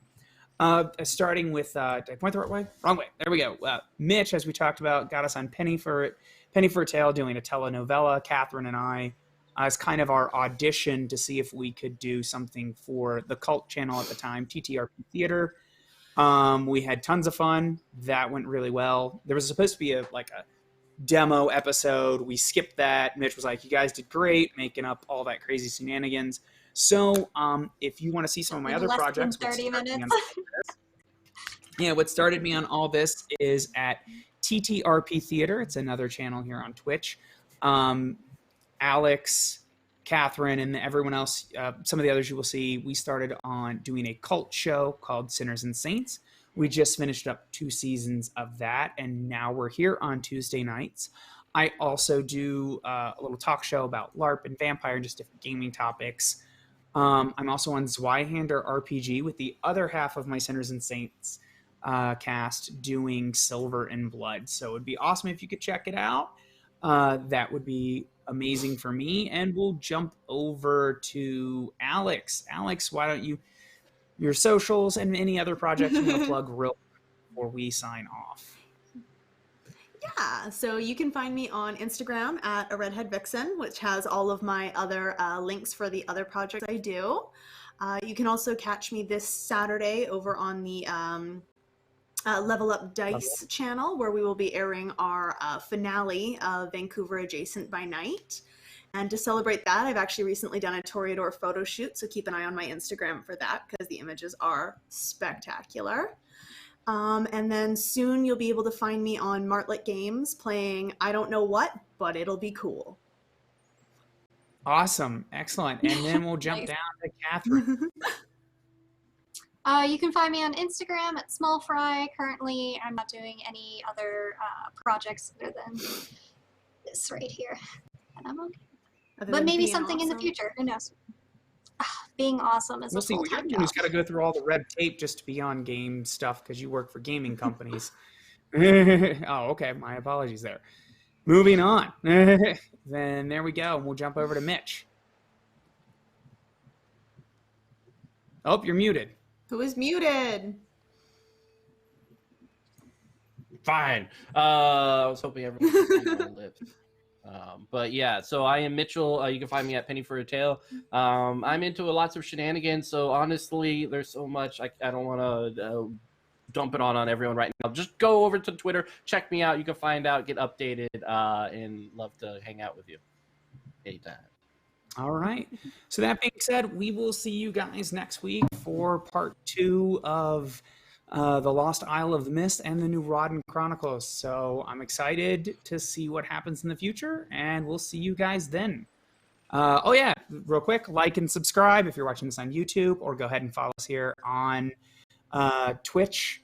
Starting with, did I point the right way? Wrong way. There we go. Mitch, as we talked about, got us on Penny for a Tale, doing a telenovela. Catherine and I, as kind of our audition to see if we could do something for the cult channel at the time, TTRP Theater. We had tons of fun. That went really well. There was supposed to be a demo episode. We skipped that. Mitch was like, you guys did great making up all that crazy shenanigans. So if you want to see some of my other projects, 30 minutes. What started me on all this is at TTRP Theater. It's another channel here on Twitch. Alex, Catherine, and everyone else, some of the others you will see, we started on doing a cult show called Sinners and Saints. We just finished up 2 seasons of that, and now we're here on Tuesday nights. I also do a little talk show about LARP and vampire and just different gaming topics. I'm also on Zweihander RPG with the other half of my Sinners and Saints cast, doing Silver and Blood. So it would be awesome if you could check it out. That would be amazing for me. And we'll jump over to Alex. Alex, why don't you, your socials and any other projects you want to plug real before we sign off? Yeah, so you can find me on Instagram at a redhead vixen, which has all of my other links for the other projects I do. You can also catch me this Saturday over on the Level Up Dice channel, where we will be airing our finale of Vancouver Adjacent by Night. And to celebrate that, I've actually recently done a Toreador photo shoot, so keep an eye on my Instagram for that, because the images are spectacular. And then soon you'll be able to find me on Martlet Games playing I don't know what, but it'll be cool. Awesome. Excellent. And then we'll jump Nice. down to Catherine. You can find me on Instagram at smallfry. Currently, I'm not doing any other projects other than this right here. And I'm okay. Other But than maybe being something in the awesome. future. Who knows? Being awesome is We'll a see. You're full-time the one who's job. got to go through all the red tape just to be on game stuff because you work for gaming companies. Oh, okay. My apologies there. Moving on. Then there we go. We'll jump over to Mitch. Oh, you're muted. Who is muted? Fine. I was hoping everyone could see my lips. But yeah, so I am Mitchell. You can find me at Penny for a Tale. I'm into lots of shenanigans, so honestly, there's so much I don't want to dump it on everyone right now. Just go over to Twitter, check me out. You can find out, get updated, and love to hang out with you anytime. All right. So that being said, we will see you guys next week for part 2 of The Lost Isle of the Mist and the Nuadan Chronicles. So I'm excited to see what happens in the future, and we'll see you guys then. Oh yeah, real quick, like and subscribe if you're watching this on YouTube, or go ahead and follow us here on Twitch.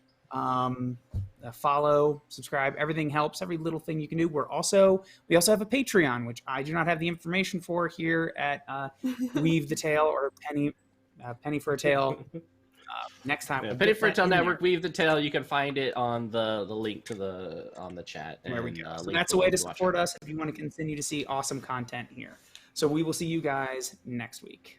Follow, subscribe, everything helps. Every little thing you can do. We also have a Patreon, which I do not have the information for here at Weave the Tale or Penny for a Tale. Next time, Yeah, we'll Penny get for a that Tale in Network, there. Weave the Tale. You can find it on the link to on the chat. There we and, go. So link that's a below way to if you watch support it. us if you want to continue to see awesome content here. So we will see you guys next week.